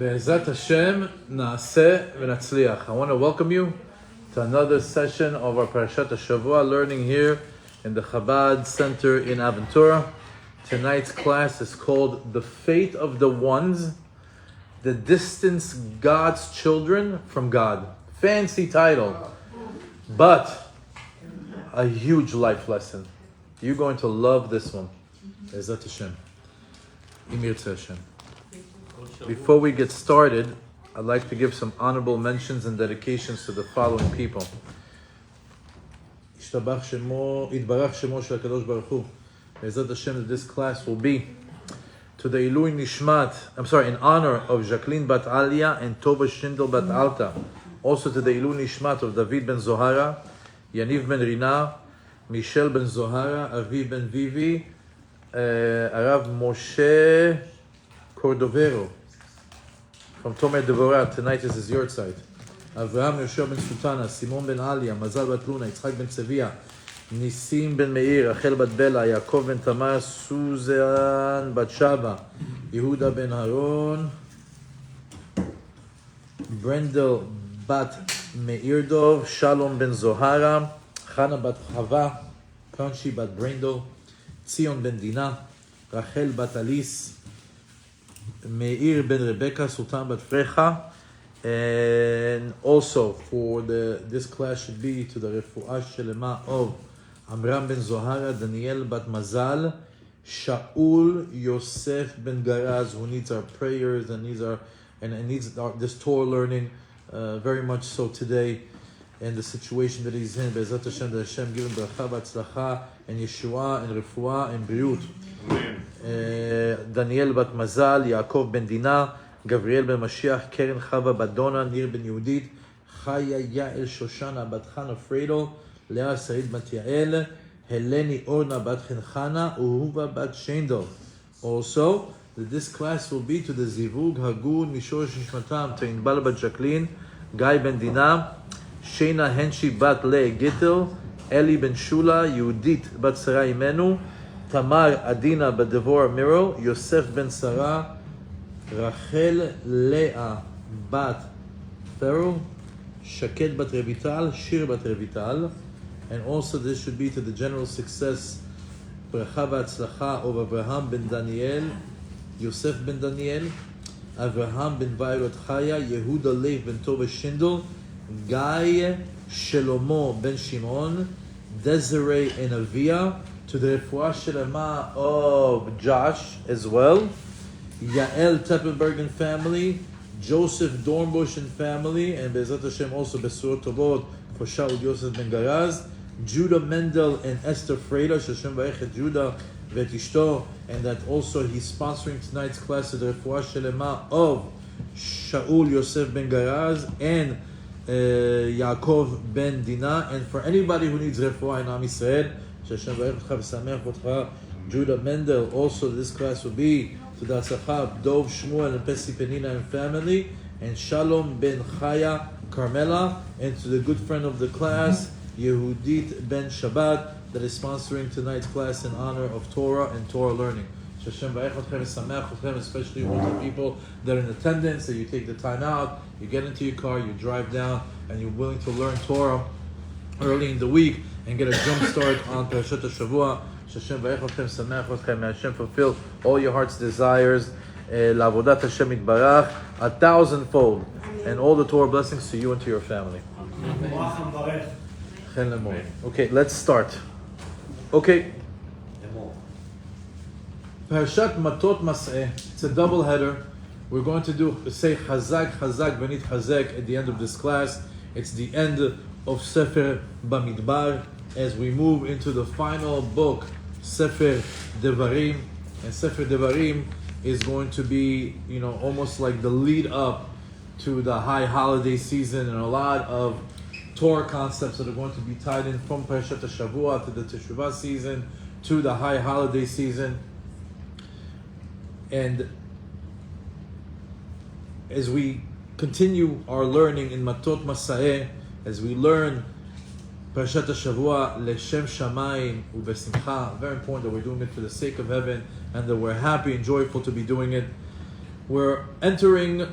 Be'ezrat Hashem, Naaseh v'natzliach. I want to welcome you to another session of our Parashat Shavua, learning here in the Chabad Center in Aventura. Tonight's class is called The Fate of the Ones that Distance God's Children from God. Fancy title, but a huge life lesson. You're going to love this one. Be'ezrat Hashem. Imir Hashem. Before we get started, I'd like to give some honorable mentions and dedications to the following people. Yitbarach Shemo Shel HaKadosh Baruch Hu. Be'ezrat Hashem, that this class will be to the Ilui Nishmat, in honor of Jacqueline Bat Alia and Tova Shindel Bat Alta. Also to the Ilui Nishmat of David Ben Zohara, Yaniv Ben Rina, Michelle Ben Zohara, Aviv Ben Vivi, Arav Moshe Cordovero from Tomer Devorah. Tonight is his yahrzeit. Avraham Yoshua Ben Sultana, Simon Ben Alia, Mazal Bat Luna, Yitzchak Ben Sevilla, Nisim Ben Meir, Rachel Bat Bela, Yaakov Ben Tamar, Suzanne Bat Shava, Yehuda Ben Haron, Brendel Bat Meirdov, Shalom Ben Zohara, Chana Bat Chava, Kanshi Bat Brendel, Tzion Ben Dina, Rachel Bat Alice, Meir Ben Rebecca, Sultan Bat Frecha. And also for this class should be to the Refuah Shelema of Amram Ben Zohara, Daniel Bat Mazal, Shaul Yosef Ben Garaz, who needs our prayers and needs this Torah learning very much so today, and the situation that he's in. Be'ezrat Hashem, that Hashem give him bracha, b'atzlacha, and Yeshua, and Refuah, and Briut. Daniel Bat Mazal, Yaakov Ben Dina, Gabriel Ben Mashiach, Keren Chava Bat Dona, Nir Ben Yehudit, Chaya Yael Shoshana Bat Chana Fredo, Leah Said Bat Yael, Heleni Orna Bat Chenchana, Uhuva Bat Shendel. Also, this class will be to the Zivug Hagun Mishor Shishmatam, to Inbal Bat Jacqueline, Guy Ben Dina, Shena Henshi Bat Le Gittel, Eli Ben Shula, Yehudit Bat Sarah Imenu, Tamar Adina Bat Devorah Miro, Yosef Ben Sarah, Rachel Leah Bat Pharaoh, Shaked Bat Revital, Shir Bat Revital. And also this should be to the general success, Bracha V'Atzlacha of Avraham Ben Daniel, Yosef Ben Daniel, Avraham Ben Vairot Chaya, Yehuda Lev Ben Tova Shindel, Guy Shelomo Ben Shimon, Desiree and Avia, to the Refuah Shelema of Josh as well, Yael Teppelberg and family, Joseph Dornbush and family, and Be'ezrat Hashem also Besurot Tovot for Shaul Yosef Ben Garaz, Judah Mendel and Esther Freida, Hashem Baruch et Judah vet Ishto, and that also he's sponsoring tonight's class of the Refuah Shelema of Shaul Yosef Ben Garaz and Yaakov Ben Dina. And for anybody who needs Refuah in Am Yisrael, Hashem Baruch Otcha v'Sameach Otcha, Judah Mendel. Also this class will be to the Atzlacha Dov Shmuel and Pesi Penina and family, and Shalom Ben Chaya Carmela, and to the good friend of the class, Yehudit Ben Shabbat, that is sponsoring tonight's class in honor of Torah and Torah learning. Hashem Baruch Otcha v'Sameach Otcha, especially all the people that are in attendance, that you take the time out, you get into your car, you drive down, and you're willing to learn Torah early in the week and get a jump start on Parashat Shavua. Hashem Baruch Otcha v'Sameach Otcha. May Hashem fulfill all your heart's desires. La'avodat Hashem Yitbarach 1,000-fold, and all the Torah blessings to you and to your family. Okay, let's start. Okay. Parashat Matot Massae. It's a double header. We're going to say Chazak, Chazak, Benit Chazek at the end of this class. It's the end of Sefer Bamidbar as we move into the final book, Sefer Devarim. And Sefer Devarim is going to be, almost like the lead up to the high holiday season, and a lot of Torah concepts that are going to be tied in from Parashat Shavua to the Teshuvah season to the high holiday season. And as we continue our learning in Matot Massae, as we learn Parashat Shavua, Leshem Shamayim Ubesimcha, very important that we're doing it for the sake of heaven and that we're happy and joyful to be doing it. We're entering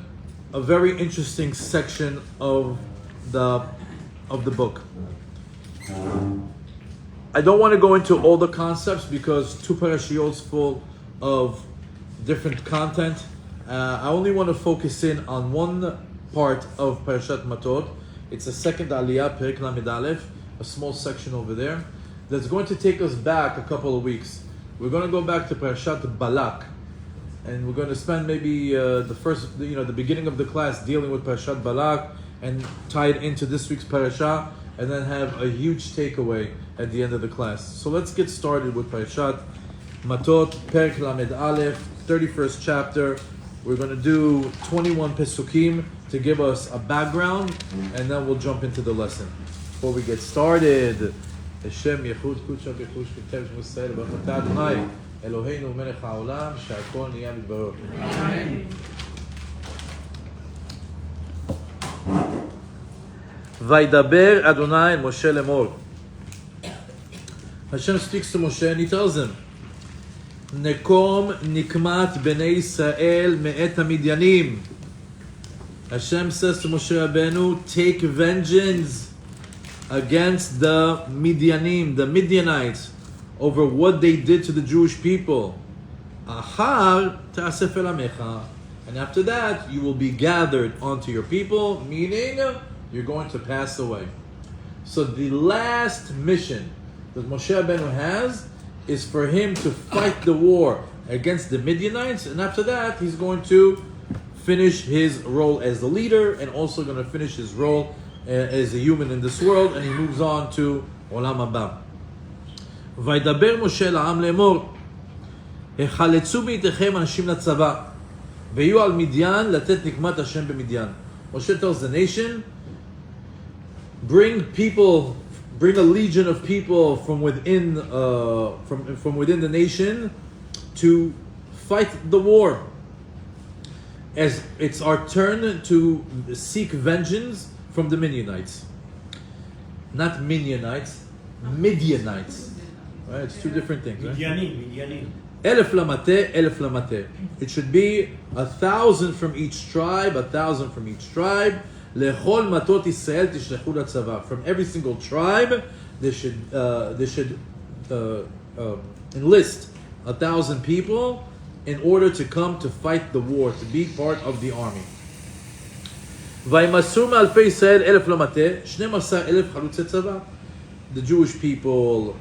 a very interesting section of the book. I don't want to go into all the concepts because two parashiyot full of different content. I only want to focus in on one part of Parashat Matot. It's the second Aliyah, Perek Lamed Aleph, a small section over there, that's going to take us back a couple of weeks. We're going to go back to Parashat Balak, and we're going to spend maybe the beginning of the class dealing with Parashat Balak and tie it into this week's parasha, and then have a huge takeaway at the end of the class. So let's get started with Parashat Matot, Perek Lamed Aleph, 31st chapter. We're going to do 21 pesukim to give us a background, and then we'll jump into the lesson. Before we get started, Hashem Yechud Kudsha B'Chush V'Tev Sh'Musayel B'Chata Adonai Eloheinu Melech HaOlam She'Hakol Niyah B'Baruch. Vaydaber Adonai el Moshe lemor. Hashem speaks to Moshe and he tells him, Nekom nikmat bnei Yisrael me'et hamidyanim. Hashem says to Moshe Rabbeinu, take vengeance against the Midyanim, the Midianites, over what they did to the Jewish people. Ahar ta'asef el amecha. And after that, you will be gathered onto your people, meaning you're going to pass away. So the last mission that Moshe Rabbeinu has is for him to fight the war against the Midianites, and after that, he's going to finish his role as the leader, and also going to finish his role as a human in this world, and he moves on to Olam Haba. Vaydaber Moshe la'am le'emor, Echaletzu b'itechem anashim latzava, ve'yu al Midyan latet nikmat Hashem b'Midyan. Moshe tells the nation, bring a legion of people from within from within the nation to fight the war, as it's our turn to seek vengeance from the Midianites. Not Midianites, Midianites. Right? It's two different things. Right? Midyanim. Elef lamate, elef lamate. It should be 1,000 from each tribe, 1,000 from each tribe. Lechol matot Yisrael tishlechu latzava. From every single tribe, they should enlist 1,000 people in order to come to fight the war, to be part of the army. Vaymasur me'alpei Yisrael elef lamate, 12,000 chalutzei tzava. The Jewish people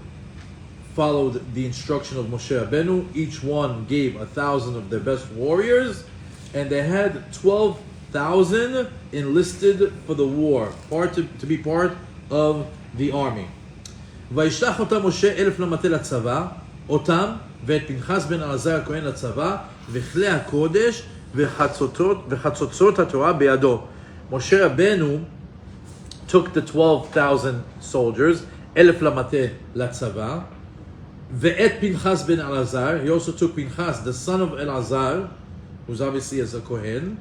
followed the instruction of Moshe Rabbeinu. Each one gave 1,000 of their best warriors, and they had 12,000 enlisted for the war, to be part of the army. וישלח אותם משה 1,000 למטה לצבא, אותם ואת פנחס בן אלעזר הכהן לצבא, וכלי הקודש וחצוצרות התורה בידו. Moshe Rabbeinu took the 12,000 soldiers, 1,000 למטה לצבא, ואת פנחס בן אלעזר, he also took Pinchas, the son of Elazar, who's obviously as a Kohen,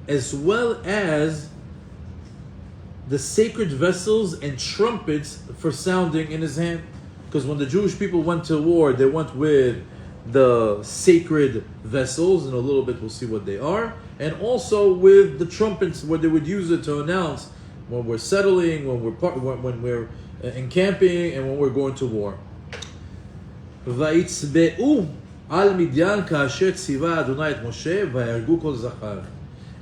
as well as the sacred vessels and trumpets for sounding in his hand. Because when the Jewish people went to war, they went with the sacred vessels, and a little bit we'll see what they are, and also with the trumpets where they would use it to announce when we're settling, when we're encamping, and when we're going to war. ויצבאו על מדיין כאשר ציווה אדוני את משה ויהרגו כל זכר.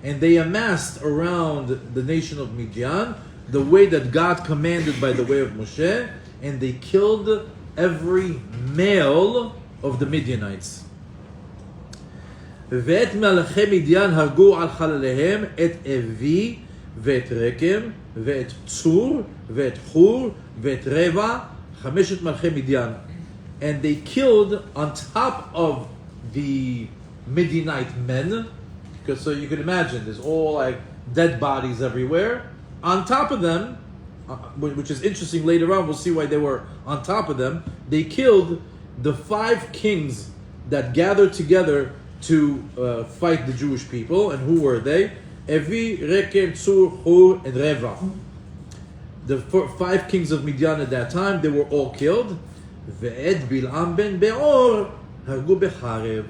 And they amassed around the nation of Midian the way that God commanded by the way of Moshe, and they killed every male of the Midianites. ואת מלכי מדיין הרגו על חלליהם את אבי ואת רקם ואת צור ואת חור ואת רבע, 5 מלכי מדיין. And they killed on top of the Midianite men, because so you can imagine there's all like dead bodies everywhere. On top of them, which is interesting later on, we'll see why they were on top of them. They killed the 5 kings that gathered together to fight the Jewish people. And who were they? Evi, Rekem, Tzur, Hur, and Reva. The 5 kings of Midian at that time, they were all killed. ואת בלעם בן בעור הרגו בחרב.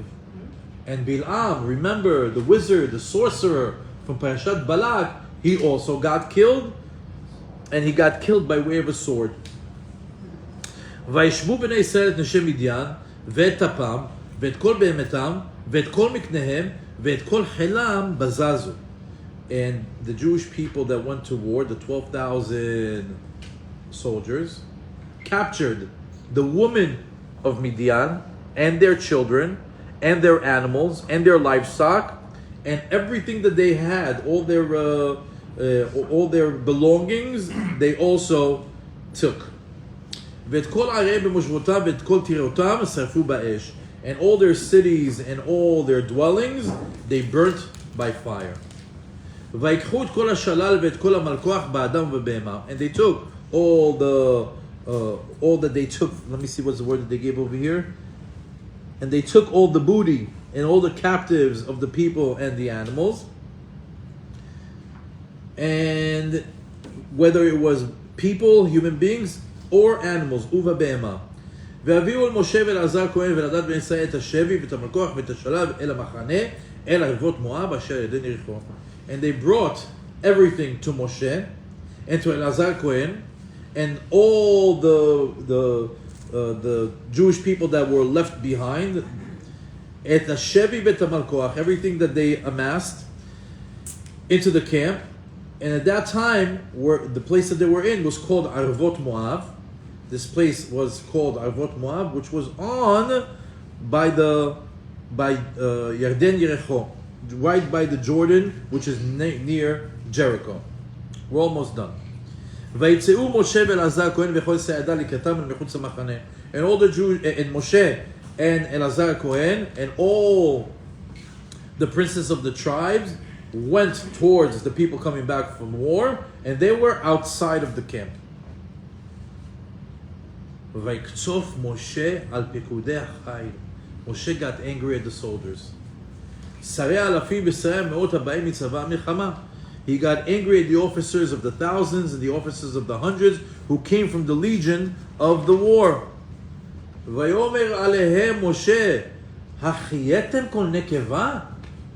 And Bil'am, remember, the wizard, the sorcerer from Parashat Balak, he also got killed, and he got killed by way of a sword. וישבו בני ישראל את נשי מדיין, ואת טפם, ואת כל בהמתם, ואת כל מקניהם, ואת כל חילם בזזו. And the Jewish people that went to war, the 12,000 soldiers, captured the women of Midian and their children and their animals and their livestock and everything that they had, all their belongings, they also took. ואת כל ערי במושבותם ואת כל טירותם שרפו באש. And all their cities and all their dwellings, they burnt by fire. ויקחו את כל השלל ואת כל המלכוח באדם ובהמה. And they took all that they took. Let me see what's the word that they gave over here. And they took all the booty and all the captives of the people and the animals. And whether it was people, human beings, or animals, uva behema. והביאו אל משה ואלעזר כהן ולדד בן ישראל את השבי ואת המלכוח ואת השלב אל המחנה אל ערבות מואב אשר ידן יריחו. And they brought everything to Moshe and to Elazar Kohen and all the Jewish people that were left behind, et hashevi bet hamalkoach, everything that they amassed into the camp. And at that time, the place that they were in was called Arvot Moab. This place was called Arvot Moab, which was by Yarden Yericho, right by the Jordan, which is near Jericho. We're almost done. ויצאו משה ואלעזר כהן וכל סעדה לקראתם אל מחוץ למחנה. And all the Jews, and Moshe and Elazar Kohen and all the princes of the tribes went towards the people coming back from war, and they were outside of the camp. ויקצוף משה על פיקודי החיל. Moshe got angry at the soldiers. שרי האלפים ושרי המאות הבאים מצבא המלחמה. He got angry at the officers of the thousands and the officers of the hundreds who came from the legion of the war. ויאמר עליהם משה, החייתם כל נקבה?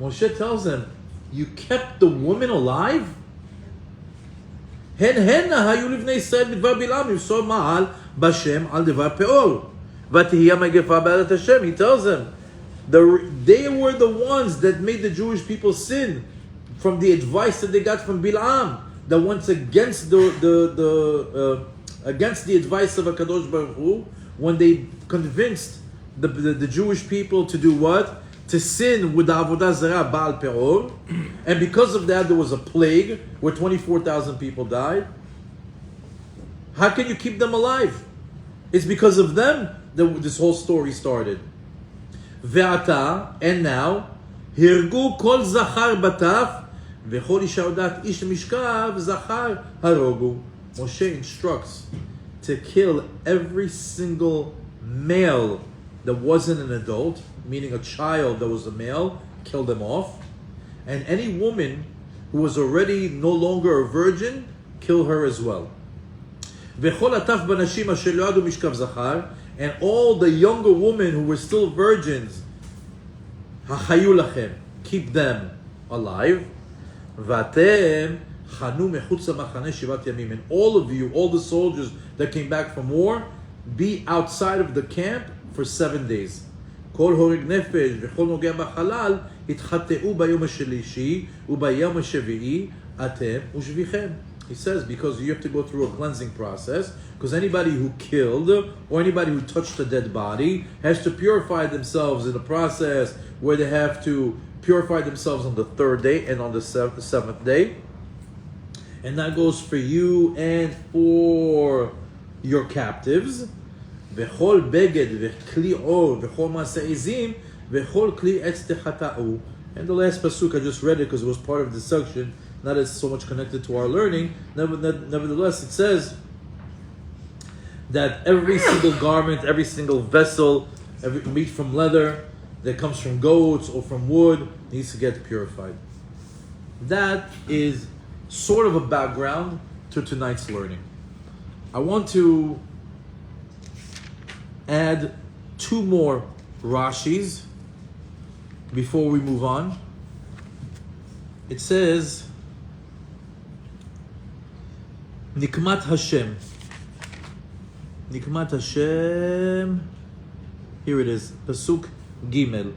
Moshe tells them, you kept the women alive? הן היו לבני ישראל בדבר בלעם, למסור מעל בשם על דבר פאול. ותהיה מגפה בארץ השם. He tells them, they were the ones that made the Jewish people sin from the advice that they got from Bilam, that went against against the advice of HaKadosh Baruch Hu, when they convinced the Jewish people to do what? To sin with the Avodah Zarah Baal Peor. And because of that, there was a plague where 24,000 people died. How can you keep them alive? It's because of them that this whole story started. Ve'ata, and now, Hirgu kol zachar bataf, ve'chol isha odat ish mishkav zachar harogu. Moshe instructs to kill every single male that wasn't an adult, meaning a child that was a male, kill them off. And any woman who was already no longer a virgin, kill her as well. Ve'chol ataf banashim asher lo yadu mishkav zachar, and all the younger women who were still virgins, hachayu lachem, keep them alive. Vatem chanu mechutz hamachane shivat yamim, and all of you, all the soldiers that came back from war, be outside of the camp for 7 days. כל הורג נפש וכל נוגע בחלל התחטאו ביום השלישי וביום השביעי אתם ושביכם. He says, because you have to go through a cleansing process, because anybody who killed or anybody who touched a dead body has to purify themselves in a process where they have to purify themselves on the 3rd day and on the 7th day. And that goes for you and for your captives. וכל בגד וכלי עור וכל מעשה עזים וכל כלי עץ תחטאו. And the last pasuk, I just read it because it was part of the section, not as so much connected to our learning. Nevertheless, it says that every single garment, every single vessel, every meat from leather that comes from goats or from wood needs to get purified. That is sort of a background to tonight's learning. I want to add 2 more Rashis before we move on. It says, Nikmat Hashem. Nikmat Hashem. Here it is. Pasuk Gimel.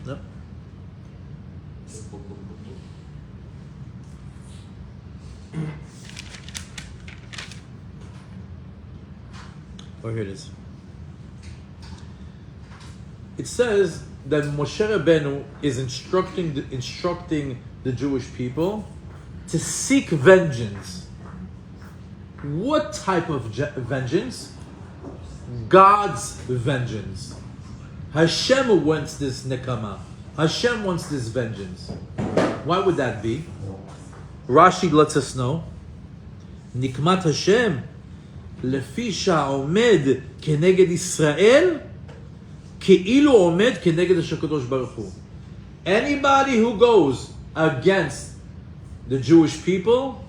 No. Oh, here it is. It says that Moshe Rabbeinu is instructing the Jewish people to seek vengeance. What type of vengeance? God's vengeance. Hashem wants this nekama. Hashem wants this vengeance. Why would that be? Rashi lets us know. Nikmat Hashem lefi sha'omed keneged Israel כאילו עומד כנגד הקדוש ברוך הוא. Anybody who goes against the Jewish people,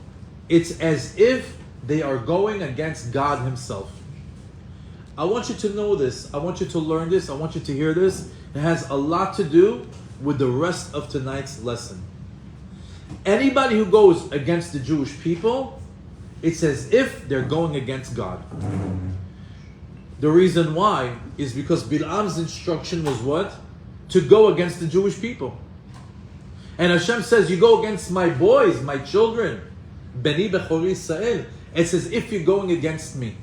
it's as if they are going against God himself. I want you to know this. I want you to learn this. I want you to hear this. It has a lot to do with the rest of tonight's lesson. Anybody who goes against the Jewish people, it's as if they're going against God. The reason why is because Bilam's instruction was what? To go against the Jewish people. And Hashem says, you go against my boys, my children. Beni Bechori Israel. It's as if you're going against me.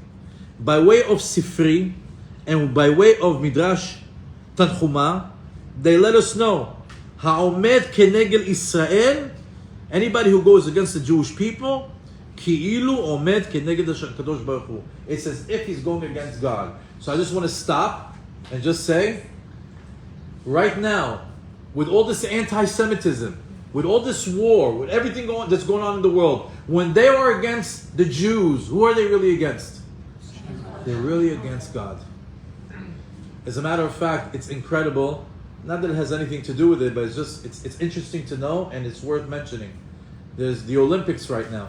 By way of Sifri and by way of Midrash Tanchuma, they let us know, Ha'omed kenegel Israel, anybody who goes against the Jewish people, Ki'ilu omed keneged HaKadosh Baruch Hu. It's as if he's going against God. So I just want to stop and just say, right now, with all this anti-Semitism, with all this war, with everything that's going on in the world, when they are against the Jews, who are they really against? They're really against God. As a matter of fact, it's incredible. Not that it has anything to do with it, but it's interesting to know, and it's worth mentioning. There's the Olympics right now.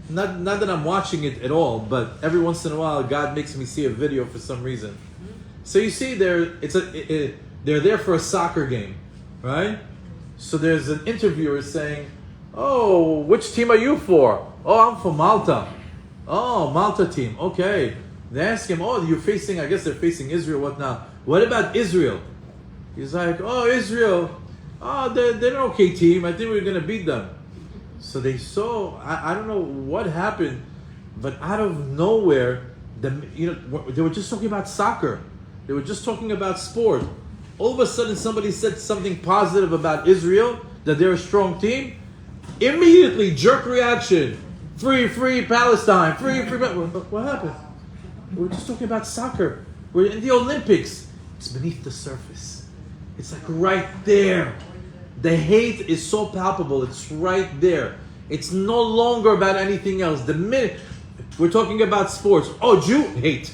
Not that I'm watching it at all, but every once in a while, God makes me see a video for some reason. So you see, they're there for a soccer game, right? So there's an interviewer saying, "Oh, which team are you for?" "Oh, I'm for Malta." "Oh, Malta team. Okay." They ask him, "Oh, you're facing, I guess they're facing Israel. What now? What about Israel?" He's like, "Oh, Israel. Oh, they're an okay team. I think we're going to beat them." So they saw, I don't know what happened, but out of nowhere, they were just talking about soccer. They were just talking about sport. All of a sudden, somebody said something positive about Israel, that they're a strong team. Immediately, jerk reaction. Free Palestine. Free. What happened? We're just talking about soccer. We're in the Olympics. It's beneath the surface. It's like right there. The hate is so palpable. It's right there. It's no longer about anything else. The minute we're talking about sports, oh, Jew, hate.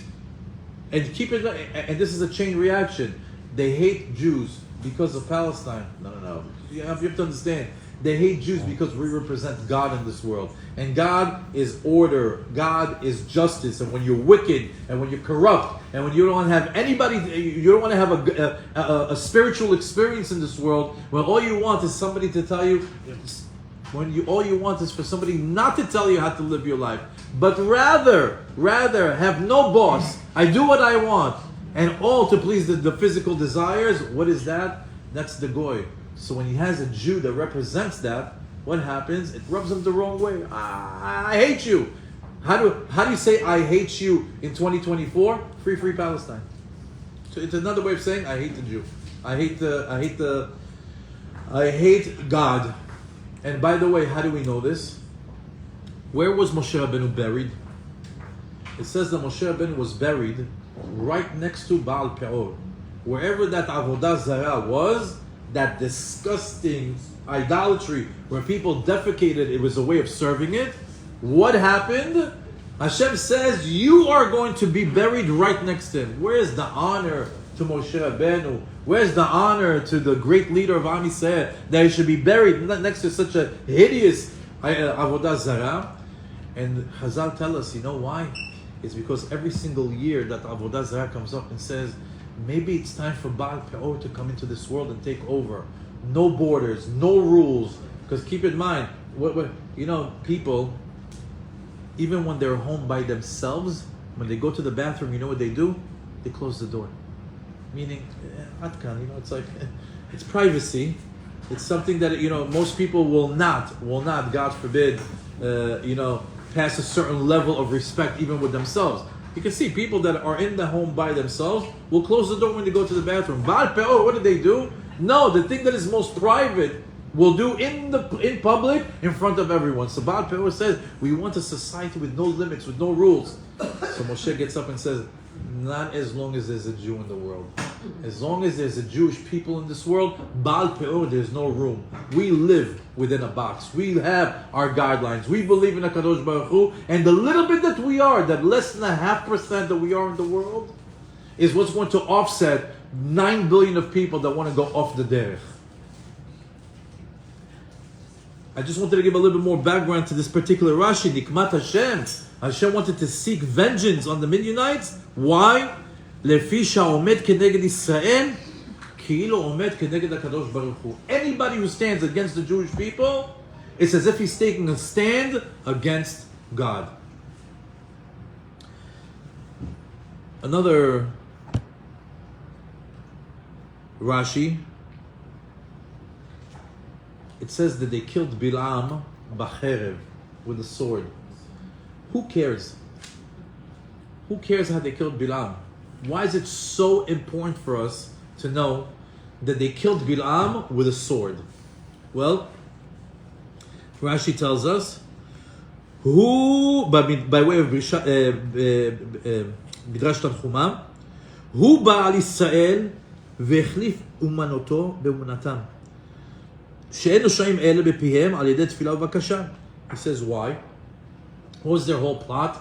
And keep it, and this is a chain reaction. They hate Jews because of Palestine. No. You have to understand. They hate Jews because we represent God in this world. And God is order. God is justice. And when you're wicked, and when you're corrupt, and when you don't have anybody, you don't want to have a spiritual experience in this world, when all you want is somebody to tell you, all you want is for somebody not to tell you how to live your life, but rather have no boss. I do what I want. And all to please the physical desires. What is that? That's the goy. So when he has a Jew that represents that, what happens? It rubs him the wrong way. I hate you. How do you say I hate you in 2024? Free Palestine. So it's another way of saying I hate the Jew. I hate God. And by the way, how do we know this? Where was Moshe Rabbeinu buried? It says that Moshe Rabbeinu was buried right next to Baal Peor. Wherever that Avodah Zarah was, that disgusting idolatry where people defecated, it was a way of serving it. What happened? Hashem says, you are going to be buried right next to him. Where's the honor to Moshe Rabbeinu? Where's the honor to the great leader of Am Yisrael that he should be buried next to such a hideous Avodah Zarah? And Chazal tell us, you know why? It's because every single year that Avodah Zarah comes up and says, maybe it's time for Baal Peor to come into this world and take over. No borders, no rules. Because keep in mind, people, even when they're home by themselves, when they go to the bathroom, you know what they do? They close the door. Meaning, it's like, it's privacy. It's something that, most people will not, God forbid, pass a certain level of respect even with themselves. You can see people that are in the home by themselves will close the door when they go to the bathroom. Baal Peor, what do they do? No, the thing that is most private will do in public in front of everyone. So Baal Peor says, we want a society with no limits, with no rules. So Moshe gets up and says, not as long as there's a Jew in the world. As long as there's a Jewish people in this world, Baal Peor, there's no room. We live within a box. We have our guidelines. We believe in HaKadosh Baruch Hu, and the little bit that we are, that less than 0.5% that we are in the world, is what's going to offset 9 billion of people that want to go off the derech. I just wanted to give a little bit more background to this particular Rashi. Nikmat Hashem. Hashem wanted to seek vengeance on the Midianites. Why? לפי שהעומד כנגד ישראל, כאילו עומד כנגד הקדוש ברוך הוא. Anybody who stands against the Jewish people, it's as if he's taking a stand against God. Another Rashi, it says that they killed Bilam b'cherev, with a sword. Who cares? Who cares how they killed Bilam? Why is it so important for us to know that they killed Bilam with a sword? Well, Rashi tells us, who, by way of Midrash Tanchuma, hu ba'al Yisrael ve'echlif umanoto be'unatam. She'en noshayim ele bepihem al yedei tefillah u'bakasha. He says, why? What was their whole plot?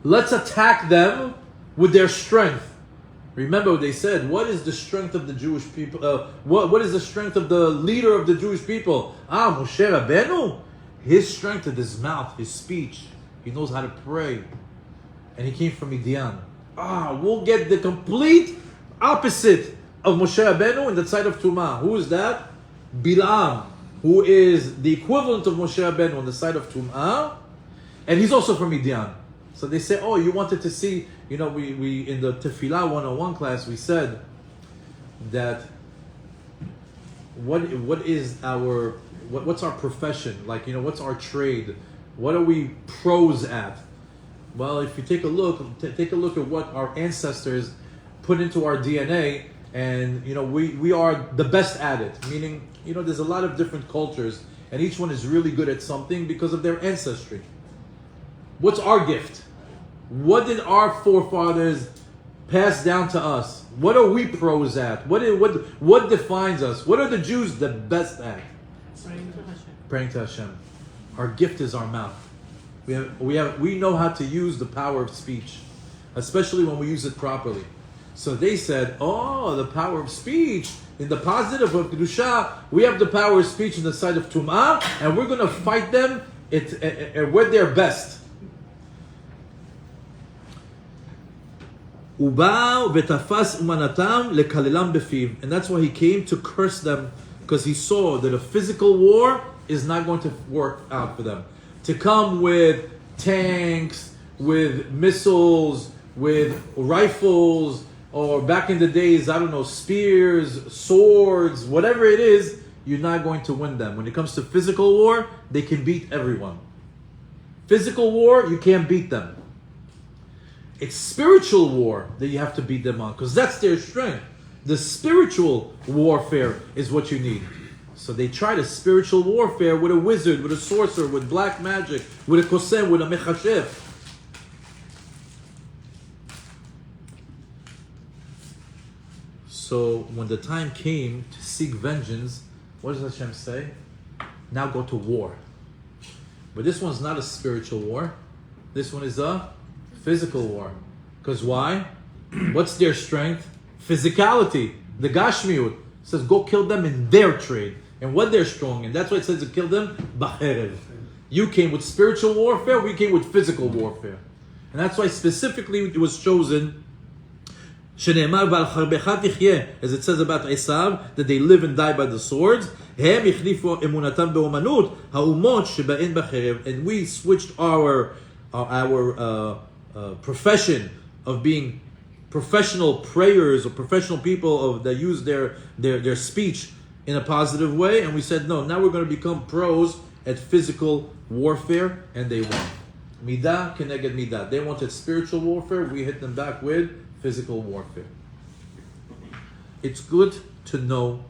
Let's attack them with their strength. Remember what they said. What is the strength of the Jewish people? What is the strength of the leader of the Jewish people? Moshe Rabbeinu? His strength is his mouth, his speech. He knows how to pray. And he came from Midian. We'll get the complete opposite of Moshe Rabbeinu in the side of Tumah. Who is that? Bilam, who is the equivalent of Moshe Rabbeinu on the side of Tumah. And he's also from Midian. So they say, you wanted to see, we in the Tefillah 101 class, we said that what's our profession? Like, what's our trade? What are we pros at? Well, if you take a look at what our ancestors put into our DNA, and we are the best at it. Meaning, there's a lot of different cultures, and each one is really good at something because of their ancestry. What's our gift? What did our forefathers pass down to us? What are we pros at? What defines us? What are the Jews the best at? Praying to Hashem. Our gift is our mouth. We know how to use the power of speech, especially when we use it properly. So they said, the power of speech. In the positive of Kedusha, we have the power of speech in the side of Tum'ah, and we're going to fight them with their best. And that's why he came to curse them, because he saw that a physical war is not going to work out for them. To come with tanks, with missiles, with rifles, or back in the days, spears, swords, whatever it is, you're not going to win them. When it comes to physical war, they can beat everyone. Physical war, you can't beat them. It's spiritual war that you have to beat them on, because that's their strength. The spiritual warfare is what you need. So they tried a spiritual warfare with a wizard, with a sorcerer, with black magic, with a kosem, with a mechashev. So when the time came to seek vengeance, what does Hashem say? Now go to war. But this one's not a spiritual war. This one is a physical war. Because why? What's their strength? Physicality. The Gashmiut says go kill them in their trade. And what they're strong in. That's why it says to kill them b'cherev. You came with spiritual warfare, we came with physical warfare. And that's why specifically it was chosen שנאמר ועל חרבך תחיה, as it says about Esav, that they live and die by the swords. הם החליפו אמונתם באומנות, האומות שבהן בחרב, and we switched our profession of being professional prayers or professional people that use their speech in a positive way, and we said no, now we're going to become pros at physical warfare, and they won. Midah keneged midah. They wanted spiritual warfare, we hit them back with physical warfare. It's good to know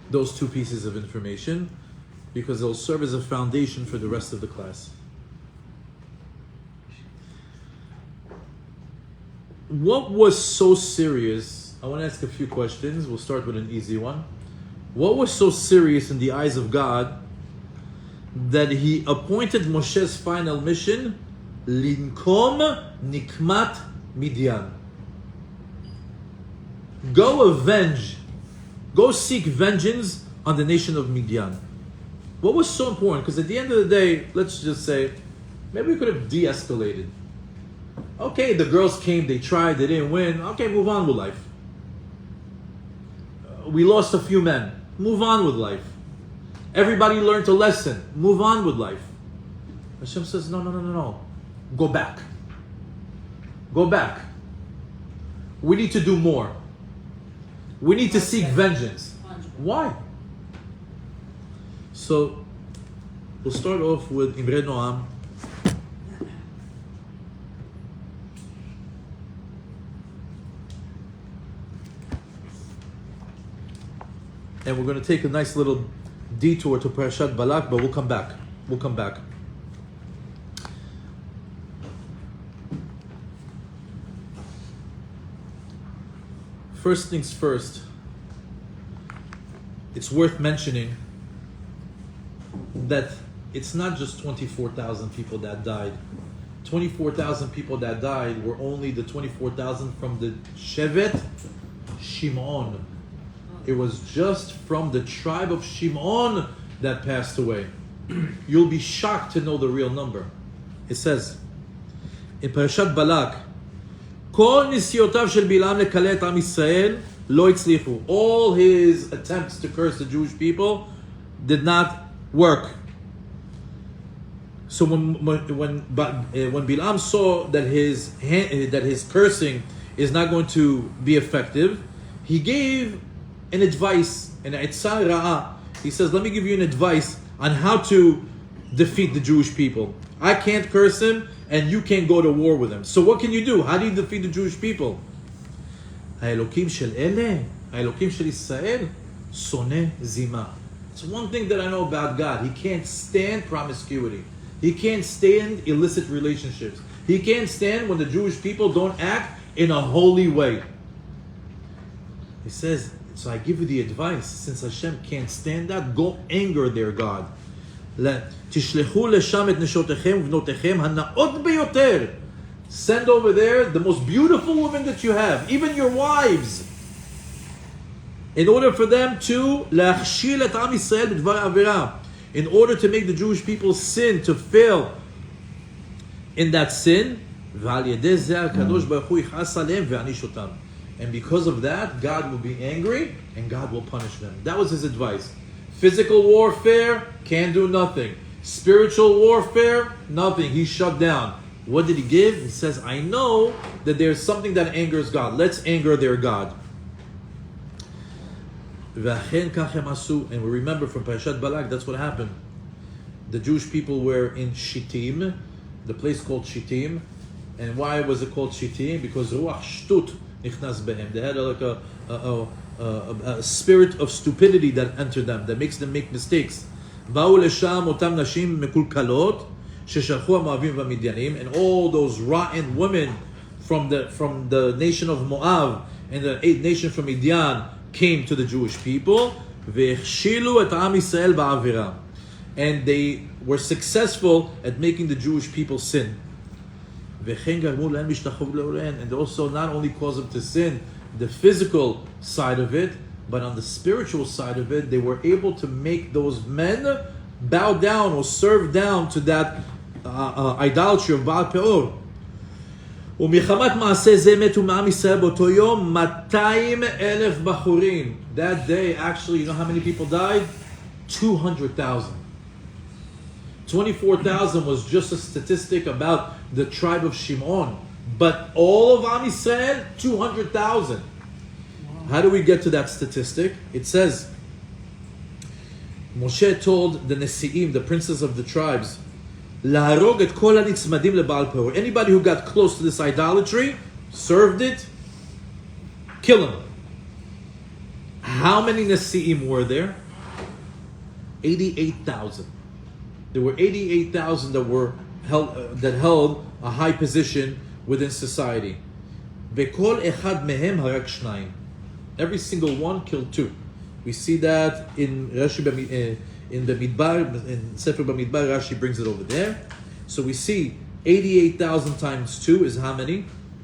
those two pieces of information because they'll serve as a foundation for the rest of the class. What was so serious? I want to ask a few questions. We'll start with an easy one. What was so serious in the eyes of God that He appointed Moshe's final mission, Linkom Nikmat Midian? Go seek vengeance on the nation of Midian. What was so important? Because at the end of the day, let's just say, maybe we could have de-escalated. Okay, the girls came, they tried, they didn't win. Okay, move on with life. We lost a few men. Move on with life. Everybody learned a lesson. Move on with life. Hashem says, no. Go back. Go back. We need to do more. We need to seek vengeance. Why? So, we'll start off with Imre Noam. And we're going to take a nice little detour to Parashat Balak, but we'll come back. We'll come back. First things first, it's worth mentioning that it's not just 24,000 people that died. 24,000 people that died were only the 24,000 from the Shevet Shimon. It was just from the tribe of Shimon that passed away. You'll be shocked to know the real number. It says in Parashat Balak, כל ניסיותיו של בלעם לקלל את עם ישראל לא הצליחו. All his attempts to curse the Jewish people did not work. So when Balaam saw that his cursing is not going to be effective, he gave an advice, an itzah ra'ah. He says, let me give you an advice on how to defeat the Jewish people. I can't curse him, and you can't go to war with him. So what can you do? How do you defeat the Jewish people? האלוקים של אלה, האלוקים של ישראל, שונא זימה. It's one thing that I know about God. He can't stand promiscuity. He can't stand illicit relationships. He can't stand when the Jewish people don't act in a holy way. He says, so I give you the advice, since Hashem can't stand that, go anger their God. תשלחו לשם את נשותיכם ובנותיכם הנאות ביותר. Send over there the most beautiful women that you have, even your wives, in order for them to להכשיל את עם ישראל בדבר העבירה, in order to make the Jewish people sin, to fail in that sin, ועל ידי זה הקדוש ברוך הוא יכעס עליהם ויעניש אותם. And because of that, God will be angry and God will punish them. That was his advice. Physical warfare, can't do nothing. Spiritual warfare, nothing. He shut down. What did he give? He says, I know that there's something that angers God. Let's anger their God. And we remember from Parashat Balak, that's what happened. The Jewish people were in Shittim, the place called Shittim. And why was it called Shittim? Because Ruach Shtut nichnas behem. They had a spirit of stupidity that entered them, that makes them make mistakes. באו לשם אותם נשים מקולקלות ששלחו המואבים והמדיינים, and all those rotten women from the nation of Moab and the nation from Midian came to the Jewish people, והכשילו את עם ישראל בעבירה, and they were successful at making the Jewish people sin. וכן גרמו להם להשתחוות לאלוהיהן, and also not only caused them to sin, the physical side of it, but on the spiritual side of it, they were able to make those men bow down or serve down to that idolatry of Baal Peor. ומחמת מעשה זה מתו מעם ישראל באותו יום 200,000 בחורים. That day, actually, you know how many people died? 200,000. 24,000 was just a statistic about the tribe of Shimon. But all of Am Yisrael, 200,000. How do we get to that statistic? It says, Moshe told the Nesi'im, the princes of the tribes, להרוג את כל הנצמדים לבעל פרעה. Anybody who got close to this idolatry, served it, kill him. How many Nesi'im were there? 88,000. There were 88,000 that held a high position within society. וכל אחד מהם הרג שניים. Every single one killed two. We see that in Rashi in the Midbar, in Sefer Bamidbar, Rashi brings it over there. So we see 88,000 times 2 is how many?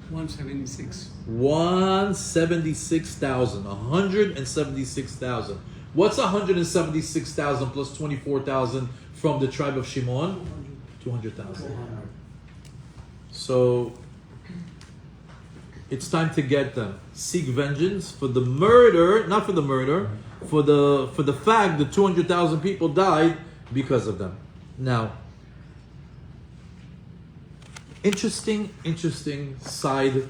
176. 176,000. 176,000. What's 176,000 plus 24,000 from the tribe of Shimon? 200,000. So it's time to get them. Seek vengeance for the murder, not for the murder, for the fact that 200,000 people died because of them. Now, interesting side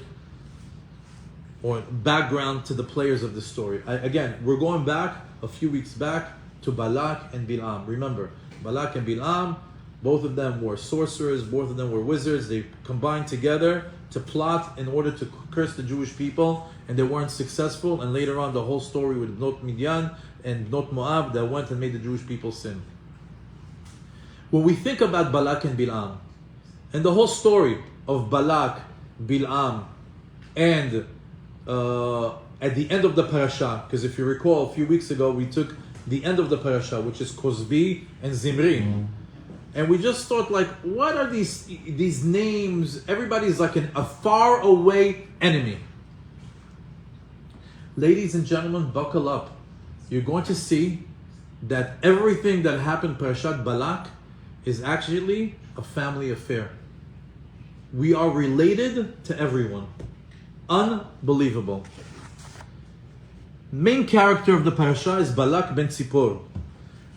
or background to the players of the story. Again, we're going back a few weeks back to Balak and Bilam. Remember, Balak and Bilam, both of them were sorcerers, both of them were wizards. They combined together to plot in order to curse the Jewish people, and they weren't successful. And later on, the whole story with Bnot Midian and Bnot Moab that went and made the Jewish people sin. When we think about Balak and Bilam, and the whole story of Balak, Bilam, and at the end of the parasha, because if you recall, a few weeks ago, we took the end of the parasha, which is Kozbi and Zimri. And we just thought, like, what are these names? Everybody's like a far away enemy. Ladies and gentlemen, buckle up. You're going to see that everything that happened Parashat Balak is actually a family affair. We are related to everyone. Unbelievable. Main character of the parasha is Balak ben Tzipor.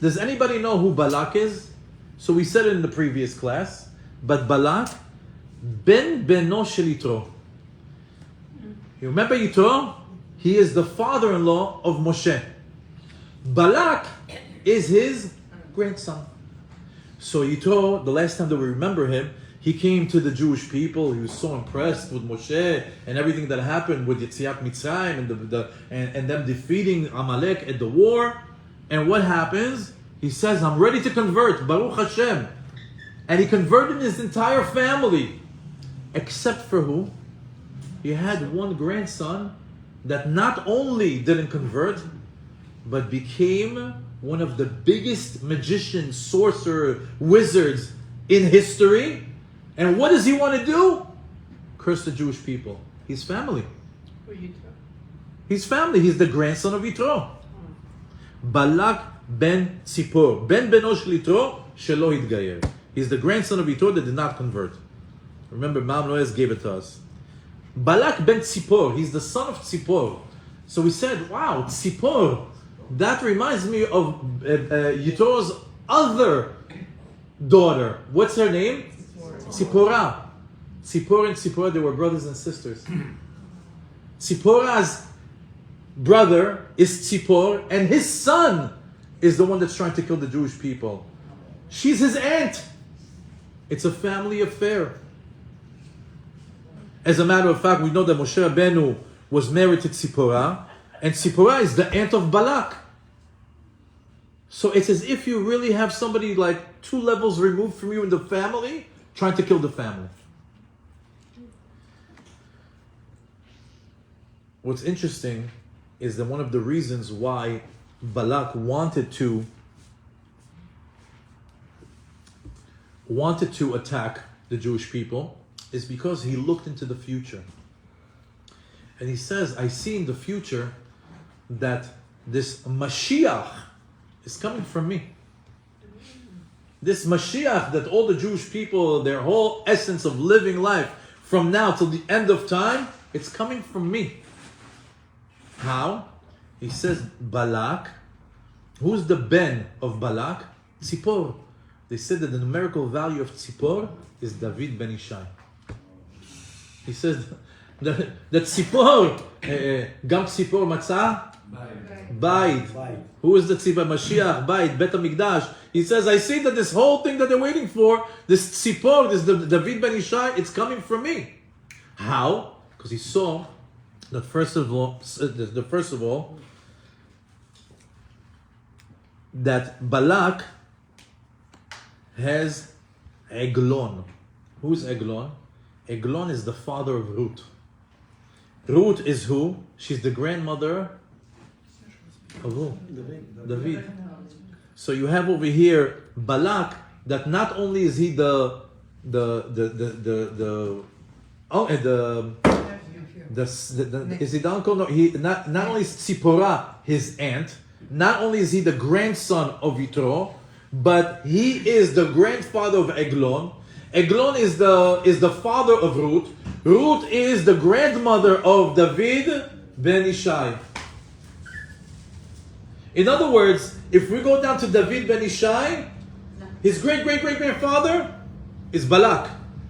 Does anybody know who Balak is? So we said it in the previous class, but Balak ben beno shel Yitro. You remember Yitro? He is the father-in-law of Moshe. Balak is his grandson. So Yitro, the last time that we remember him, he came to the Jewish people. He was so impressed with Moshe and everything that happened with Yetziat Mitzrayim and them defeating Amalek at the war. And what happens? He says, I'm ready to convert, Baruch Hashem. And he converted his entire family. Except for who? He had one grandson that not only didn't convert, but became one of the biggest magicians, sorcerer, wizards in history. And what does he want to do? Curse the Jewish people. His family. His family. He's the grandson of Yitro. Balak ben Tzipor. Ben beno shel Yitro shelo hitgayer. He's the grandson of Yitro that did not convert. Remember, Ma'am Noez gave it to us. Balak ben Tzipor. He's the son of Tzipor. So we said, wow, Tzipor. That reminds me of Yitro's other daughter. What's her name? Tzipora. Tzipor and Tzipora, they were brothers and sisters. Tzipora's brother is Tzipor, and his son is the one that's trying to kill the Jewish people. She's his aunt. It's a family affair. As a matter of fact, we know that Moshe Rabbeinu was married to Tzipora, and Tzipora is the aunt of Balak. So it's as if you really have somebody like 2 levels removed from you in the family trying to kill the family. What's interesting is that one of the reasons why Balak wanted to attack the Jewish people is because he looked into the future. And he says, I see in the future that this Mashiach is coming from me. This Mashiach that all the Jewish people, their whole essence of living life from now till the end of time, it's coming from me. How? He says, Balak. Who's the ben of Balak? Tzipor. They said that the numerical value of Tzipor is David ben Ishai. He says that Tzipor, Gam Tzipor Matzah? Bait. Who is the Tzipor? Mashiach, Bait, Bet HaMikdash. He says, I see that this whole thing that they're waiting for, this Tzipor, this David ben Ishai, it's coming from me. How? Because he saw that first of all, that Balak has Eglon. Who's Eglon? Eglon is the father of Ruth. Ruth is who? She's the grandmother of who? David. So you have over here Balak, that not only is he is he the uncle? No, he not only is Tzipporah his aunt, not only is he the grandson of Yitro, but he is the grandfather of Eglon. Eglon is the father of Ruth. Ruth is the grandmother of David ben Ishai. In other words, if we go down to David ben Ishai, his great-great-great-grandfather is Balak.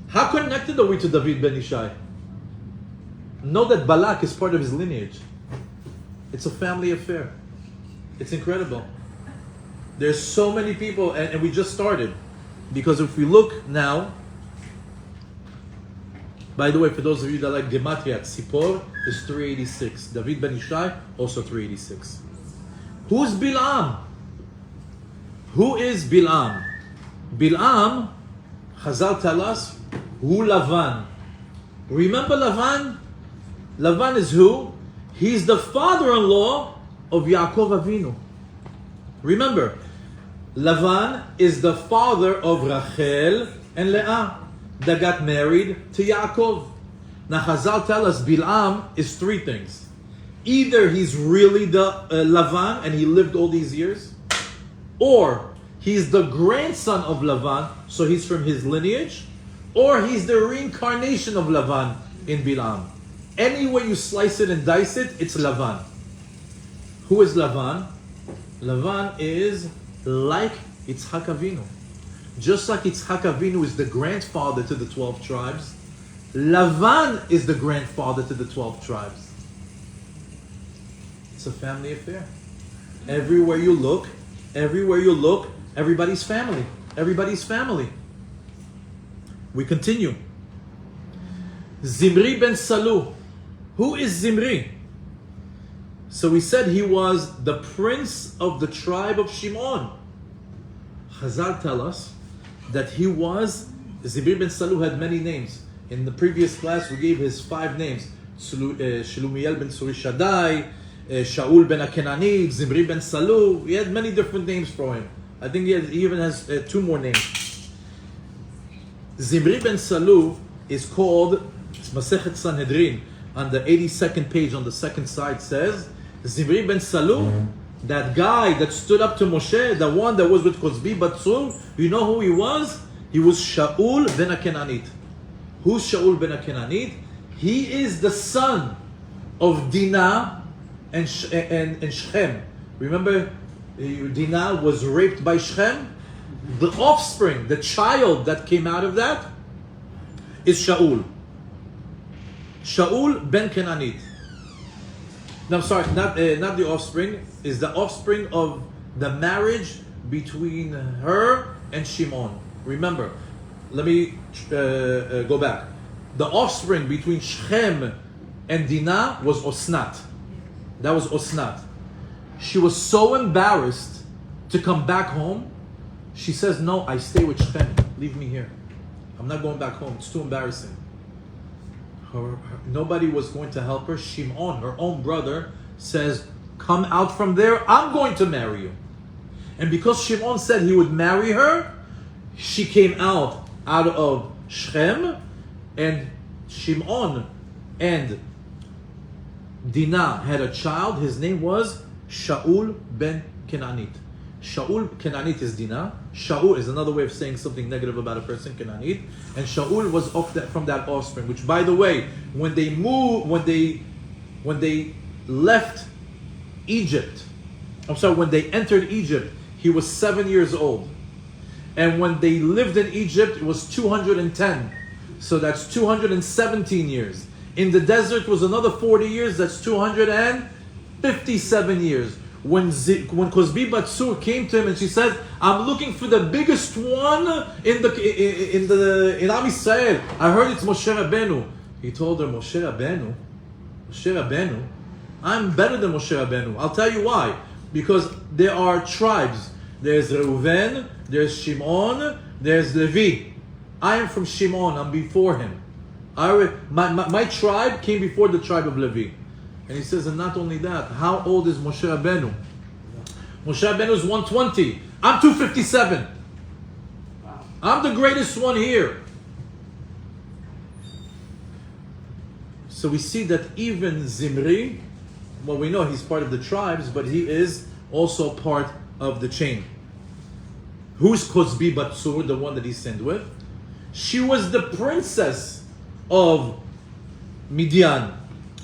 How connected are we to David ben Ishai? Know that Balak is part of his lineage. It's a family affair. It's incredible. There's so many people, and we just started. Because if we look now, by the way, for those of you that like Gematria, Tzipor is 386. David ben Ishai, also 386. Who's Bilam? Who is Bilam? Bilam, Chazal tell us, who Lavan. Remember Lavan? Lavan is who? He's the father-in-law of Yaakov Avinu. Remember, Lavan is the father of Rachel and Leah that got married to Yaakov. Now Chazal tell us Bilam is three things. Either he's really the Lavan and he lived all these years, or he's the grandson of Lavan, so he's from his lineage, or he's the reincarnation of Lavan in Bilam. Any way you slice it and dice it, it's Lavan. Who is Lavan? Lavan is like Yitzhak Avinu. Just like Yitzhak Avinu is the grandfather to the 12 tribes, Lavan is the grandfather to the 12 tribes. It's a family affair. Everywhere you look, everybody's family. Everybody's family. We continue. Zimri ben Salu. Who is Zimri? So we said he was the prince of the tribe of Shimon. Chazal tell us that he was, Zimri ben Salu had many names. In the previous class we gave his 5 names. Shelumiel ben Surishadai, Shaul ben Akenanit, Zimri ben Salu. He had many different names for him. I think he even has 2 more names. Zimri ben Salu is called, it's Masechet Sanhedrin, on the 82nd page on the second side says, Zimri ben Salu, that guy that stood up to Moshe, the one that was with Kozbi Batsur, you know who he was? He was Shaul ben Akenanit. Who's Shaul ben Akenanit? He is the son of Dinah and Shechem. Remember, Dinah was raped by Shechem? The offspring, the child that came out of that is Shaul. Shaul ben Kenanit. No, sorry, not the offspring. Is the offspring of the marriage between her and Shimon. Remember, let me go back. The offspring between Shechem and Dinah was Osnat. That was Osnat. She was so embarrassed to come back home. She says, no, I stay with Shechem. Leave me here. I'm not going back home. It's too embarrassing. Nobody was going to help her. Shimon, her own brother, says, come out from there. I'm going to marry you. And because Shimon said he would marry her, she came out of Shechem, and Shimon and Dinah had a child. His name was Shaul ben Kenanit. Shaul, Kenanit is Dinah. Shaul is another way of saying something negative about a person, Kenanit. And Shaul was from that offspring, which, by the way, when they left Egypt, when they entered Egypt, he was 7 years old. And when they lived in Egypt, it was 210. So that's 217 years. In the desert was another 40 years, that's 257 years. When Kozbi Batsur came to him and she said, I'm looking for the biggest one in Am Yisrael. I heard it's Moshe Rabbeinu. He told her, Moshe Rabbeinu, I'm better than Moshe Rabbeinu. I'll tell you why. Because there are tribes. There's Reuven, there's Shimon, there's Levi. I am from Shimon, I'm before him. My tribe came before the tribe of Levi. And he says, and not only that, how old is Moshe Rabbeinu? Moshe Rabbeinu is 120. I'm 257. Wow. I'm the greatest one here. So we see that even Zimri, well, we know he's part of the tribes, but he is also part of the chain. Who's Kozbi Batsur, the one that he sinned with? She was the princess of Midian.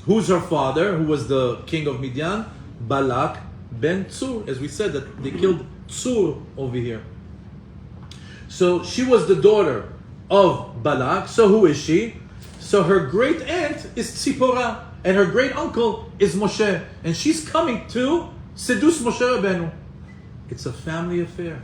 Who's her father? Who was the king of Midian? Balak ben Tzur. As we said, that they killed Tzur over here. So she was the daughter of Balak. So who is she? So her great aunt is Tzipporah, and her great uncle is Moshe, and she's coming to seduce Moshe Rabbeinu. It's a family affair.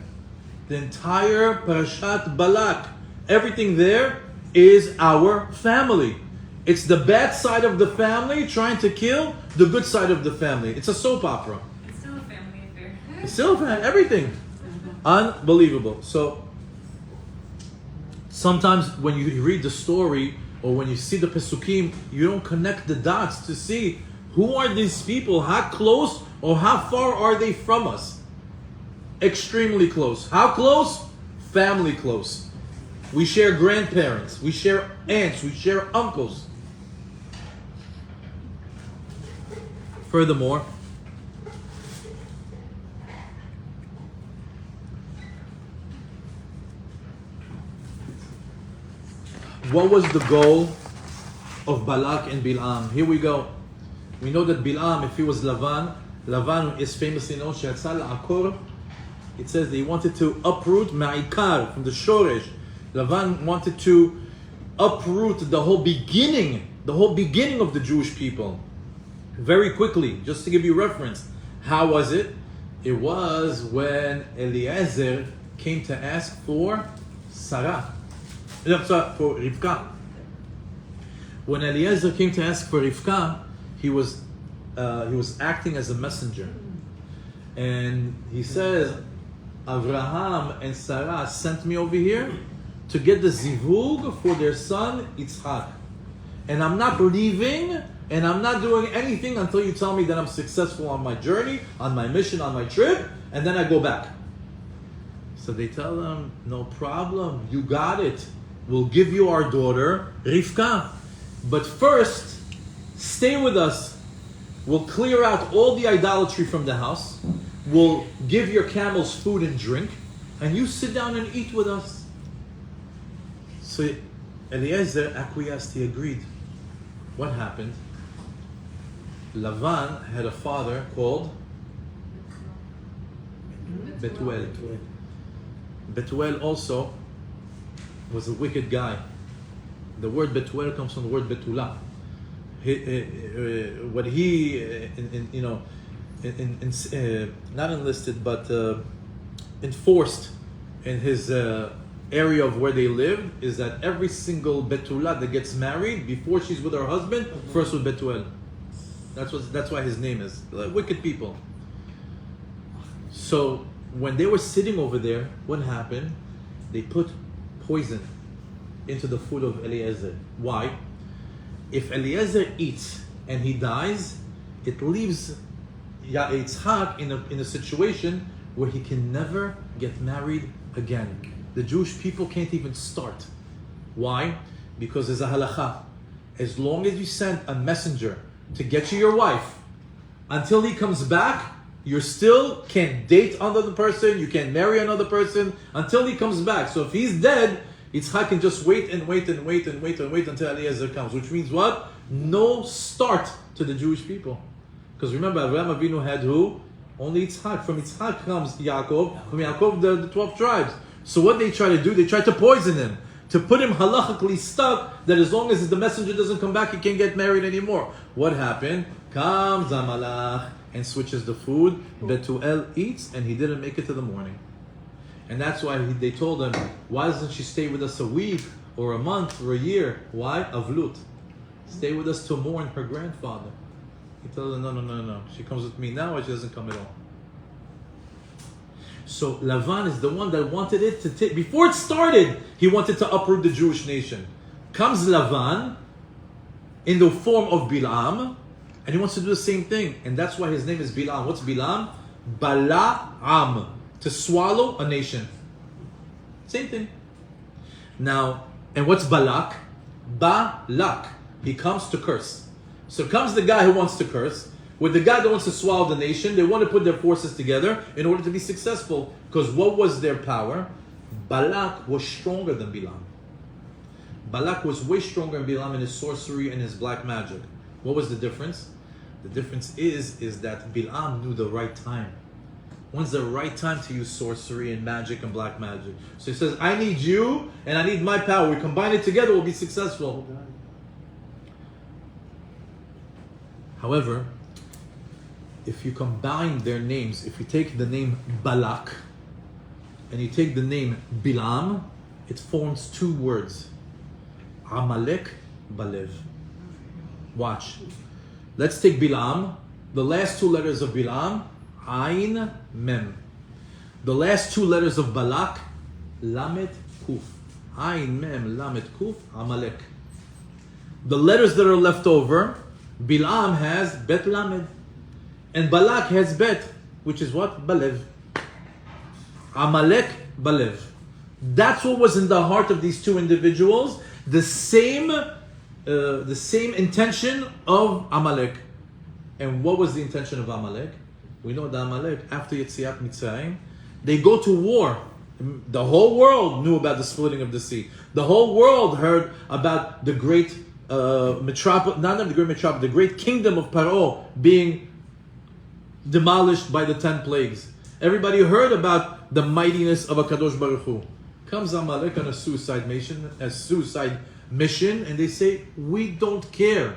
The entire Parashat Balak, everything there is our family. It's the bad side of the family trying to kill the good side of the family. It's a soap opera. It's still a family affair. It's still a family, everything. Unbelievable. So sometimes when you read the story or when you see the Pesukim, you don't connect the dots to see who are these people, how close or how far are they from us. Extremely close. How close? Family close. We share grandparents, we share aunts, we share uncles. Furthermore, what was the goal of Balak and Bilam? Here we go. We know that Bilam, if he was Lavan is famously known, it says that he wanted to uproot Ma'ikar, from the Shoresh. Lavan wanted to uproot the whole beginning of the Jewish people. Very quickly, just to give you reference. How was it? It was when Eliezer came to ask for Sarah. For Rivka. When Eliezer came to ask for Rivka, he was acting as a messenger. And he says, Abraham and Sarah sent me over here to get the zivug for their son Yitzhak. And I'm not leaving, and I'm not doing anything until you tell me that I'm successful on my journey, on my mission, on my trip, and then I go back. So they tell them, no problem, you got it. We'll give you our daughter, Rivka. But first, stay with us. We'll clear out all the idolatry from the house. We'll give your camels food and drink, and you sit down and eat with us. So Eliezer acquiesced, he agreed. What happened? Lavan had a father called Betuel. Betuel also was a wicked guy. The word Betuel comes from the word Betula. What he, not enlisted, but enforced in his area of where they live, is that every single Betula that gets married, before she's with her husband, first with Betuel. That's why his name is. Wicked people. So when they were sitting over there, what happened? They put poison into the food of Eliezer. Why? If Eliezer eats and he dies, it leaves Yitzhak in a situation where he can never get married again. The Jewish people can't even start. Why? Because there's a halacha. As long as you send a messenger to get you your wife, until he comes back, You still can't date another person, you can't marry another person until he comes back. So if he's dead, Yitzchak can just wait until Eliezer comes. Which means what? No start to the Jewish people. Because remember, Avraham Avinu had who? Only Yitzchak. From Yitzchak comes Yaakov. From Yaakov, the 12 tribes. So what they try to do, they try to poison him. To put him halachically stuck, that as long as the messenger doesn't come back, he can't get married anymore. What happened? Comes Amalach and switches the food. Betuel eats, and he didn't make it to the morning. And that's why they told him, why doesn't she stay with us a week, or a month, or a year? Why? Avlut. Stay with us to mourn her grandfather. He told her, no. She comes with me now, or she doesn't come at all. So Lavan is the one that wanted it to take, before it started, he wanted to uproot the Jewish nation. Comes Lavan in the form of Bilam, and he wants to do the same thing. And that's why his name is Bilam. What's Bilam? Bala'am. To swallow a nation. Same thing. Now, and what's Balak? Balak. He comes to curse. So comes the guy who wants to curse, with the guy that wants to swallow the nation. They want to put their forces together in order to be successful. Because what was their power? Balak was stronger than Bilam. Balak was way stronger than Bilam in his sorcery and his black magic. What was the difference? The difference is that Bilam knew the right time. When's the right time to use sorcery and magic and black magic? So he says, I need you and I need my power. We combine it together, we'll be successful. However, if you combine their names, if you take the name Balak and you take the name Bilam, it forms two words. Amalek Balev. Watch. Let's take Bilam. The last two letters of Bilam, Ain Mem. The last two letters of Balak, Lamet Kuf. Ain Mem Lamet Kuf, Amalek. The letters that are left over, Bilam has Bet Lamed. And Balak has Bet, which is what? Balev. Amalek Balev. That's what was in the heart of these two individuals. The same intention of Amalek. And what was the intention of Amalek? We know that Amalek, after Yetziat Mitzrayim, they go to war. The whole world knew about the splitting of the sea. The whole world heard about the great metropolis, not the great metropolis, the great kingdom of Paro being demolished by the 10 plagues. Everybody heard about the mightiness of HaKadosh Baruch Hu. Comes Amalek on a suicide mission, and they say, we don't care.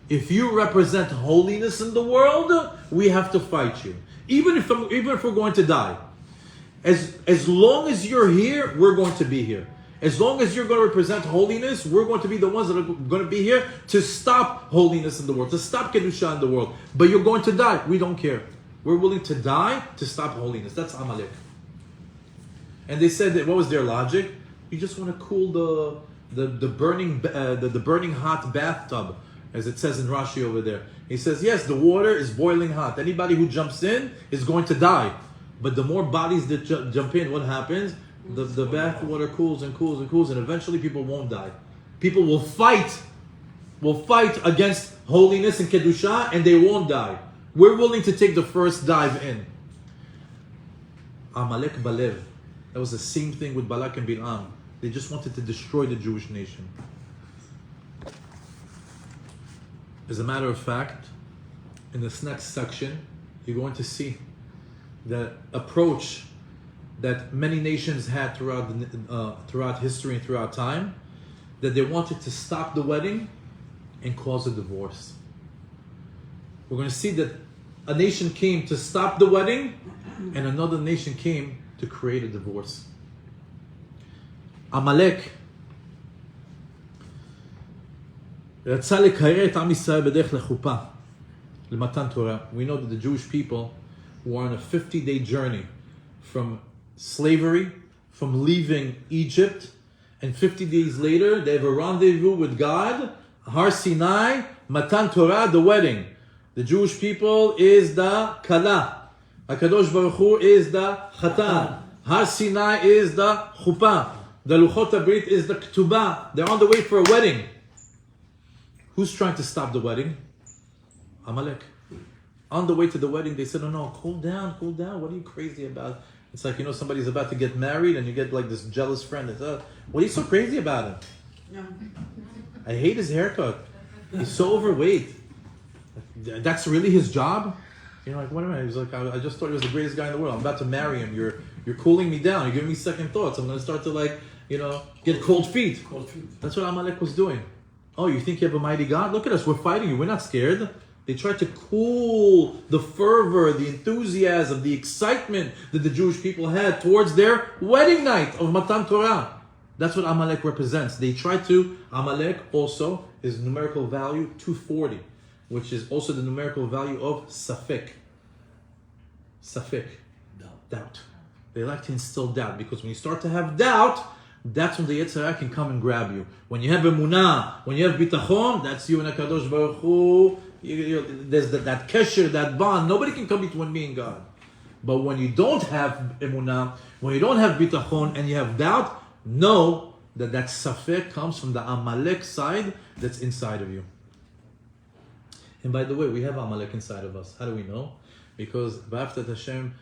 If you represent holiness in the world, we have to fight you. Even if we're going to die. As long as you're here, we're going to be here. As long as you're going to represent holiness, we're going to be the ones that are going to be here to stop holiness in the world, to stop Kedusha in the world. But you're going to die. We don't care. We're willing to die to stop holiness. That's Amalek. And they said that, what was their logic? You just want to cool the burning hot bathtub, as it says in Rashi over there. He says, yes, the water is boiling hot. Anybody who jumps in is going to die. But the more bodies that jump in, what happens? The bath water cools and cools and cools, and eventually people won't die. People will fight against holiness and Kedusha, and they won't die. We're willing to take the first dive in. Amalek Balev. That was the same thing with Balak and Bilam. They just wanted to destroy the Jewish nation. As a matter of fact, in this next section, you're going to see the approach that many nations had throughout history and throughout time, that they wanted to stop the wedding and cause a divorce. We're going to see that a nation came to stop the wedding, and another nation came to create a divorce. Amalek רצה לקרר את עם ישראל בדרך לחופה, למתן תורה. We know that the Jewish people were on a 50-day journey from slavery, from leaving Egypt, and 50 days later they have a rendezvous with God, Har Sinai, Matan Torah, the wedding. The Jewish people is the Kala. HaKadosh Baruch Hu is the Chatan. Har Sinai is the Chuppah. The Luchot HaBrit is the Ketubah. They're on the way for a wedding. Who's trying to stop the wedding? Amalek. On the way to the wedding, they said, "Oh no, cool down, cool down. What are you crazy about?" It's like, somebody's about to get married and you get like this jealous friend that says, "What are you so crazy about him? No. I hate his haircut. He's so overweight. That's really his job?" You're like, "What am I?" He's like, I just thought he was the greatest guy in the world. I'm about to marry him. You're cooling me down. You're giving me second thoughts. I'm going to start to get cold feet. Cold feet. That's what Amalek was doing. Oh, you think you have a mighty God? Look at us. We're fighting you. We're not scared. They tried to cool the fervor, the enthusiasm, the excitement that the Jewish people had towards their wedding night of Matan Torah. That's what Amalek represents. They tried to, Amalek also is numerical value 240, which is also the numerical value of Safek. Safek. Doubt. They like to instill doubt, because when you start to have doubt, that's when the Yetzer Hara can come and grab you. When you have emunah, when you have bitachon, that's you and HaKadosh Baruch Hu. There's that kesher, that bond. Nobody can come between me and God. But when you don't have emunah, when you don't have bitachon and you have doubt, know that safek comes from the Amalek side that's inside of you. And by the way, we have Amalek inside of us. How do we know? Because V'ahavta et Hashem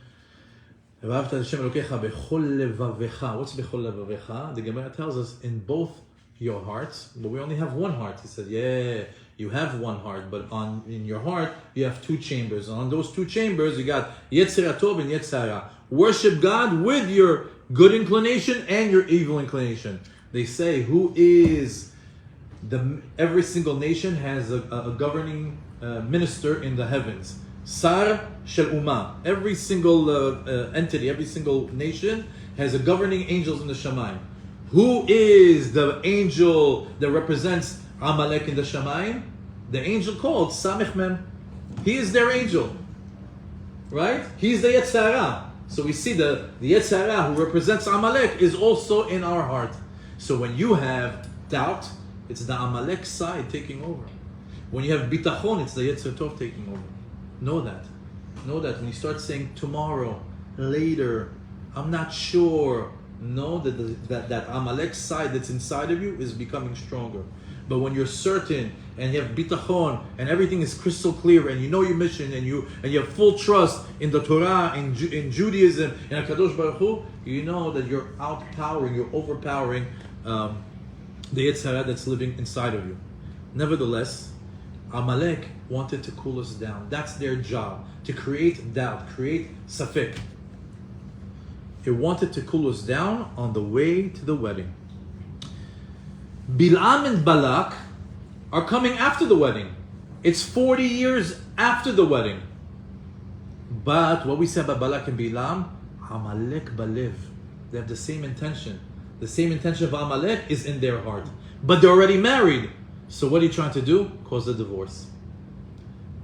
Elokecha b'chol levavecha. What's b'chol levavecha? The Gemara tells us in both your hearts, but we only have one heart. He said, yeah, you have one heart, but in your heart you have two chambers. And on those two chambers you got Yetzer Tov and Yetzer Hara. Worship God with your good inclination and your evil inclination. They say, who is every single nation has a governing minister in the heavens. Sar Shel Umah. Every single entity, every single nation has a governing angels in the Shamayim. Who is the angel that represents Amalek in the Shamayim? The angel called Samech Mem. He is their angel. Right? He's the Yetzer Hara. So we see the Yetzer Hara who represents Amalek is also in our heart. So when you have doubt, it's the Amalek side taking over. When you have bitachon, it's the Yetzer Tov taking over. Know that. Know that when you start saying tomorrow, later, I'm not sure, know that Amalek side that's inside of you is becoming stronger. But when you're certain and you have bitachon and everything is crystal clear and you know your mission and you have full trust in the Torah, in Judaism, and HaKadosh Baruch Hu, you know that you're outpowering, you're overpowering the Yetzer Hara that's living inside of you. Nevertheless, Amalek wanted to cool us down. That's their job, to create doubt, create safek. It wanted to cool us down on the way to the wedding. Bilam and Balak are coming after the wedding. It's 40 years after the wedding. But what we say about Balak and Bilam, Amalek Balev. They have the same intention. The same intention of Amalek is in their heart. But they're already married. So what are you trying to do? Cause a divorce.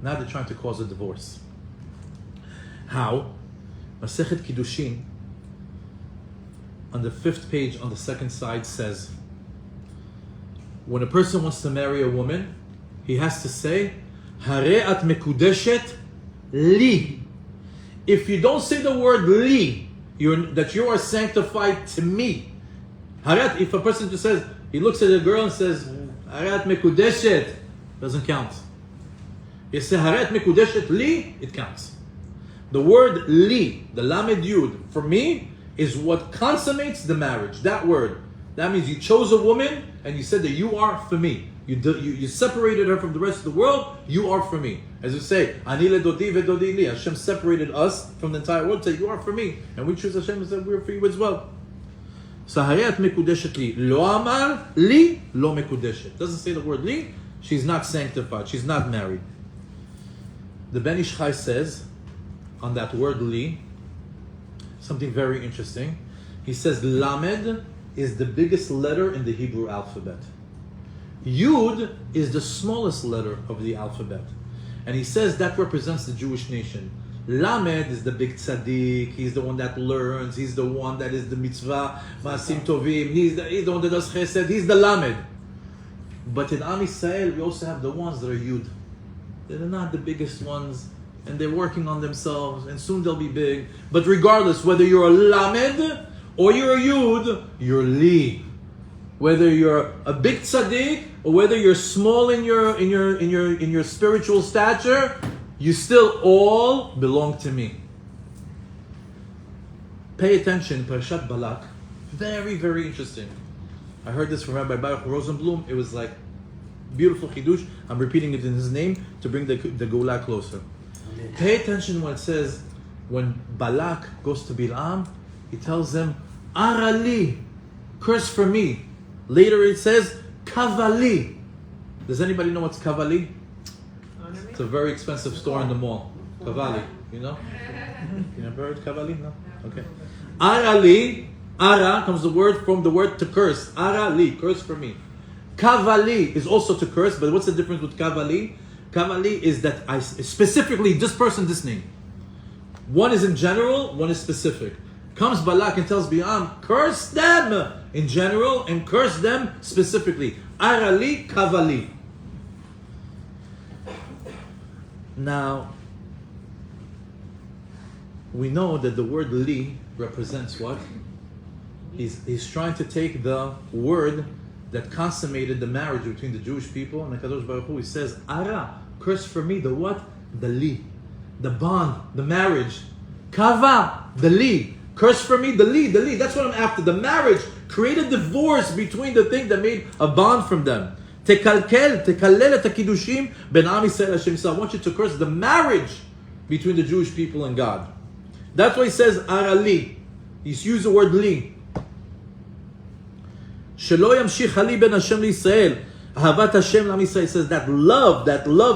Now they're trying to cause a divorce. How? Masechet Kiddushin, on the 5th page on the 2nd side, says, when a person wants to marry a woman, he has to say, Hare at mekudeshet li. If you don't say the word li, that you are sanctified to me. Haret, if a person just says, he looks at a girl and says, Haret mekudeshet, doesn't count. You say Haret mekudeshet li, it counts. The word li, the lamed yud, for me, is what consummates the marriage. That word. That means you chose a woman and you said that you are for me. You separated her from the rest of the world. You are for me. As you say, Ani ledodi vedodi li. Hashem separated us from the entire world. Say you are for me, and we choose Hashem and say we are for you as well. So Hayat mekudeshet li. Lo amar li lo mekudeshet. Doesn't say the word li. She's not sanctified. She's not married. The Ben Ish Chai says on that word li something very interesting. He says lamed is the biggest letter in the Hebrew alphabet. Yud is the smallest letter of the alphabet. And he says that represents the Jewish nation. Lamed is the big tzaddik. He's the one that learns. He's the one that is the mitzvah, ma'asim tovim. He's the one that does chesed. He's the lamed. But in Am Yisrael, we also have the ones that are Yud. They're not the biggest ones. And they're working on themselves. And soon they'll be big. But regardless, whether you're a lamed or you're a Yud, you're Li. Whether you're a big tzaddik or whether you're small in your spiritual stature, you still all belong to me. Pay attention, Parashat Balak. Very, very interesting. I heard this from Rabbi Baruch Rosenblum. It was like beautiful chidush. I'm repeating it in his name to bring the Geulah closer. Amen. Pay attention when it says, when Balak goes to Bilam, he tells them, Arali, curse for me. Later it says, Kavali. Does anybody know what's Kavali? It's a very expensive store in the mall. Kavali, you know? You never heard Kavali? No? Okay. Arali, Ara comes from the word to curse. Arali, curse for me. Kavali is also to curse, but what's the difference with Kavali? Kavali is that I specifically, this person, this name. One is in general, one is specific. Comes Balak and tells Bilam, curse them in general and curse them specifically. Arali, Kavali. Now, we know that the word li represents what? He's trying to take the word that consummated the marriage between the Jewish people and the Kadosh Baruch Hu. He says, Ara, curse for me, the what? The li. The bond, the marriage. Kava, the li. Curse for me, the li. That's what I'm after. The marriage. Create a divorce between the thing that made a bond from them. Tekalel et hakidushim ben Am Yisrael Hashem Yisrael. I want you to curse the marriage between the Jewish people and God. That's why he says Ara li. He's used the word li. Shelo yamshich ali ben Hashem Yisrael. Ahavat Hashem l'Am Yisrael. Says that love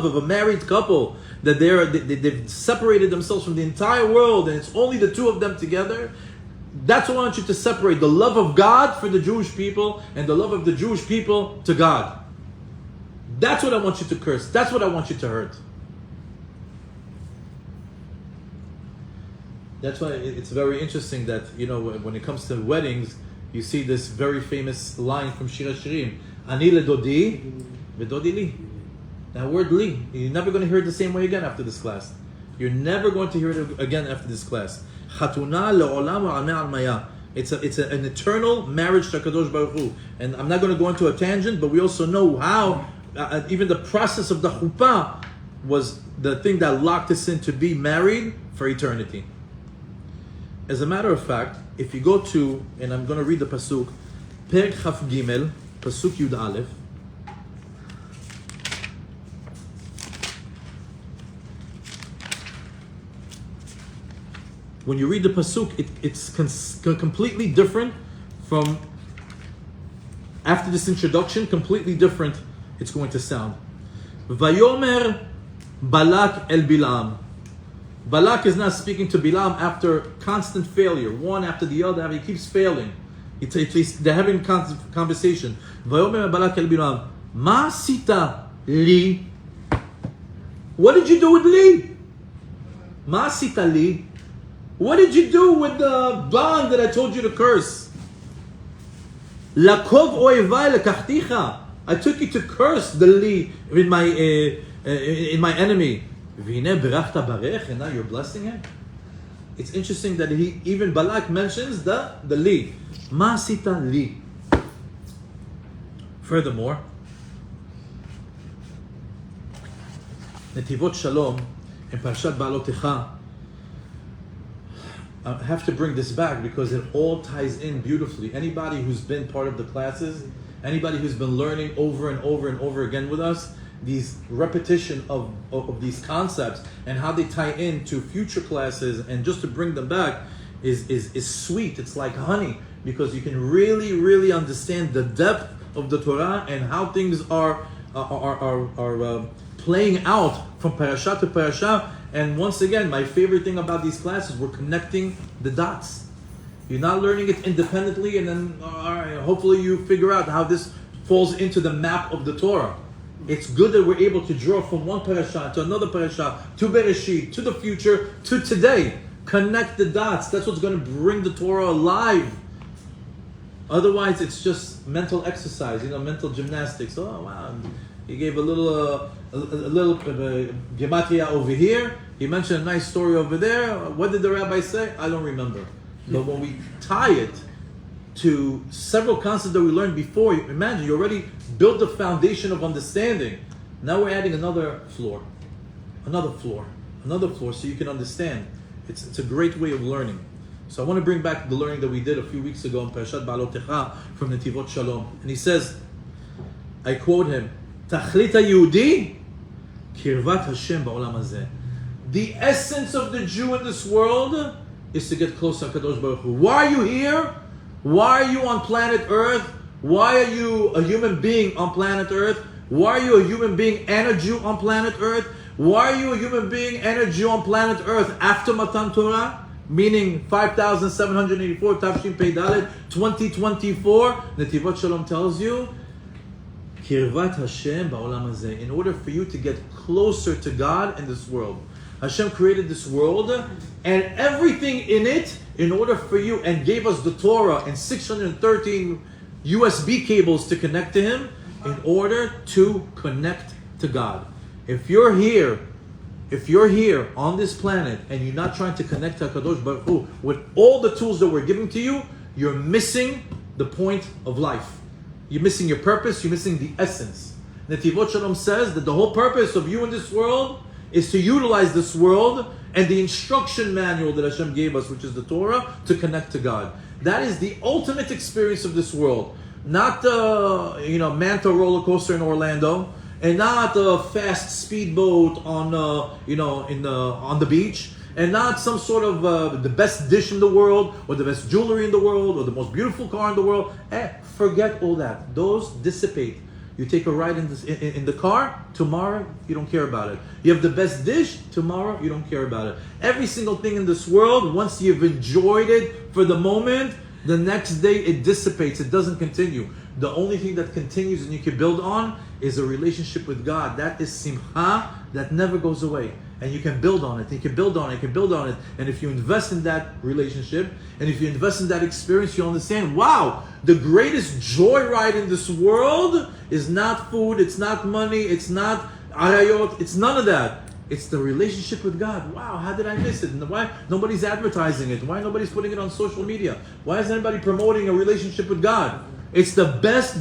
of a married couple, that they've separated themselves from the entire world and it's only the two of them together. That's what I want you to separate. The love of God for the Jewish people and the love of the Jewish people to God. That's what I want you to curse. That's what I want you to hurt. That's why it's very interesting that, you know, when it comes to weddings, you see this very famous line from Shir HaShirim. Ani ledodi, vedodi li. That word li, you're never going to hear it the same way again after this class. You're never going to hear it again after this class. Chatuna le'olam ha'ameh al-maya. It's an eternal marriage to HaKadosh Baruch Hu. And I'm not going to go into a tangent, but we also know how even the process of the chuppah was the thing that locked us in to be married for eternity. As a matter of fact, if you go to, and I'm going to read the pasuk, Perek Chaf Gimel, pasuk Yud Aleph. When you read the pasuk, it's completely different from, after this introduction, completely different it's going to sound. Vayomer Balak el Bilam. Balak is not speaking to Bilam after constant failure, one after the other. He keeps failing. They're having conversation. Vayomer Balak el Bilam. Ma sita li. What did you do with li? Ma sita li. What did you do with the bond that I told you to curse? Lakov oevai lekachticha. I took you to curse the li in my enemy. V'hineh berachta barech, and now you're blessing him. It's interesting that even Balak mentions the li. Ma sita li. Furthermore, Netivot Shalom in Parashat Ba'alotecha. I have to bring this back because it all ties in beautifully. Anybody who's been part of the classes, anybody who's been learning over and over and over again with us, these repetition of these concepts and how they tie into future classes and just to bring them back is sweet. It's like honey because you can really, really understand the depth of the Torah and how things are playing out from parasha to parasha. And once again, my favorite thing about these classes, we're connecting the dots. You're not learning it independently and then hopefully you figure out how this falls into the map of the Torah. It's good that we're able to draw from one parasha to another parasha, to Bereshit, to the future, to today. Connect the dots. That's what's going to bring the Torah alive. Otherwise, it's just mental exercise, mental gymnastics. Oh, wow. He gave a little gematria over here. He mentioned a nice story over there. What did the rabbi say? I don't remember. But when we tie it to several concepts that we learned before, you already built the foundation of understanding. Now we're adding another floor. another floor, so you can understand. It's a great way of learning. So I want to bring back the learning that we did a few weeks ago in Parashat Ba'alotecha from Netivot Shalom. And he says, I quote him, Tachlit HaYehudi, Kirvat Hashem ba'olam hazeh. The essence of the Jew in this world is to get close to HaKadosh Baruch Hu. Why are you here? Why are you on planet Earth? Why are you a human being on planet Earth? Why are you a human being and a Jew on planet Earth? Why are you a human being and a Jew on planet Earth after Matan Torah? Meaning 5,784, Tafshin Pei Dalet, 2024. Netivot Shalom tells you, Kirvat Hashem ba'olam hazeh. In order for you to get closer to God in this world. Hashem created this world and everything in it in order for you, and gave us the Torah and 613 USB cables to connect to Him in order to connect to God. If you're here on this planet and you're not trying to connect to HaKadosh Baruch Hu with all the tools that we're giving to you, you're missing the point of life. You're missing your purpose, you're missing the essence. Netivot Shalom says that the whole purpose of you in this world is to utilize this world and the instruction manual that Hashem gave us, which is the Torah, to connect to God. That is the ultimate experience of this world. Not the Manta roller coaster in Orlando, and not a fast speedboat on on the beach, and not some sort of the best dish in the world, or the best jewelry in the world, or the most beautiful car in the world. Forget all that. Those dissipate. You take a ride in the car, tomorrow you don't care about it. You have the best dish, tomorrow you don't care about it. Every single thing in this world, once you've enjoyed it for the moment, the next day it dissipates, it doesn't continue. The only thing that continues and you can build on is a relationship with God. That is simcha that never goes away. And you can build on it, you can build on it, you can build on it. And if you invest in that relationship, and if you invest in that experience, you'll understand, wow, the greatest joyride in this world is not food, it's not money, it's not arayot, it's none of that. It's the relationship with God. Wow, how did I miss it? And why nobody's advertising it? Why nobody's putting it on social media? Why is anybody promoting a relationship with God? It's the best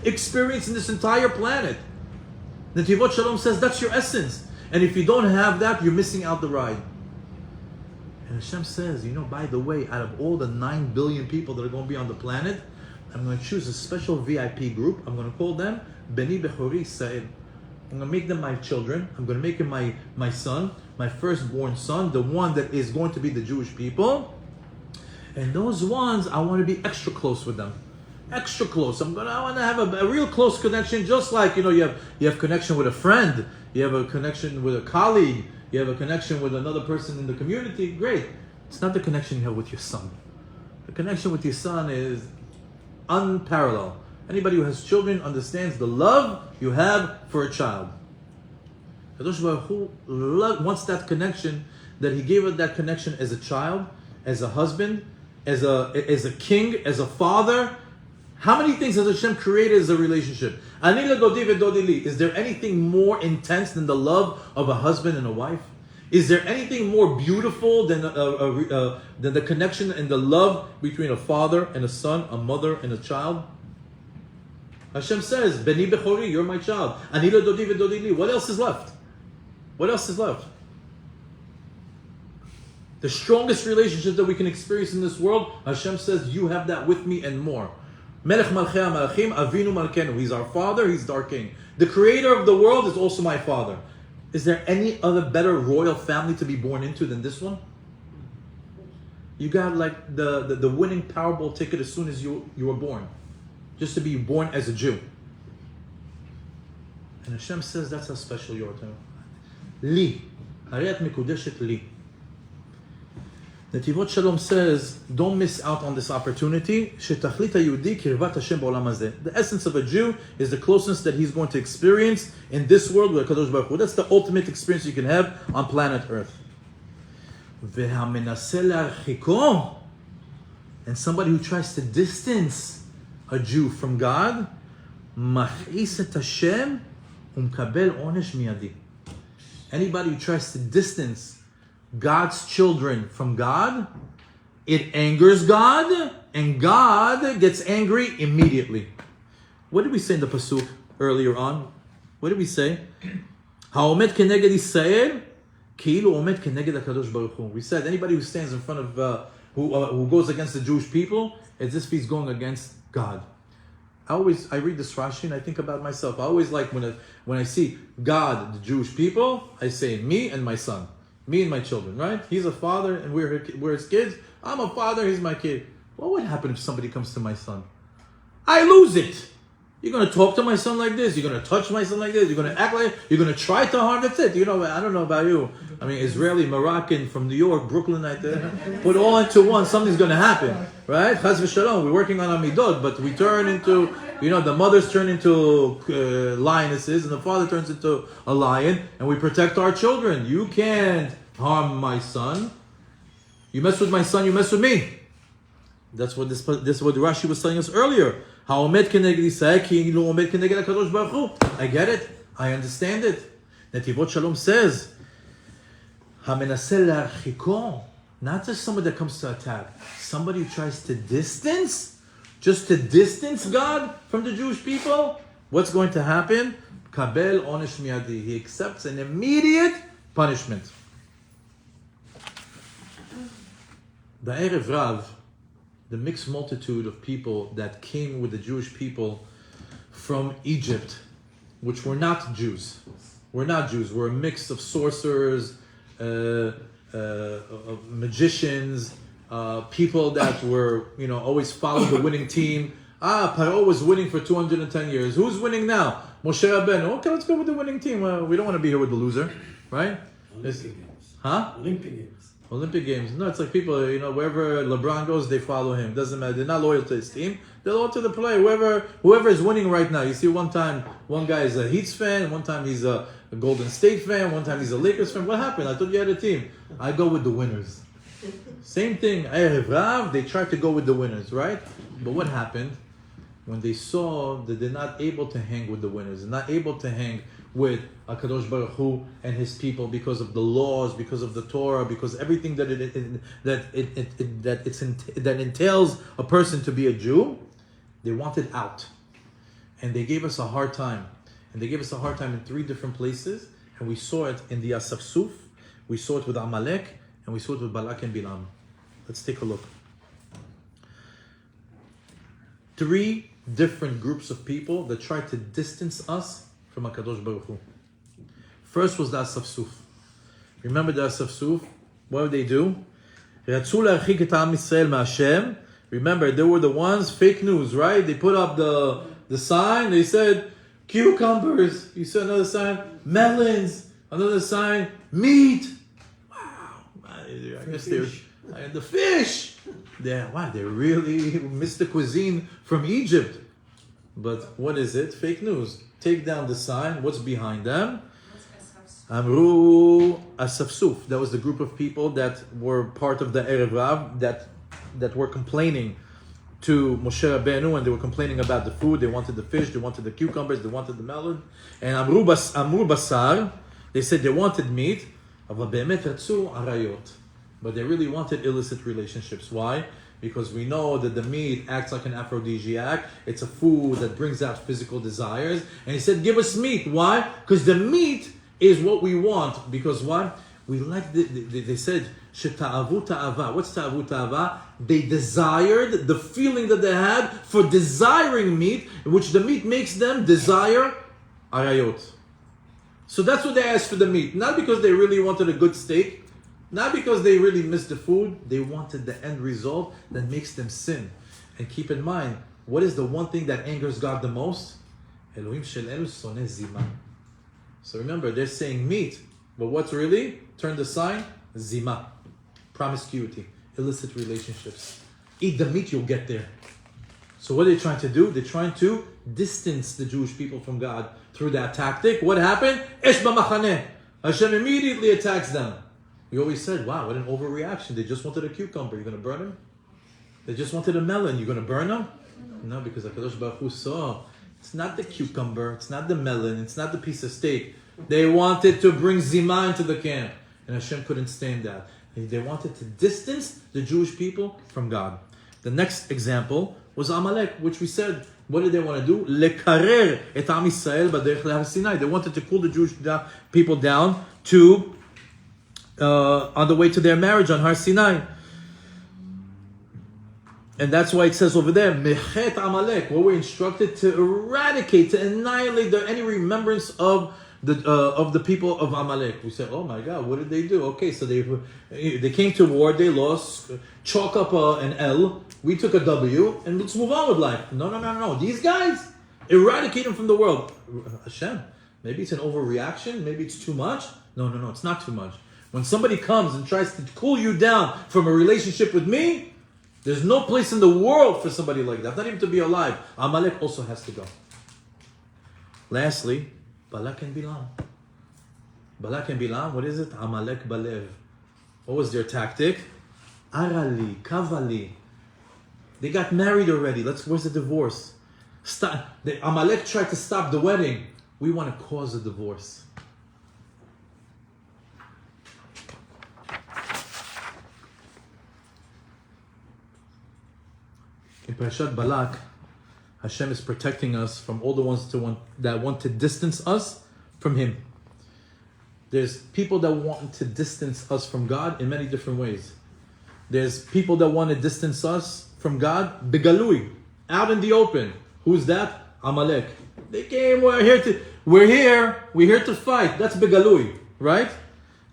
experience in this entire planet. Netivot Shalom says that's your essence. And if you don't have that, you're missing out the ride. And Hashem says, by the way, out of all the 9 billion people that are going to be on the planet, I'm going to choose a special VIP group. I'm going to call them Beni Bechori Israel. I'm going to make them my children. I'm going to make him my son, my firstborn son, the one that is going to be the Jewish people. And those ones, I want to be extra close with them. Extra close. I want to have a real close connection, just like you have connection with a friend, you have a connection with a colleague, you have a connection with another person in the community. Great. It's not the connection you have with your son. The connection with your son is unparalleled. Anybody who has children understands the love you have for a child. Kadosh Baruch Hu wants that connection, that He gave us that connection as a child, as a husband, as a king, as a father. How many things has Hashem created as a relationship? Is there anything more intense than the love of a husband and a wife? Is there anything more beautiful than the connection and the love between a father and a son, a mother and a child? Hashem says, Beni Bechori, you're my child. Ani dodi v'dodi li. What else is left? What else is left? The strongest relationship that we can experience in this world, Hashem says, you have that with me and more. Melech Malchei HaMelechim, Avinu Malkenu. He's our Father, He's our King. The Creator of the world is also my Father. Is there any other better royal family to be born into than this one? You got like the winning Powerball ticket as soon as you were born. Just to be born as a Jew. And Hashem says that's how special you are to Him. Li. Hariyat Mikudeshet Li. Netivot Shalom says, don't miss out on this opportunity. Shetachlit HaYehudi kirvat Hashem ba'olam hazeh. The essence of a Jew is the closeness that he's going to experience in this world with HaKadosh Baruch Hu. That's the ultimate experience you can have on planet Earth. Ve'hamenaseh le'archiko. And somebody who tries to distance a Jew from God, mach'is et Hashem umkabel onesh miyadi. Anybody who tries to distance God's children from God, it angers God, and God gets angry immediately. What did we say in the pasuk earlier on? What did we say? העומד כנגד ישראל, כאילו עומד כנגד הקדוש ברוך הוא. We said anybody who stands in front of, who goes against the Jewish people, it's as if he's going against God. I read this Rashi and I think about myself. I always like when I see God, the Jewish people, I say me and my son, me and my children, right? He's a father and we're his kids. I'm a father, he's my kid. What would happen if somebody comes to my son? I lose it. You're going to talk to my son like this. You're going to touch my son like this. You're going to act like, you're going to try to harm. That's it. You know, I don't know about you. I mean, Israeli, Moroccan, from New York, Brooklyn, put all into one. Something's going to happen, right? Chas v'shalom. We're working on Amidot, but we turn into, you know, the mothers turn into lionesses and the father turns into a lion, and we protect our children. You can't harm my son. You mess with my son, you mess with me. That's what this is what Rashi was telling us earlier. העומד כנגד ישראל כאילו עומד כנגד הקדוש ברוך הוא. I get it. I understand it. נתיבות Shalom says, המנסה להרחיקו, not just somebody that comes to attack, somebody who tries to distance, just to distance God from the Jewish people. What's going to happen? קבל עונש מיידי. He accepts an immediate punishment. בערב רב, the mixed multitude of people that came with the Jewish people from Egypt, which were not Jews. We're not Jews. We're a mix of sorcerers, magicians, people that were, you know, always followed the winning team. Paro was winning for 210 years. Who's winning now? Moshe Rabbeinu. Okay, let's go with the winning team. We don't want to be here with the loser, right? Olympic Games. Huh? Olympic Games. Olympic Games. No, it's like people, you know, wherever LeBron goes, they follow him. Doesn't matter. They're not loyal to his team. They're loyal to the player. Whoever is winning right now. You see, one time, one guy is a Heat fan. One time he's a Golden State fan. One time he's a Lakers fan. What happened? I thought you had a team. I go with the winners. Same thing. Erev Rav, they tried to go with the winners, right? But what happened? When they saw that they're not able to hang with the winners, they're not able to hang with HaKadosh Baruch Hu and his people because of the laws, because of the Torah, because everything that entails a person to be a Jew, they wanted out. And they gave us a hard time. And they gave us a hard time in 3 different places. And we saw it in the Asafsuf, we saw it with Amalek, and we saw it with Balak and Bilam. Let's take a look. 3 different groups of people that tried to distance us from HaKadosh Baruch Hu. First was the Asafsuf. Remember the Asafsuf? What did they do? רצו להרחיק את עם ישראל מהשם. Remember, they were the ones, fake news, right? They put up the sign, they said, cucumbers. You saw another sign, melons. Another sign, meat. Wow. I guess they're, the fish. They really missed the cuisine from Egypt. But what is it? Fake news. Take down the sign. What's behind them? Amru Asafsuf. That was the group of people that were part of the Erev Rav that were complaining to Moshe Rabbeinu, and they were complaining about the food. They wanted the fish, they wanted the cucumbers, they wanted the melon. And Amru Basar, they said they wanted meat. But they really wanted illicit relationships. Why? Because we know that the meat acts like an aphrodisiac. It's a food that brings out physical desires. And he said, give us meat. Why? Because the meat is what we want. Because what? We like, they said, Sheta'avu ta'ava. What's ta'avu ta'ava? They desired the feeling that they had for desiring meat, which the meat makes them desire arayot. So that's what they asked for the meat. Not because they really wanted a good steak. Not because they really missed the food. They wanted the end result that makes them sin. And keep in mind, what is the one thing that angers God the most? Elohim shel elu soneh zima. So remember, they're saying meat. But what's really? Turn the sign, zima. Promiscuity, illicit relationships. Eat the meat, you'll get there. So what are they trying to do? They're trying to distance the Jewish people from God through that tactic. What happened? Esh b'machaneh. Hashem immediately attacks them. We always said, wow, what an overreaction. They just wanted a cucumber. You're going to burn them? They just wanted a melon. You're going to burn them? No, because HaKadosh Baruch Hu saw, it's not the cucumber, it's not the melon, it's not the piece of steak. They wanted to bring zima into the camp. And Hashem couldn't stand that. They wanted to distance the Jewish people from God. The next example was Amalek, which we said, What did they want to do? Lekarer et Am Yisrael b'derech leHar Sinai. They wanted to cool the Jewish people down to on the way to their marriage on Har Sinai. And that's why it says over there, Mechet Amalek, where we're instructed to eradicate, to annihilate any remembrance of the people of Amalek. We say, oh my God, what did they do? Okay, so they came to war, they lost, chalk up an L, we took a W, and let's move on with life. No. These guys, eradicate them from the world. Hashem, maybe it's an overreaction, maybe it's too much. No, it's not too much. When somebody comes and tries to cool you down from a relationship with me, there's no place in the world for somebody like that, not even to be alive. Amalek also has to go. Lastly, Balak and Bilam. Balak and Bilam, what is it? Amalek Balev. What was their tactic? Arali, Kavali. They got married already. Where's the divorce? Amalek tried to stop the wedding. We want to cause a divorce. In Parashat Balak, Hashem is protecting us from all the ones that want to distance us from Him. There's people that want to distance us from God in many different ways. There's people that want to distance us from God, begalui, out in the open. Who's that? Amalek. They came, we're here to fight. That's begalui, right?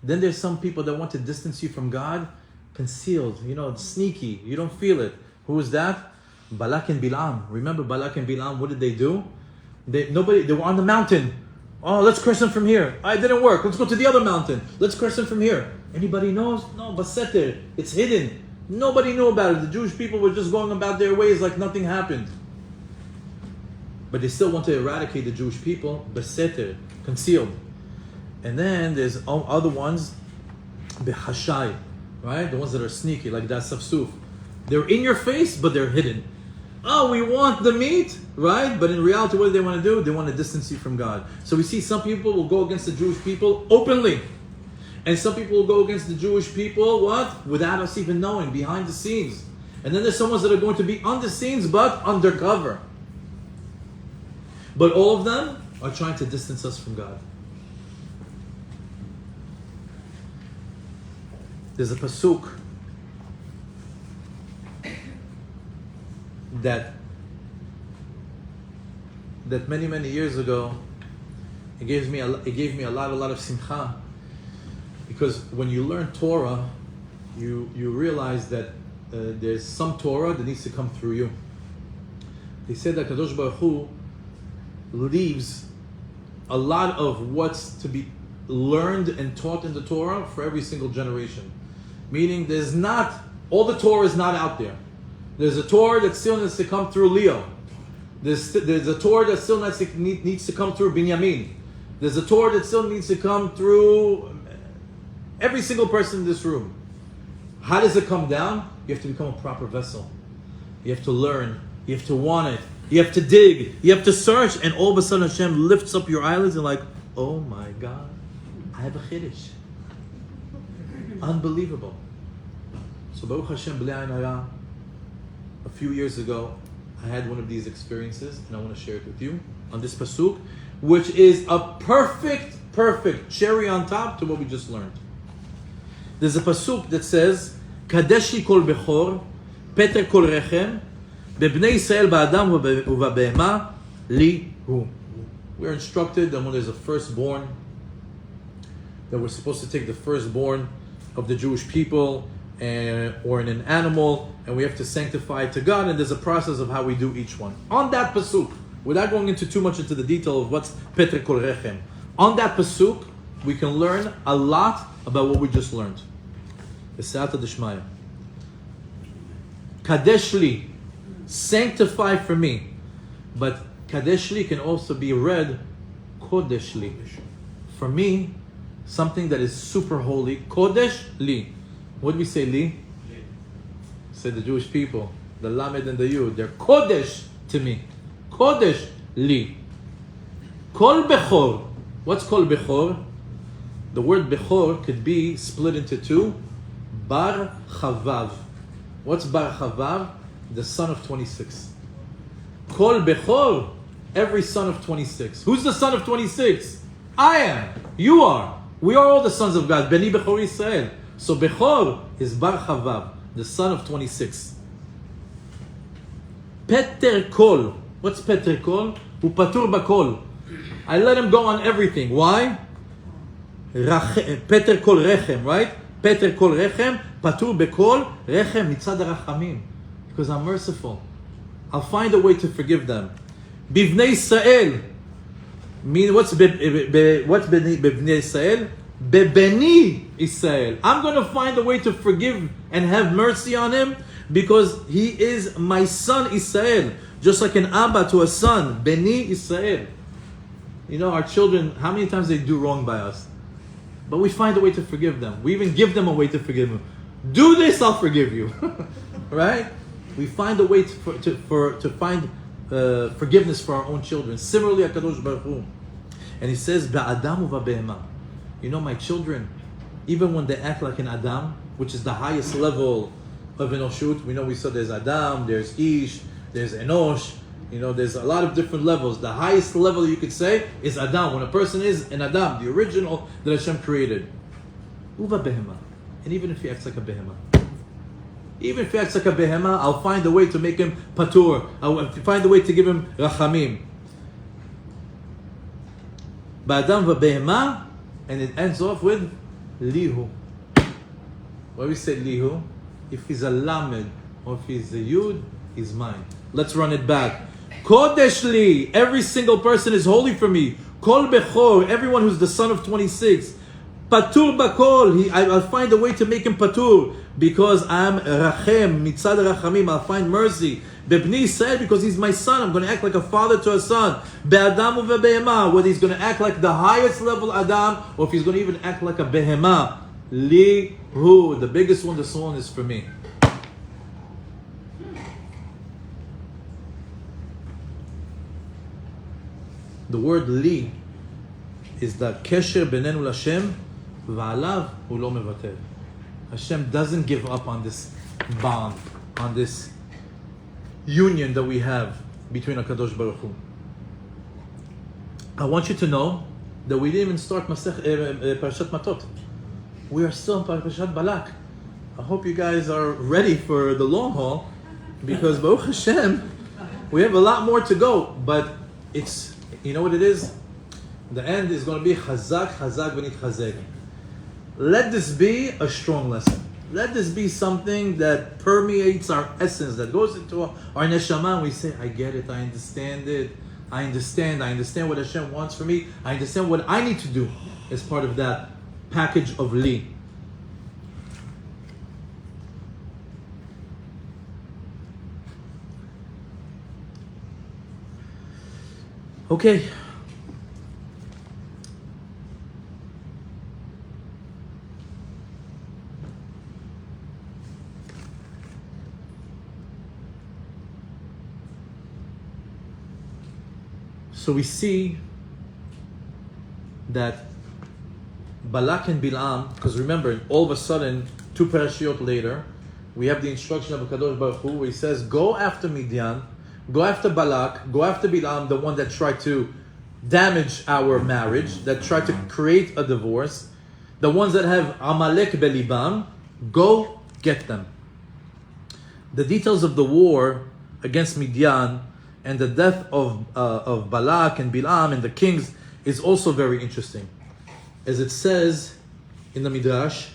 Then there's some people that want to distance you from God, concealed, sneaky, you don't feel it. Who is that? Balak and Bilam. Remember Balak and Bilam, what did they do? They were on the mountain. Oh, let's curse him from here. It didn't work. Let's go to the other mountain. Let's curse him from here. Anybody knows? No, Baseter. It's hidden. Nobody knew about it. The Jewish people were just going about their ways like nothing happened. But they still want to eradicate the Jewish people. Baseter, concealed. And then there's other ones, Behashai, right? The ones that are sneaky, like that Safsuf. They're in your face, but they're hidden. Oh, we want the meat, right? But in reality, what do they want to do? They want to distance you from God. So we see some people will go against the Jewish people openly. And some people will go against the Jewish people, what? Without us even knowing, behind the scenes. And then there's some ones that are going to be on the scenes, but undercover. But all of them are trying to distance us from God. There's a pasuk that many years ago, it gave me a lot of simcha, because when you learn Torah, you realize that there's some Torah that needs to come through you. They said that Kadosh Baruch Hu leaves a lot of what's to be learned and taught in the Torah for every single generation. Meaning all the Torah is not out there. There's a Torah that still needs to come through Leo. There's a Torah that still needs to come through Binyamin. There's a Torah that still needs to come through every single person in this room. How does it come down? You have to become a proper vessel. You have to learn. You have to want it. You have to dig. You have to search. And all of a sudden Hashem lifts up your eyelids and like, oh my God, I have a chiddush. Unbelievable. So Baruch Hashem, b'lei ayin hara, a few years ago, I had one of these experiences, and I want to share it with you on this pasuk, which is a perfect cherry on top to what we just learned. There's a pasuk that says, "Kadeshi kol bechor, peter kol rechem, bebnei Yisrael ba'adam u'ba'behema li hu." We're instructed that when there's a firstborn, that we're supposed to take the firstborn of the Jewish people or in an animal, and we have to sanctify it to God, and there's a process of how we do each one. On that pasuk, without going into too much into the detail of what's Petre Kol Rechem, on that pasuk, we can learn a lot about what we just learned. B'siyata d'shmaya. Kadesh li, sanctify for me. But Kadesh li can also be read Kodesh li. For me, something that is super holy. Kodesh li. What do we say li? Say the Jewish people, the Lamed and the Yud, they're Kodesh to me. Kodesh li. Kol Bechor. What's Kol Bechor? The word Bechor could be split into two. Bar Chavav. What's Bar Chavav? The son of 26. Kol bechor, every son of 26. Who's the son of 26? I am. You are. We are all the sons of God. Beni bechor Israel. So bechor is Bar Chavav, the son of 26. Peter kol. What's Peter kol? Upatur bakol. I let him go on everything. Why? Peter kol rechem, right? Peter kol rechem, patur bekol rechem mitzad harachamim. Because I'm merciful. I'll find a way to forgive them. Bivnei Israel. Mean what's bivnei Israel? Bebeni Israel. I'm going to find a way to forgive and have mercy on him because he is my son Israel. Just like an Abba to a son. Beni Israel. You know, our children, how many times they do wrong by us? But we find a way to forgive them. We even give them a way to forgive them. Do this, I'll forgive you. Right? We find a way to find forgiveness for our own children. Similarly, HaKadosh Baruch Hu. And he says, Ba'adam u'va'behema. You know, my children, even when they act like an Adam, which is the highest level of Enoshut, we know we said there's Adam, there's Ish, there's Enosh, you know, there's a lot of different levels. The highest level you could say is Adam. When a person is an Adam, the original that Hashem created. Uva behema. And even if he acts like a behema. Even if he acts like a behema, I'll find a way to make him patur. I'll find a way to give him rachamim. Ba'adam v'behema, and it ends off with lihu. Why we say lihu? If he's a lamed or if he's a yud, he's mine. Let's run it back. Kodesh li, every single person is holy for me. Kol bechor, everyone who's the son of 26. Patur bakol, I'll find a way to make him patur because I'm rachem, mitzad rachamim, I'll find mercy. Bebni Israel, because he's my son, I'm going to act like a father to a son. Be'adam u've'behema, whether he's going to act like the highest level Adam or if he's going to even act like a behema. Li hu, the biggest one, this one is for me. The word li is the kesher benenu l'Hashem v'alav hu lo mevatel. Hashem doesn't give up on this bond, on this union that we have between HaKadosh Baruch Hu. I want you to know that we didn't even start Parashat Matot. We are still in Parashat Balak. I hope you guys are ready for the long haul because Baruch Hashem, we have a lot more to go, but it's, you know what it is? The end is going to be Chazak, Chazak, V'nit Chazek. Let this be a strong lesson. Let this be something that permeates our essence, that goes into our neshama, and we say, I get it, I understand it, I understand what Hashem wants for me, I understand what I need to do as part of that package of li. Okay. So we see that Balak and Bilam, because remember, all of a sudden, 2 parashiot later, we have the instruction of HaKadosh Baruch Hu, where he says, go after Midian, go after Balak, go after Bilam, the one that tried to damage our marriage, that tried to create a divorce, the ones that have Amalek belibam, go get them. The details of the war against Midian and the death of Balak and Bilam and the kings is also very interesting. As it says in the Midrash,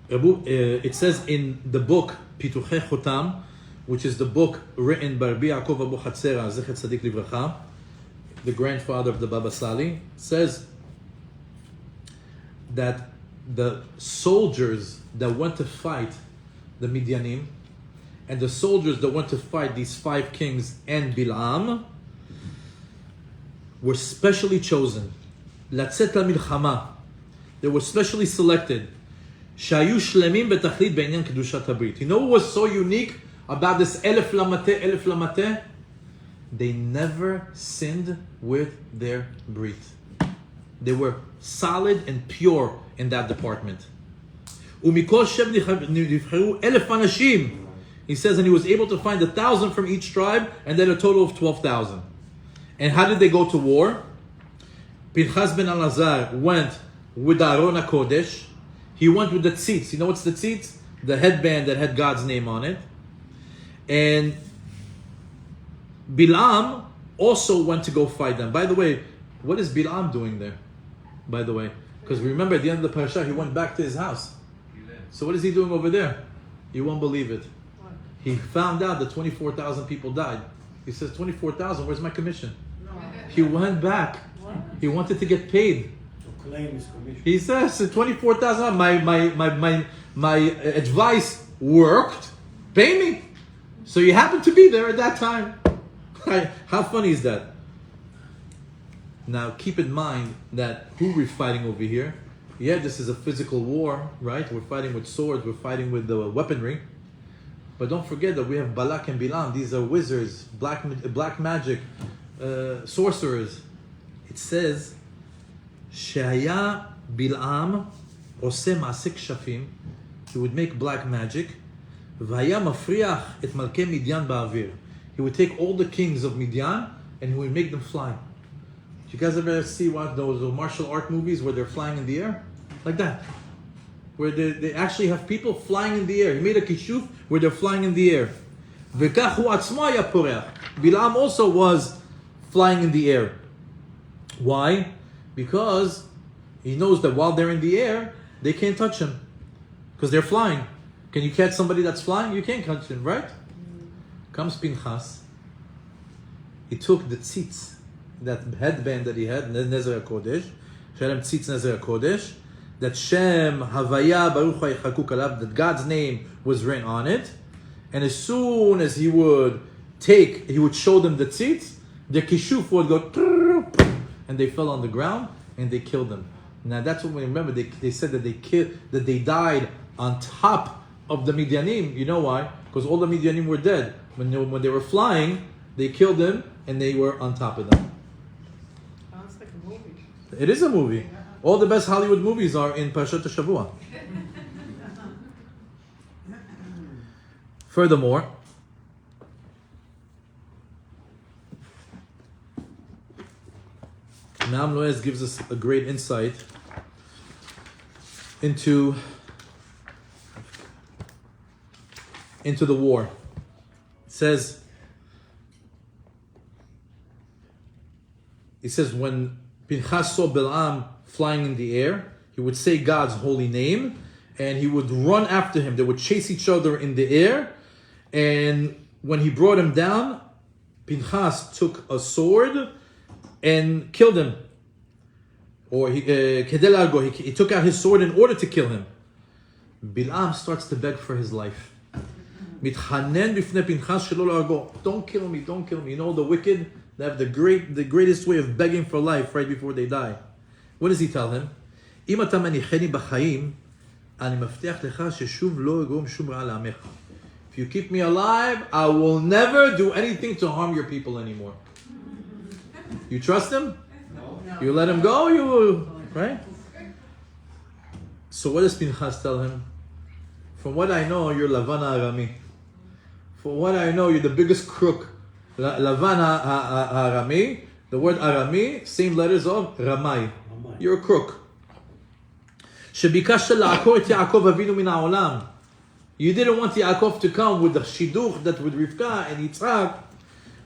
it says in the book Pituchei Chotam, which is the book written by Rabbi Yaakov Abu Hatzera, Zecher Tzadik Livracha, the grandfather of the Baba Sali, says that the soldiers that went to fight the Midianim and the soldiers that went to fight these 5 kings and Bilam were specially chosen. Latzet LaMilchama. They were specially selected. Shayu shlemim betachlit be'inyan kedushat habrit. You know what was so unique about this elef lamateh? They never sinned with their brit. They were solid and pure in that department. ומכל שבט נבחרו 1,000 אנשים. He says, and he was able to find 1,000 from each tribe, and then a total of 12,000. And how did they go to war? Pinchas ben Elazar went with the Aron HaKodesh. He went with the tzitz. You know what's the tzitz? The headband that had God's name on it. And Bilam also went to go fight them. By the way, what is Bilam doing there? By the way, because remember at the end of the parasha, he went back to his house. So what is he doing over there? You won't believe it. He found out that 24,000 people died. He says, 24,000, where's my commission? No. He went back. What? He wanted to get paid. To claim his commission. He says, 24,000, my advice worked. Pay me. So you happened to be there at that time. How funny is that? Now keep in mind that who we're fighting over here. Yeah, this is a physical war, right? We're fighting with swords, we're fighting with the weaponry. But don't forget that we have Balak and Bilam. These are wizards, black magic, sorcerers. It says, Shaya Bilam Ose Masek Shafim. He would make black magic. Vaya Mafriach et Malke Midian Ba'avir. He would take all the kings of Midian and he would make them fly. Did you guys ever see what those martial art movies where they're flying in the air? Like that. Where they actually have people flying in the air. He made a kishuf where they're flying in the air. Bilam also was flying in the air. Why? Because he knows that while they're in the air, they can't touch him. Because they're flying. Can you catch somebody that's flying? You can't catch him, right? Comes Pinchas. He took the tzitz, that headband that he had, Nezer HaKodesh, Shalem tzitz Nezer HaKodesh, that Shem Havaya Baruch HaYichakuk Alav, that God's name was written on it. And as soon as he would show them the tzitz, the kishuf would go, and they fell on the ground and they killed them. Now that's what we remember. They said that they died on top of the Midianim. You know why? Because all the Midianim were dead. When they were flying, they killed them and they were on top of them. Sounds like a movie. It is a movie. All the best Hollywood movies are in Parashat Shavua. Furthermore, Naam Loez gives us a great insight into the war. It says when Pinchas saw Bilam flying in the air, he would say God's holy name and he would run after him. They would chase each other in the air, and when he brought him down, Pinchas took a sword and killed him. Or he took out his sword in order to kill him. Bilam starts to beg for his life. Mitchanen b'fnei Pinchas shelo la'argo. Don't kill me, don't kill me. You know the wicked, they have the greatest way of begging for life right before they die. What does he tell him? אם אתה מניחני בחיים, אני מבטיח לך ששוב לא אגרום שום רע לעמך. If you keep me alive, I will never do anything to harm your people anymore. You trust him? No. You let him go, you will, right? So what does Pinchas tell him? From what I know, you're Lavan Arami. From what I know, you're the biggest crook. Lavan Arami, the word Arami, same letters of Ramai. You're a crook. שביקשת לעקור את יעקב אבינו מן העולם. You didn't want Yaakov to come with the shidduch that with Rivka and Yitzhak.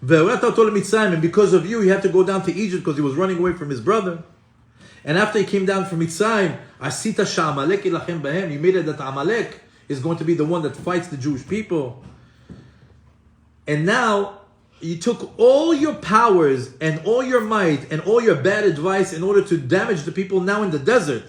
And because of you, he had to go down to Egypt because he was running away from his brother. And after he came down from Mitzrayim, Asita sha'amalek ilachem bahem. You made it that Amalek is going to be the one that fights the Jewish people. And now, you took all your powers and all your might and all your bad advice in order to damage the people now in the desert.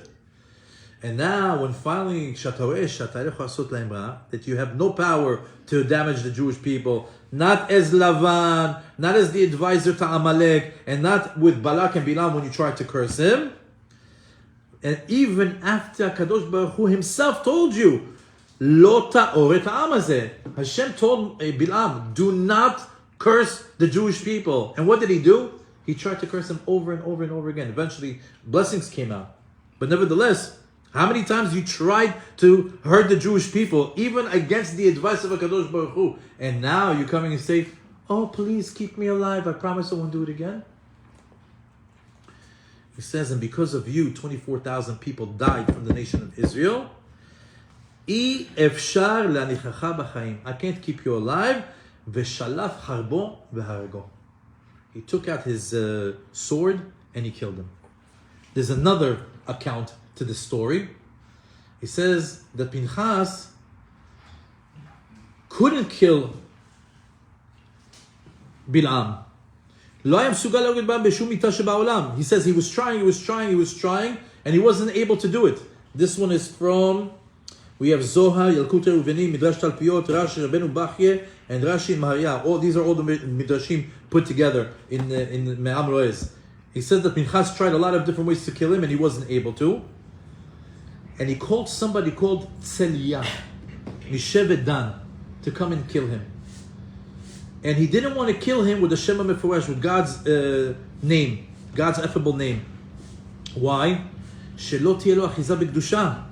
And now, when finally that you have no power to damage the Jewish people, not as Lavan, not as the advisor to Amalek, and not with Balak and Bilam when you tried to curse him. And even after Kadosh Baruch Hu himself told you, Lo ta'or et ha'am hazeh. Hashem told Bilam, do not curse the Jewish people. And what did he do? He tried to curse him over and over and over again. Eventually, blessings came out. But nevertheless, how many times you tried to hurt the Jewish people, even against the advice of HaKadosh Baruch Hu, and now you're coming and say, oh, please keep me alive. I promise I won't do it again. He says, and because of you, 24,000 people died from the nation of Israel. I can't keep you alive. He took out his sword and he killed him. There's another account to the story. He says that Pinchas couldn't kill Bilam. He says he was trying, and he wasn't able to do it. This one is from, we have Zohar, Yalkut Reuveni, Midrash Talpiot, Rashi, Rabbeinu Bachye, and Rashi Maharya. These are all the Midrashim put together in Me'am Loez. He said that Pinchas tried a lot of different ways to kill him, and he wasn't able to. And he called somebody called Tzeliyah, Mishevet Dan, to come and kill him. And he didn't want to kill him with the Shema Meforesh, with God's name, God's effable name. Why? Shelo tiye lo achiza b'kedusha.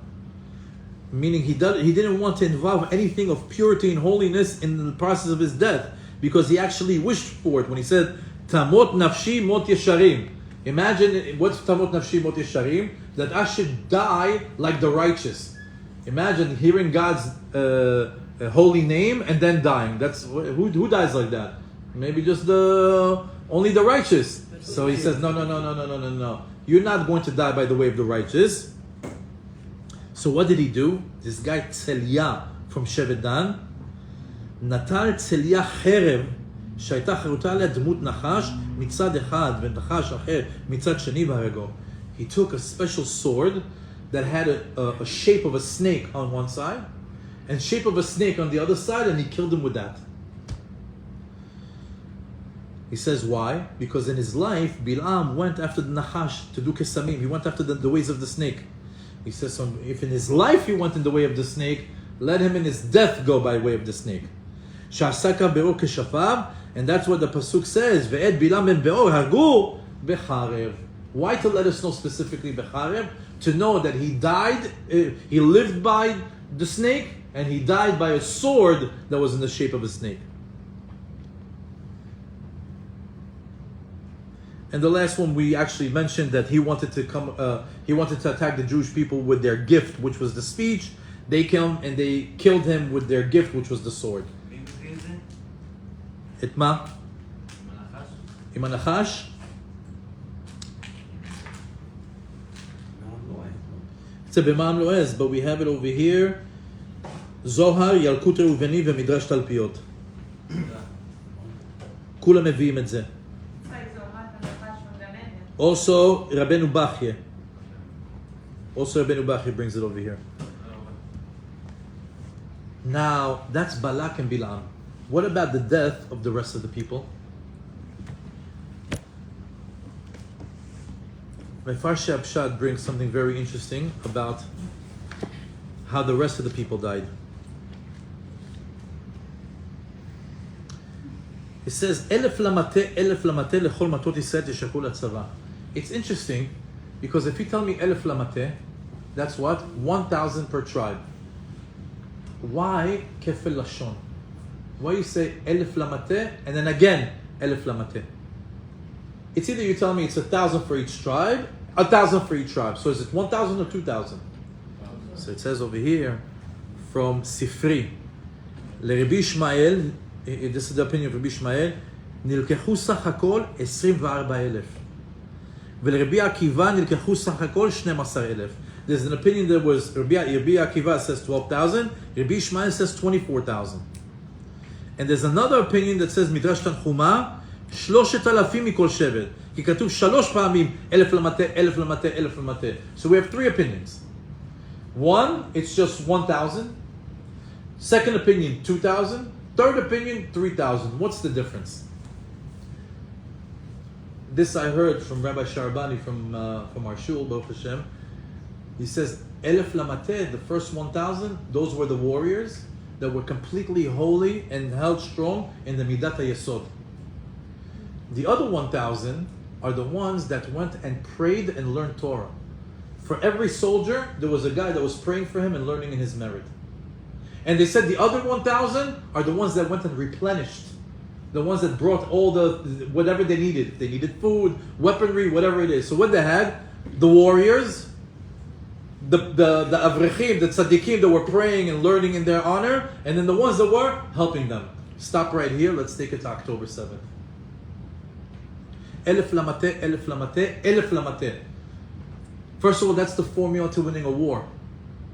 Meaning he didn't want to involve anything of purity and holiness in the process of his death, because he actually wished for it when he said, Tamot nafshi mot yesharim. Imagine, what's Tamot nafshi mot yesharim? That I should die like the righteous. Imagine hearing God's holy name and then dying. That's who dies like that? Maybe just only the righteous. So he says, no. You're not going to die by the way of the righteous. So what did he do? This guy Tzeliyah from Shevet Dan, נטל צליה חרב שהייתה חרוטה עליה דמות נחש מצד אחד ונחש אחר מצד שני והרגו. He took a special sword that had a shape of a snake on one side and shape of a snake on the other side, and he killed him with that. He says why? Because in his life, Bilam went after the Nachash to do kesamim. He went after the ways of the snake. He says, so if in his life he went in the way of the snake, let him in his death go by way of the snake. Sha'asaka be'or keshafav, and that's what the pasuk says. Ve'ed Bilam ben be'or hagu becharev. Why to let us know specifically becharev? To know that he died, he lived by the snake, and he died by a sword that was in the shape of a snake. And the last one, we actually mentioned that he wanted to attack the Jewish people with their gift, which was the speech. They came and they killed him with their gift, which was the sword. את מה? עם הנחש? It's a במעם לועז, but we have it over here. זוהר, ילקוט ראובני ומדרש תלפיות. כולם מביאים את זה. Also, Rabbeinu Bachye. Brings it over here. Now, that's Balak and Bilam. What about the death of the rest of the people? Mefarshei Pshat brings something very interesting about how the rest of the people died. It says, Elef lamate lechol matot Yisrael tishakul hatzava. It's interesting because if you tell me Elef lamate, that's what? 1,000 per tribe. Why kefel lashon? Why you say Elef lamate and then again Elef lamate? It's either you tell me it's 1,000 for each tribe, 1,000 for each tribe. So is it 1,000 or 2,000? So it says over here from Sifri, LeRabbi Ishmael, this is the opinion of Rabbi Ishmael, נלקחו סך הכל 24,000. ולרבי עקיבא נלקחו סך הכל 12,000. There's an opinion that was, Rabbi Akiva says 12,000, Rabbi Ishmael says 24,000. And there's another opinion that says, מדרש תנחומא, 3,000 מכל שבט. כי כתוב 3 פעמים, 1,000 למטה, 1,000 למטה, 1,000 למטה. So we have 3 opinions. One, it's just 1,000. Second opinion, 2,000. Third opinion, 3,000. What's the difference? This I heard from Rabbi Sharbani from our shul, Baruch Hashem. He says, Elef Lamateh, the first 1,000, those were the warriors that were completely holy and held strong in the Midat HaYesod. The other 1,000 are the ones that went and prayed and learned Torah. For every soldier, there was a guy that was praying for him and learning in his merit. And they said the other 1,000 are the ones that went and replenished. The ones that brought all the whatever they needed. If they needed food, weaponry, whatever it is. So what they had, the warriors, the avrechim, the tzaddikim that were praying and learning in their honor, and then the ones that were helping them. Stop right here. Let's take it to October 7th. Elef lamate, elef lamate, elef lamate. First of all, that's the formula to winning a war.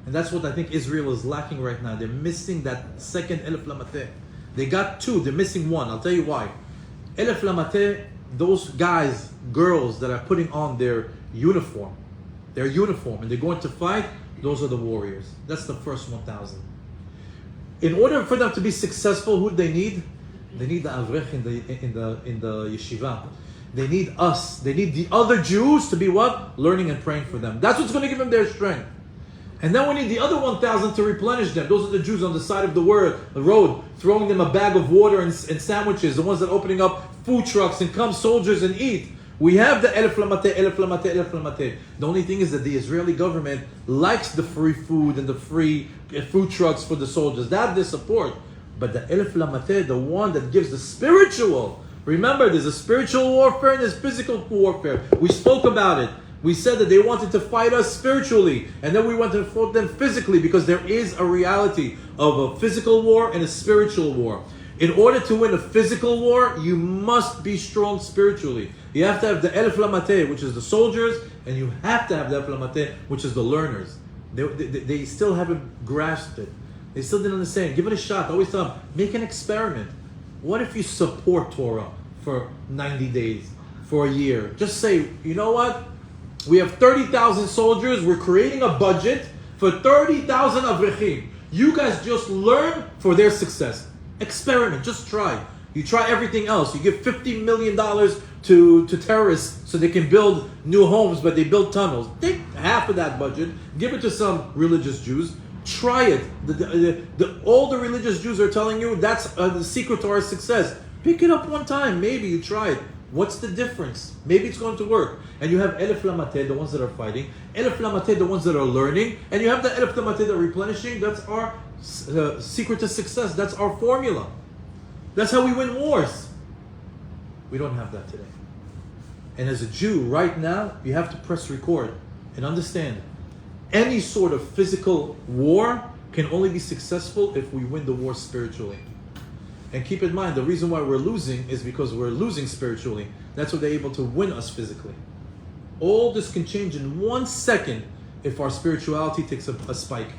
And that's what I think Israel is lacking right now. They're missing that second elef lamate. They got two, they're missing one. I'll tell you why. Elef lamate, those guys, girls that are putting on their uniform, and they're going to fight, those are the warriors. That's the first 1,000. In order for them to be successful, who do they need? They need the avrech in the yeshiva. They need us. They need the other Jews to be what? Learning and praying for them. That's what's going to give them their strength. And then we need the other 1,000 to replenish them. Those are the Jews on the side of the road, throwing them a bag of water and sandwiches. The ones that are opening up food trucks and come soldiers and eat. We have the elef lamate, elef lamate, elef lamate. The only thing is that the Israeli government likes the free food and the free food trucks for the soldiers. They have their support. But the elef lamate, the one that gives the spiritual. Remember, there's a spiritual warfare and there's physical warfare. We spoke about it. We said that they wanted to fight us spiritually, and then we went and fought them physically, because there is a reality of a physical war and a spiritual war. In order to win a physical war, you must be strong spiritually. You have to have the elef lamate, which is the soldiers, and you have to have the elef lamate, which is the learners. They still haven't grasped it. They still didn't understand. Give it a shot. I always tell them, make an experiment. What if you support Torah for 90 days, for a year? Just say, you know what? We have 30,000 soldiers. We're creating a budget for 30,000 avrechim. You guys just learn for their success. Experiment. Just try. You try everything else. You give $50 million to terrorists so they can build new homes, but they build tunnels. Take half of that budget. Give it to some religious Jews. Try it. All the religious Jews are telling you that's the secret to our success. Pick it up one time. Maybe you try it. What's the difference? Maybe it's going to work. And you have elef lamate, the ones that are fighting. Elef lamate, the ones that are learning. And you have the elef lamate that are replenishing. That's our secret to success. That's our formula. That's how we win wars. We don't have that today. And as a Jew, right now, you have to press record and understand, any sort of physical war can only be successful if we win the war spiritually. And keep in mind, the reason why we're losing is because we're losing spiritually. That's why they're able to win us physically. All this can change in 1 second if our spirituality takes a spike.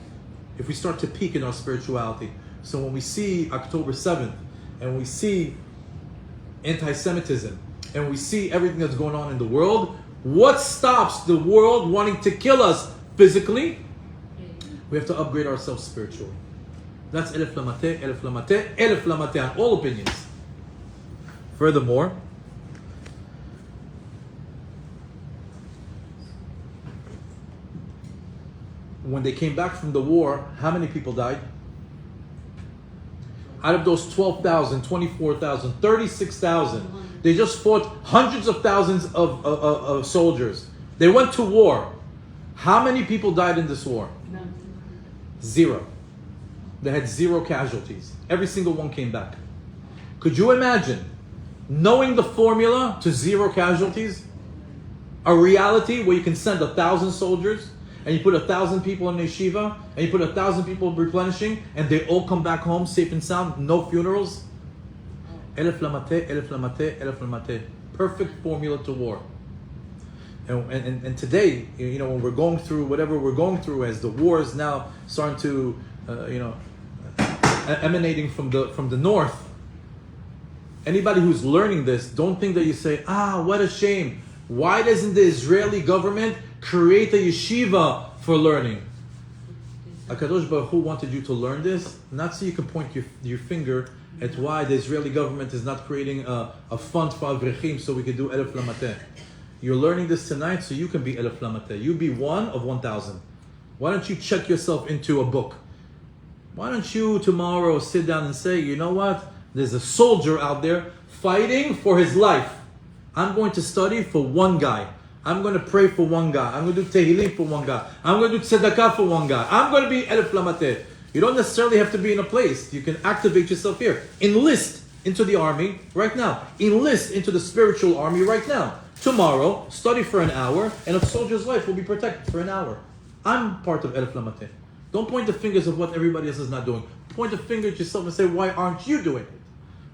If we start to peak in our spirituality. So when we see October 7th, and we see anti-Semitism, and we see everything that's going on in the world, what stops the world wanting to kill us physically? We have to upgrade ourselves spiritually. That's elef lamate, elef lamate, elef lamate on all opinions. Furthermore, when they came back from the war, how many people died? Out of those 12,000, 24,000, 36,000, they just fought hundreds of thousands of soldiers. They went to war. How many people died in this war? None. 0. They had 0 casualties. Every single one came back. Could you imagine knowing the formula to 0 casualties? A reality where you can send 1,000 soldiers, and you put 1,000 people in yeshiva, and you put 1,000 people replenishing, and they all come back home safe and sound, no funerals. Elef lamate, elef lamate, elef lamate. Perfect formula to war. And today, when we're going through whatever we're going through, as the war is now starting to, emanating from the north. Anybody who's learning this, don't think that you say, what a shame. Why doesn't the Israeli government create a yeshiva for learning? HaKadosh Baruch Hu wanted you to learn this, not so you can point your finger at why the Israeli government is not creating a fund for avrechim so we can do elef lamate. You're learning this tonight so you can be elef lamate. You be 1 of 1,000. Why don't you check yourself into a book? Why don't you tomorrow sit down and say, you know what? There's a soldier out there fighting for his life. I'm going to study for one guy. I'm going to pray for one guy. I'm going to do tehillim for one guy. I'm going to do tzedakah for one guy. I'm going to be elef lamateh. You don't necessarily have to be in a place. You can activate yourself here. Enlist into the army right now. Enlist into the spiritual army right now. Tomorrow, study for an hour, and a soldier's life will be protected for an hour. I'm part of elef lamateh. Don't point the fingers of what everybody else is not doing. Point the finger at yourself and say, why aren't you doing it?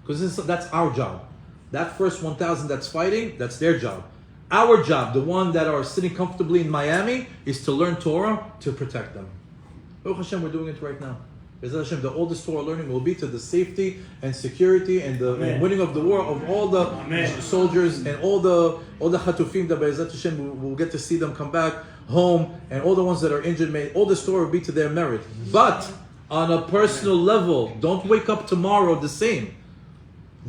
Because that's our job. That first 1,000 that's fighting, that's their job. Our job, the one that are sitting comfortably in Miami, is to learn Torah to protect them. Baruch Hashem, we're doing it right now. B'ezrat Hashem, the oldest Torah learning will be to the safety and security and the winning of the war of all the soldiers and all the Hatufim that B'ezrat Hashem will get to see them come back home, and all the ones that are injured, all this Torah will be to their merit. But on a personal level, don't wake up tomorrow the same.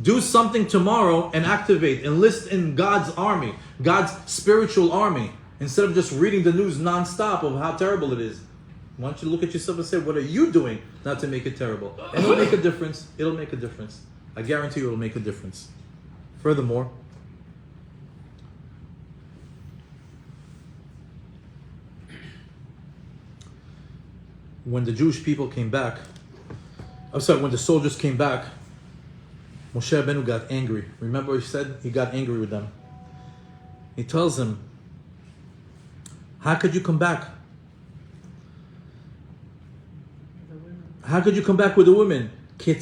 Do something tomorrow and activate, enlist in God's army, God's spiritual army, instead of just reading the news non-stop of how terrible it is. Why don't you look at yourself and say, what are you doing not to make it terrible? And it'll make a difference. It'll make a difference. I guarantee you it'll make a difference. Furthermore, when the Jewish people came back, when the soldiers came back, Moshe Rabbeinu got angry. Remember he said? He got angry with them. He tells them, how could you come back? How could you come back with the women? How'd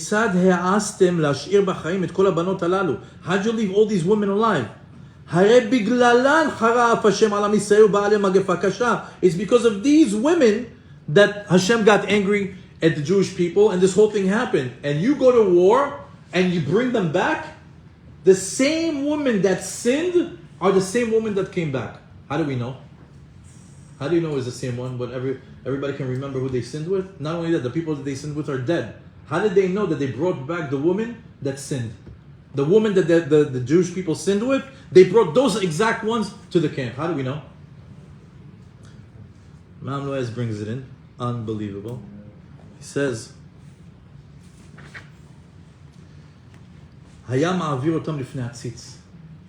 you leave all these women alive? It's because of these women that Hashem got angry at the Jewish people and this whole thing happened. And you go to war and you bring them back? The same women that sinned are the same women that came back. How do we know? How do you know it's the same one? But everybody can remember who they sinned with? Not only that, the people that they sinned with are dead. How did they know that they brought back the woman that sinned? The woman that the Jewish people sinned with, they brought those exact ones to the camp. How do we know? Imam Loaz brings it in. Unbelievable. He says, he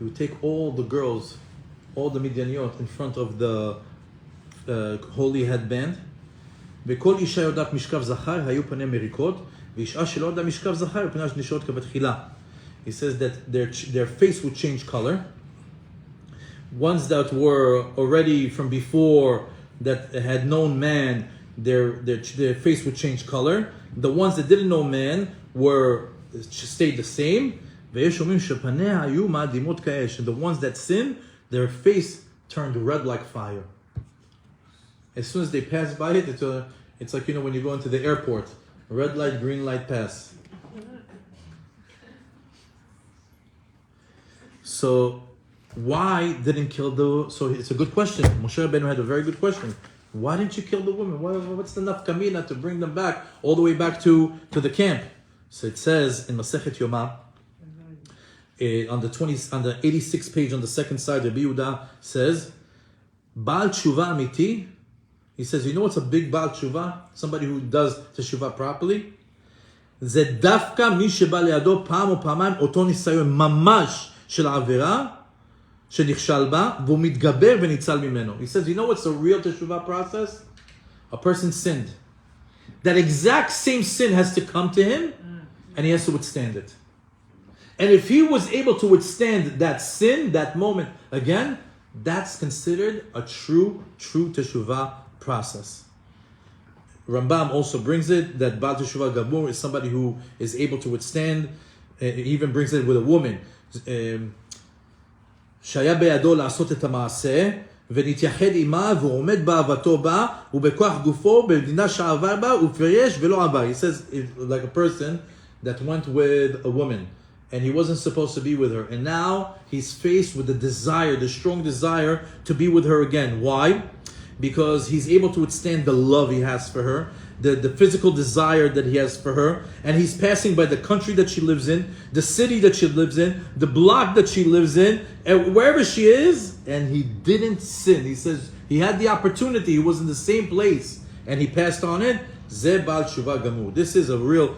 would take all the girls, all the Midianiyot in front of the holy headband. וכל אישה יודעת משכב זכר, היו פני מריקות, ואישה שלא יודעת משכב זכר, פניה נשארות כבתחילה. He says that their face would change color. Ones that were already from before, that had known man, their face would change color. The ones that didn't know man stayed the same. ויש אומרים שפניה היו מאדימות כאש. And the ones that sinned, their face turned red like fire. As soon as they pass by it, it's like, when you go into the airport, red light, green light pass. So why didn't kill so it's a good question. Moshe Rabbeinu had a very good question. Why didn't you kill the women? What's the nafkamina to bring them back, all the way back to the camp? So it says in Masechet Yomah, on the 86th page on the second side, Rabbi Yehuda says, Baal Tshuva Amiti. He says, you know what's a big Baal Tshuva? Somebody who does Teshuvah properly? זה דווקא מי שבא לידו פעם או פעמיים אותו ניסיון ממש של העבירה שנכשל בה והוא מתגבר וניצל ממנו. He says, you know what's the real Teshuvah process? A person sinned. That exact same sin has to come to him and he has to withstand it. And if he was able to withstand that sin, that moment again, that's considered a true Teshuvah process. Rambam also brings it that Baal Teshuvah Gabur is somebody who is able to withstand. He even brings it with a woman. שהיה בידו לעשות את המעשה ונתייחד עמה ועומד באהבתו בה ובכוח גופו במדינה שעבר בה ופרש ולא עבר. He says like a person that went with a woman and he wasn't supposed to be with her, and now he's faced with the strong desire to be with her again. Why? Because he's able to withstand the love he has for her, the physical desire that he has for her, and he's passing by the country that she lives in, the city that she lives in, the block that she lives in, and wherever she is, and he didn't sin. He says he had the opportunity, he was in the same place, and he passed on it. Ze Baal Teshuvah Gamur. This is a real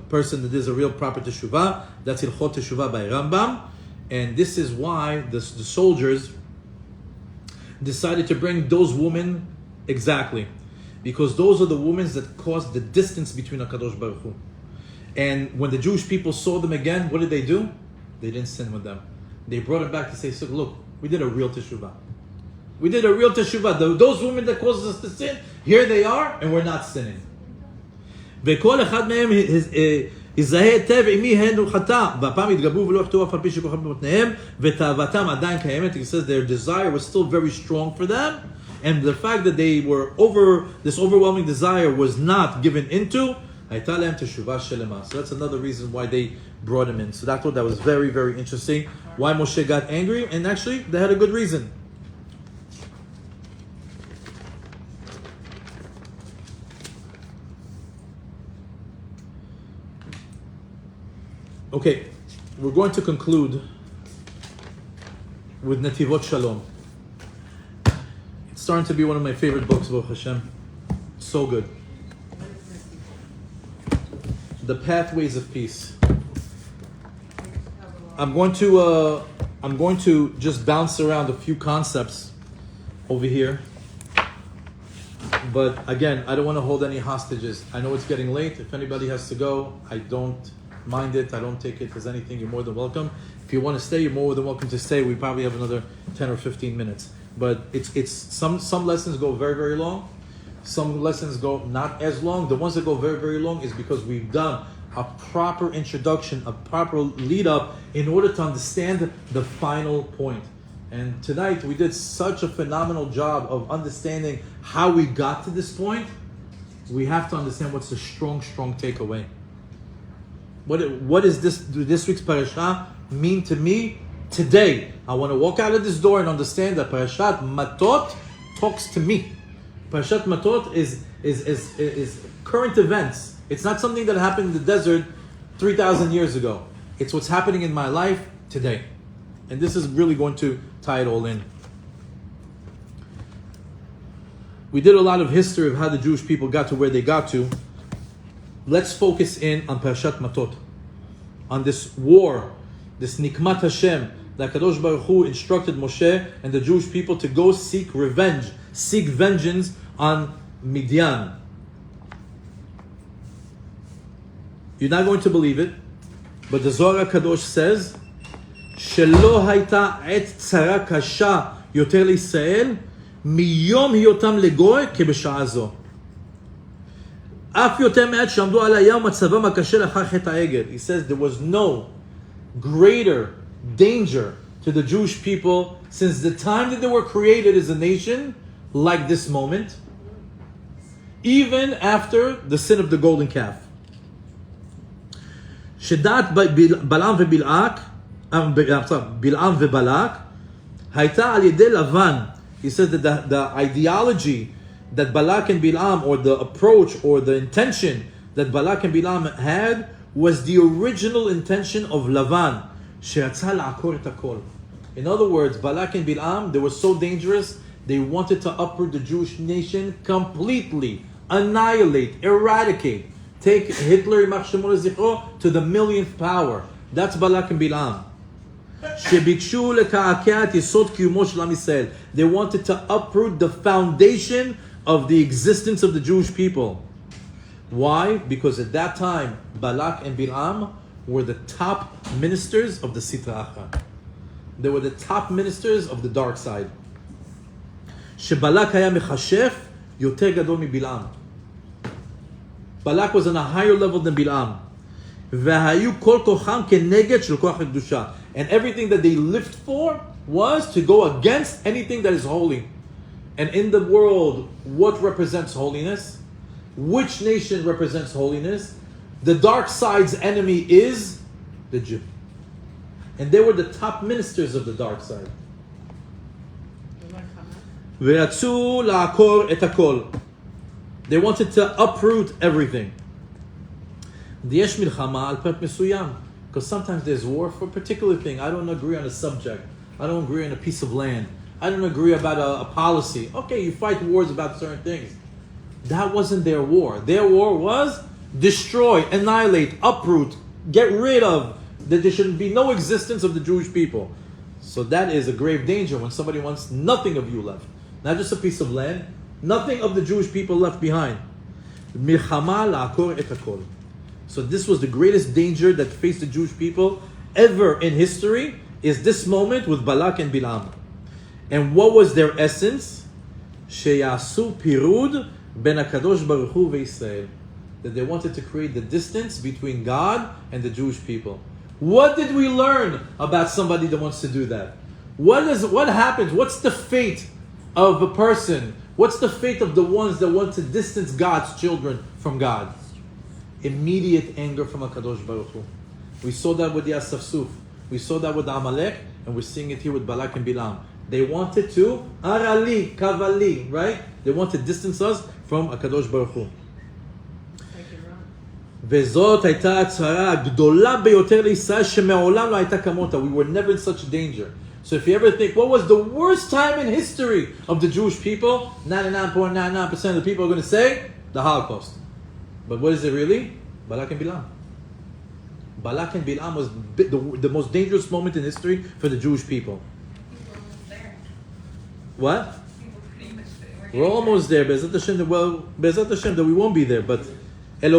person that is a real proper Teshuvah. That's Hilchot Teshuvah by Rambam. And this is why the soldiers decided to bring those women exactly. Because those are the women that caused the distance between HaKadosh Baruch Hu. And when the Jewish people saw them again, what did they do? They didn't sin with them. They brought it back to say, so look, we did a real teshuvah. We did a real teshuvah. Those women that caused us to sin, here they are, and we're not sinning. וכל אחד מהם יזהה היטב עם מי הן הוא חטא. והפעם התגברו ולא יחטאו אף על פי שכוחם במותניהם, ותאוותם עדיין קיימת. He says their desire was still very strong for them, and the fact that they were this overwhelming desire was not given into, הייתה להם תשובה שלמה. So that's another reason why they brought him in. So I thought that was very, very interesting. Why Moshe got angry, and actually they had a good reason. Okay, we're going to conclude with Netivot Shalom. It's starting to be one of my favorite books, Baruch Hashem. So good. The Pathways of Peace. I'm going to just bounce around a few concepts over here. But again, I don't want to hold any hostages. I know it's getting late. If anybody has to go, I don't mind it. I don't take it as anything. You're more than welcome. If you want to stay, you're more than welcome to stay. We probably have another 10 or 15 minutes. But it's some lessons go very, very long. Some lessons go not as long. The ones that go very, very long is because we've done a proper introduction, a proper lead up in order to understand the final point. And tonight we did such a phenomenal job of understanding how we got to this point. We have to understand what's the strong takeaway. What is this week's parasha mean to me today? I want to walk out of this door and understand that Parashat Matot talks to me. Parashat Matot is current events. It's not something that happened in the desert 3,000 years ago. It's what's happening in my life today. And this is really going to tie it all in. We did a lot of history of how the Jewish people got to where they got to. Let's focus in on Parashat Matot, on this war, this Nikmat Hashem, that Kadosh Baruch Hu instructed Moshe and the Jewish people to go seek vengeance on Midian. You're not going to believe it, but the Zohar HaKadosh says, שלא הייתה עת צרה קשה יותר לישראל מיום היותם לגוי כבשעה זו. אף יותר מעט שעמדו על הים מצבם הקשה לאחר חטא העגל. He says there was no greater danger to the Jewish people since the time that they were created as a nation like this moment, even after the sin of the golden calf. שדעת בלעם ובלק הייתה על ידי לבן. He says that the ideology that Balak and Bilam, or the approach or the intention that Balak and Bilam had, was the original intention of Lavan. In other words, Balak and Bilam, they were so dangerous, they wanted to uproot the Jewish nation completely, annihilate, eradicate, take Hitler to the millionth power. That's Balak and Bilam. They wanted to uproot the foundation of the existence of the Jewish people. Why? Because at that time, Balak and Bilam were the top ministers of the Sitra Achra. They were the top ministers of the dark side. Balak was on a higher level than Bilam. And everything that they lived for was to go against anything that is holy. And in the world, what represents holiness? Which nation represents holiness? The dark side's enemy is the Jew. And they were the top ministers of the dark side. They wanted to uproot everything. Because sometimes there's war for a particular thing. I don't agree on a subject. I don't agree on a piece of land. I don't agree about a policy. Okay, you fight wars about certain things. That wasn't their war. Their war was destroy, annihilate, uproot, get rid of, that there should be no existence of the Jewish people. So that is a grave danger when somebody wants nothing of you left. Not just a piece of land, nothing of the Jewish people left behind. Milchama la'akor et hakol. So this was the greatest danger that faced the Jewish people ever in history, is this moment with Balak and Bilam. And what was their essence? Sheyasu pirud ben HaKadosh Baruch Hu ve'Yisrael. That they wanted to create the distance between God and the Jewish people. What did we learn about somebody that wants to do that? What happens? What's the fate of a person? What's the fate of the ones that want to distance God's children from God? Immediate anger from HaKadosh Baruch Hu. We saw that with the Asafsuf. We saw that with Amalek, and we're seeing it here with Balak and Bilam. They wanted to, arali, kavali, right? They want to distance us from HaKadosh Baruch Hu. וזאת הייתה הצהרה הגדולה ביותר לישראל שמעולם לא הייתה כמותה. We were never in such danger. So if you ever think, what was the worst time in history of the Jewish people? 99.99% of the people are going to say, the Holocaust. But what is it really? Balak and Bilam. Balak and Bilam was the most dangerous moment in history for the Jewish people. People almost there. What? People pretty much there. We're almost there. Be'ezat Hashem, well, Be'ezat Hashem that we won't be there, but and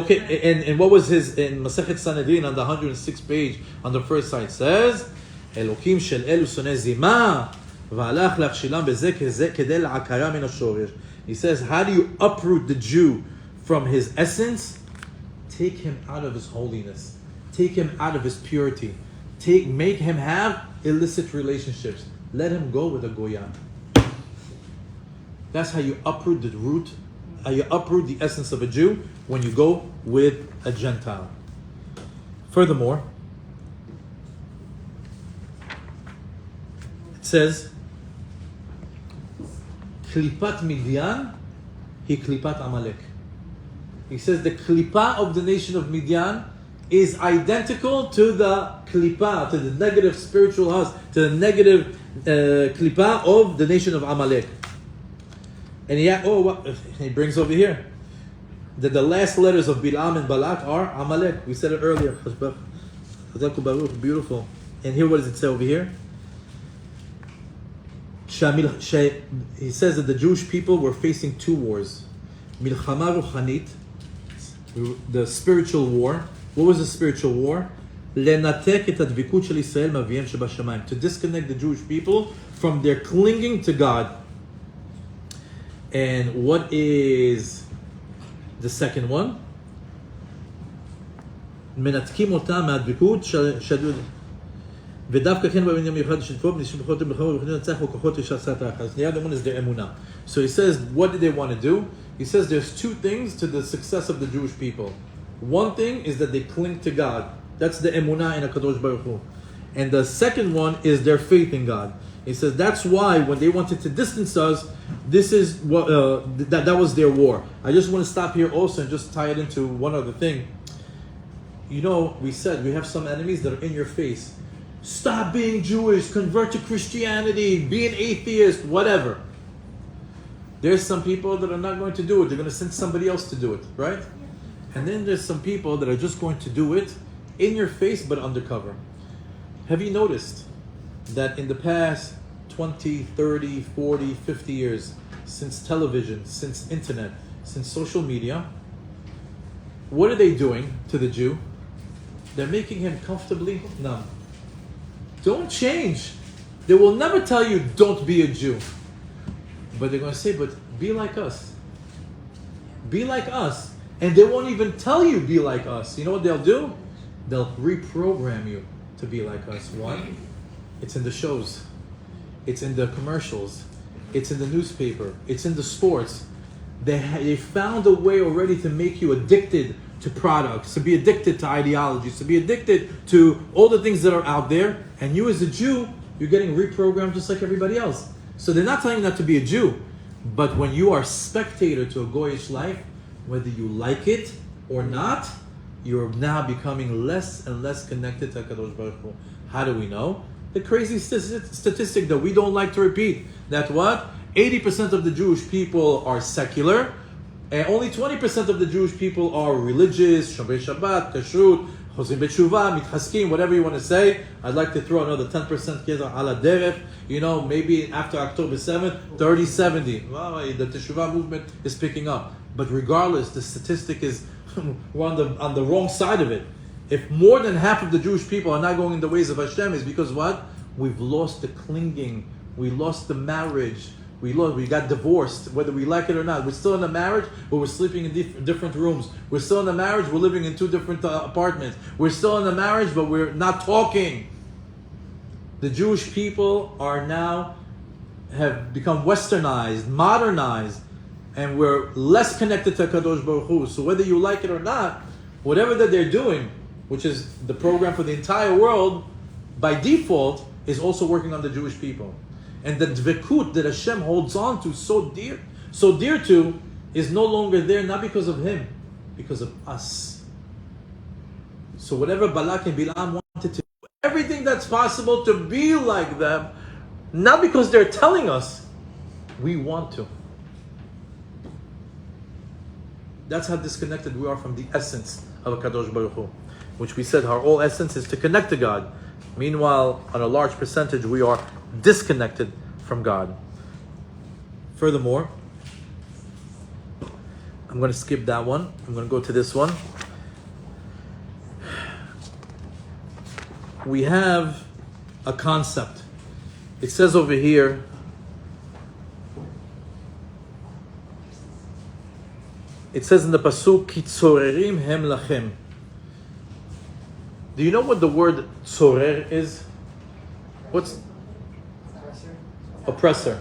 what was his in Masechet Sanhedrin on the 106th page on the first side says, Elokim shel elu soneh zima v'alach lachshilam beze kedei la'akara min hashorish. He says, how do you uproot the Jew from his essence? Take him out of his holiness. Take him out of his purity. Make him have illicit relationships. Let him go with a goyah. That's how you uproot the root. How you uproot the essence of a Jew when you go with a Gentile. Furthermore, it says, Klipat Midian, he Klipat Amalek. He says the Klipa of the nation of Midian is identical to the Klipa, to the negative spiritual house, to the negative Klipa of the nation of Amalek. And he brings over here that the last letters of Bilam and Balak are Amalek. We said it earlier. Beautiful. And here, what does it say over here? He says that the Jewish people were facing two wars. Milchama Ruchanit, the spiritual war. What was the spiritual war? Lenatek et advikut shel Yisrael maviem shebashamayim. To disconnect the Jewish people from their clinging to God. And what is the second one? מנתקים אותם מהדבקות שדוד. ודווקא כן בעניין מיוחד שתפור בניסים בכוחות ובכוחות ובכוחות לנצח וכוחות לשסת האחד. The other one is their emunah. So he says, what did they want to do? He says there's two things to the success of the Jewish people. One thing is that they cling to God. That's the emunah in HaKadosh Baruch Hu. And the second one is their faith in God. He says that's why when they wanted to distance us, this is what that was their war. I just want to stop here also and just tie it into one other thing. You know, we said we have some enemies that are in your face. Stop being Jewish, convert to Christianity, be an atheist, whatever. There's some people that are not going to do it. They're going to send somebody else to do it, right? And then there's some people that are just going to do it in your face but undercover. Have you noticed that in the past 20, 30, 40, 50 years, since television, since internet, since social media, what are they doing to the Jew? They're making him comfortably numb. Don't change. They will never tell you don't be a Jew. But they're going to say, but be like us. Be like us. And they won't even tell you be like us. You know what they'll do? They'll reprogram you to be like us. One, it's in the shows. It's in the commercials. It's in the newspaper. It's in the sports. They found a way already to make you addicted to products, to be addicted to ideologies, to be addicted to all the things that are out there. And you as a Jew, you're getting reprogrammed just like everybody else. So they're not telling you not to be a Jew. But when you are a spectator to a Goyish life, whether you like it or not, you're now becoming less and less connected to HaKadosh Baruch Hu. How do we know? The crazy statistic that we don't like to repeat. That what? 80% of the Jewish people are secular, and only 20% of the Jewish people are religious, Shabbat, Kashrut, Chozrim B'Tshuva, Mitchaskim, whatever you want to say. I'd like to throw another 10% Kezer ala derech. You know, maybe after October 7th, 30-70. Well, the Teshuvah movement is picking up. But regardless, the statistic is we're on the wrong side of it. If more than half of the Jewish people are not going in the ways of Hashem, is because what? We've lost the clinging. We lost the marriage. We got divorced, whether we like it or not. We're still in a marriage, but we're sleeping in different rooms. We're still in a marriage, we're living in 2 different apartments. We're still in a marriage, but we're not talking. The Jewish people have become westernized, modernized, and we're less connected to Kadosh Baruch Hu. So whether you like it or not, whatever that they're doing, which is the program for the entire world, by default, is also working on the Jewish people. And the dvekut that Hashem holds on to so dear to, is no longer there, not because of him, because of us. So whatever Balak and Bilam wanted to do, everything that's possible to be like them, not because they're telling us, we want to. That's how disconnected we are from the essence of a Kadosh Baruch Hu, which we said our whole essence is to connect to God. Meanwhile, on a large percentage, we are disconnected from God. Furthermore, I'm going to skip that one. I'm going to go to this one. We have a concept. It says over here, it says in the pasuk, Kitzorerim hem lachem. Do you know what the word tzorer is? What's oppressor?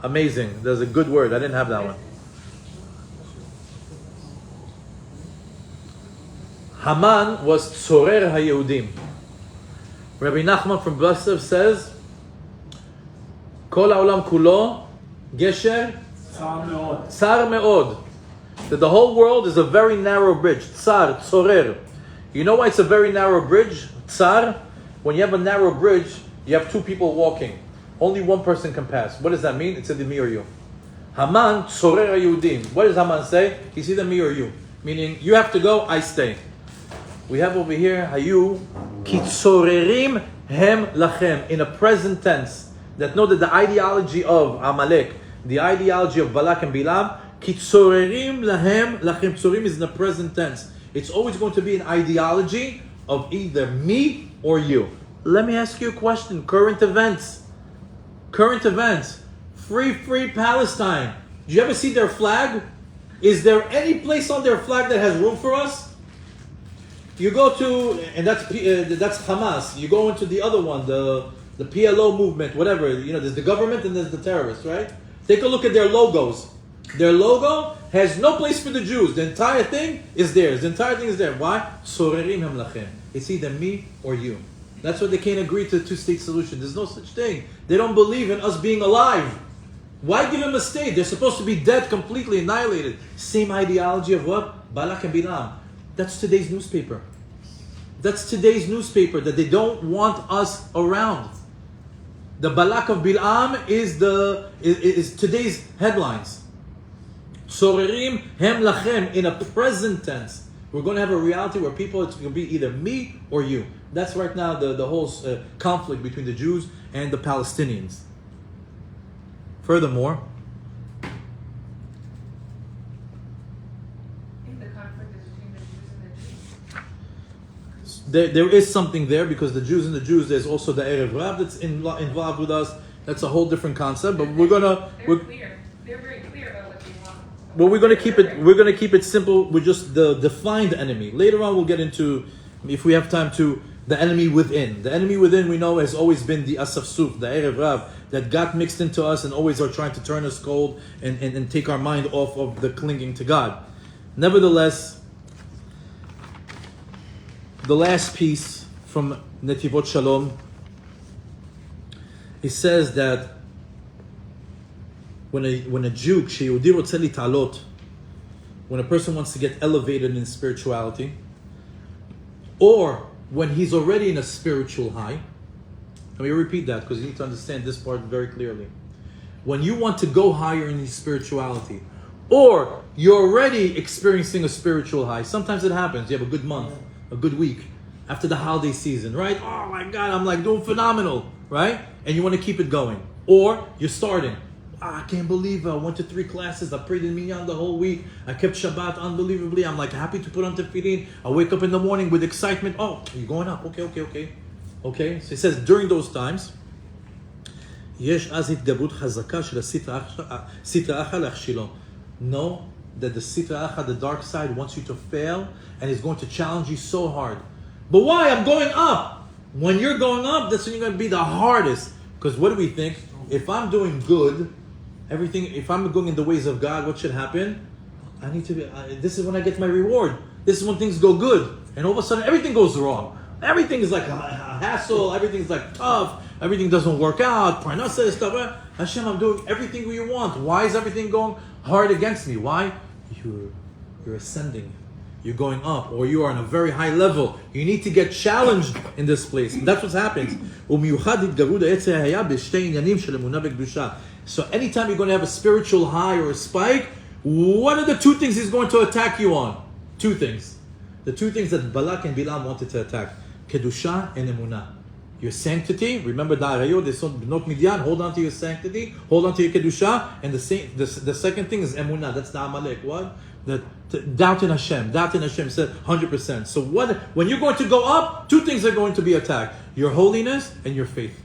Amazing. There's a good word. I didn't have that one. Haman was tzorer haYehudim. Rabbi Nachman from Breslov says, Kol ha'olam kulo gesher tsar me'od. That the whole world is a very narrow bridge. Tsar, tzorer. You know why it's a very narrow bridge? Tsar, when you have a narrow bridge, you have 2 people walking. Only one person can pass. What does that mean? It's either me or you. Haman, tzorer haYehudim. What does Haman say? He's either me or you. Meaning, you have to go, I stay. We have over here, Hayu, Kitzorerim hem lachem, in a present tense. That know that the ideology of Amalek, the ideology of Balak and Bilam, Kitzorerim lahem lachem. Tzorim is in the present tense. It's always going to be an ideology of either me or you. Let me ask you a question. Current events. Free Palestine. Did you ever see their flag? Is there any place on their flag that has room for us? You go to, and that's Hamas. You go into the other one, the PLO movement, whatever. You know, there's the government and there's the terrorists, right? Take a look at their logos. Their logo has no place for the Jews. The entire thing is theirs. The entire thing is there. Why? Sorerim hem lachem. It's either me or you. That's why they can't agree to a 2-state solution. There's no such thing. They don't believe in us being alive. Why give them a state? They're supposed to be dead, completely annihilated. Same ideology of what? Balak and Bilam. That's today's newspaper. That they don't want us around. The Balak of Bilam is today's headlines. Sorerim hem lachem, in a present tense. We're going to have a reality where people, it's going to be either me or you. That's right now the whole conflict between the Jews and the Palestinians. Furthermore, I think the conflict is between the Jews and the Jews. there is something there, because the Jews and the Jews, there's also the Erev Rav that's involved with us. That's a whole different concept. But They're clear. They're very clear about what they want. Well, we're going to keep it simple with just the defined enemy. Later on, we'll get into, if we have time, to the enemy within. The enemy within, we know, has always been the Asafsuf, the Erev Rav, that got mixed into us and always are trying to turn us cold and take our mind off of the clinging to God. Nevertheless, the last piece from Netivot Shalom, he says that when a Jew, כשיהודי רוצה להתעלות, when a person wants to get elevated in spirituality, or when he's already in a spiritual high, let me repeat that because you need to understand this part very clearly. When you want to go higher in spirituality, or you're already experiencing a spiritual high, sometimes it happens. You have a good month, a good week, after the holiday season, right? Oh my God, I'm like doing phenomenal, right? And you want to keep it going. Or you're starting. I can't believe I went to 3 classes. I prayed in Minyan the whole week. I kept Shabbat unbelievably. I'm like happy to put on tefillin. I wake up in the morning with excitement. Oh, you're going up. Okay. So it says during those times, יש אז התגברות חזקה של הסטרא אחרא להכשילו. Know that the sitra acha, the dark side, wants you to fail and is going to challenge you so hard. But why? I'm going up. When you're going up, that's when you're going to be the hardest. Because what do we think? If I'm doing good, if I'm going in the ways of God, what should happen? I need to be, this is when I get my reward. This is when things go good. And all of a sudden, everything goes wrong. Everything is like a hassle. Everything's like tough. Everything doesn't work out. Parnasa stuff. Hashem, I'm doing everything you want. Why is everything going hard against me? Why? You're ascending. You're going up, or you are on a very high level. You need to get challenged in this place. And that's what happens. So anytime you're going to have a spiritual high or a spike, what are the 2 things he's going to attack you on? 2 things. The 2 things that Balak and Bilam wanted to attack. Kedusha and Emunah. Your sanctity, remember the Arayot, the Bnot Midian, hold on to your sanctity, hold on to your Kedusha, and the second thing is Emunah, that's the Amalek. What? Doubt in Hashem. Doubt in Hashem said 100%. So when you're going to go up, 2 things are going to be attacked. Your holiness and your faith.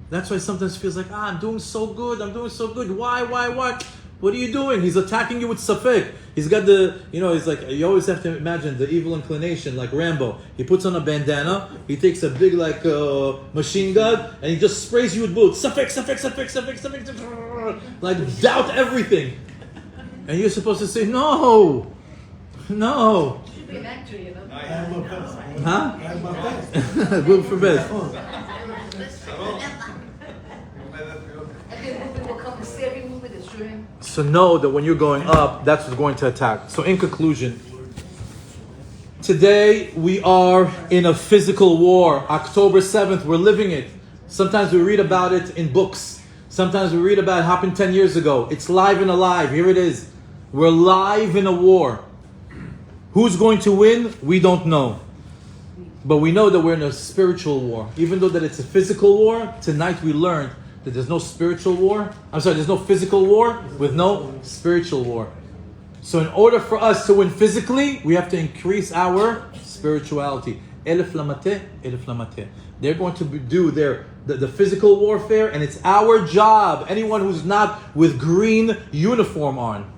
That's why sometimes it feels like, I'm doing so good. Why? What are you doing? He's attacking you with safek. He's got he's like, you always have to imagine the evil inclination, like Rambo. He puts on a bandana, he takes a big machine gun, and he just sprays you with bullets. Safek. Like, doubt everything. And you're supposed to say, no. You should be an actor, you know. Huh? Good for bed. And then movie will come and see every movie that's showing. So know that when you're going up, that's what's going to attack. So in conclusion, today we are in a physical war. October 7th, we're living it. Sometimes we read about it in books. Sometimes we read about it happened 10 years ago. It's live and alive. Here it is. We're live in a war. Who's going to win? We don't know. But we know that we're in a spiritual war. Even though that it's a physical war, tonight we learned that there's no spiritual war. There's no physical war with no spiritual war. So in order for us to win physically, we have to increase our spirituality. Elef lamate. They're going to do the physical warfare, and it's our job. Anyone who's not with green uniform on,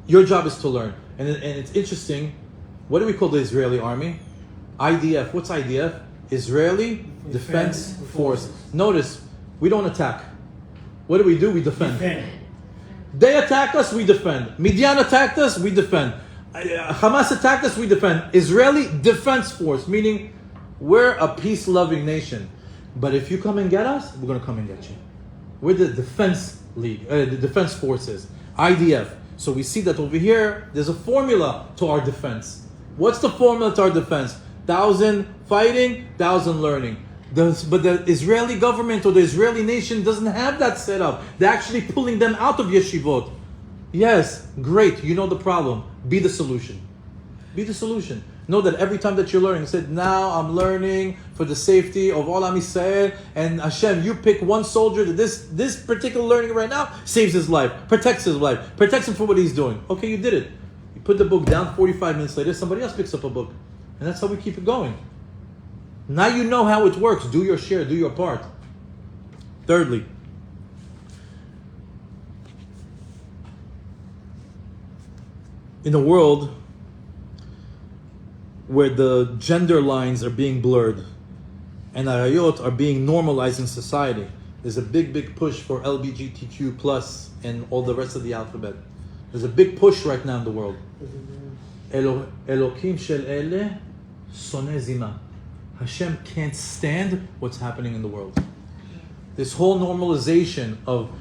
your job is to learn. And it's interesting. What do we call the Israeli army? IDF. What's IDF? Israeli Defense Force. Notice, we don't attack. What do? We defend. They attack us, we defend. Midian attacked us, we defend. Hamas attacked us, we defend. Israeli Defense Force, meaning we're a peace-loving nation. But if you come and get us, we're going to come and get you. We're the defense league, the defense forces, IDF. So we see that over here, there's a formula to our defense. What's the formula to our defense? 1,000 fighting, 1,000 learning. But the Israeli government or the Israeli nation doesn't have that set up. They're actually pulling them out of yeshivot. Yes, great. You know the problem. Be the solution. Be the solution. Know that every time that you're learning, you said, now I'm learning for the safety of all Am Yisrael, and Hashem, you pick one soldier that this particular learning right now saves his life, protects his life, protects him for what he's doing. Okay, you did it. You put the book down, 45 minutes later, somebody else picks up a book. And that's how we keep it going. Now you know how it works. Do your share, do your part. Thirdly, in a world where the gender lines are being blurred and arayot are being normalized in society, there's a big push for LGBTQ plus and all the rest of the alphabet. There's a big push right now in the world. Elokim shel ele soneh zima. Hashem can't stand what's happening in the world. This whole normalization of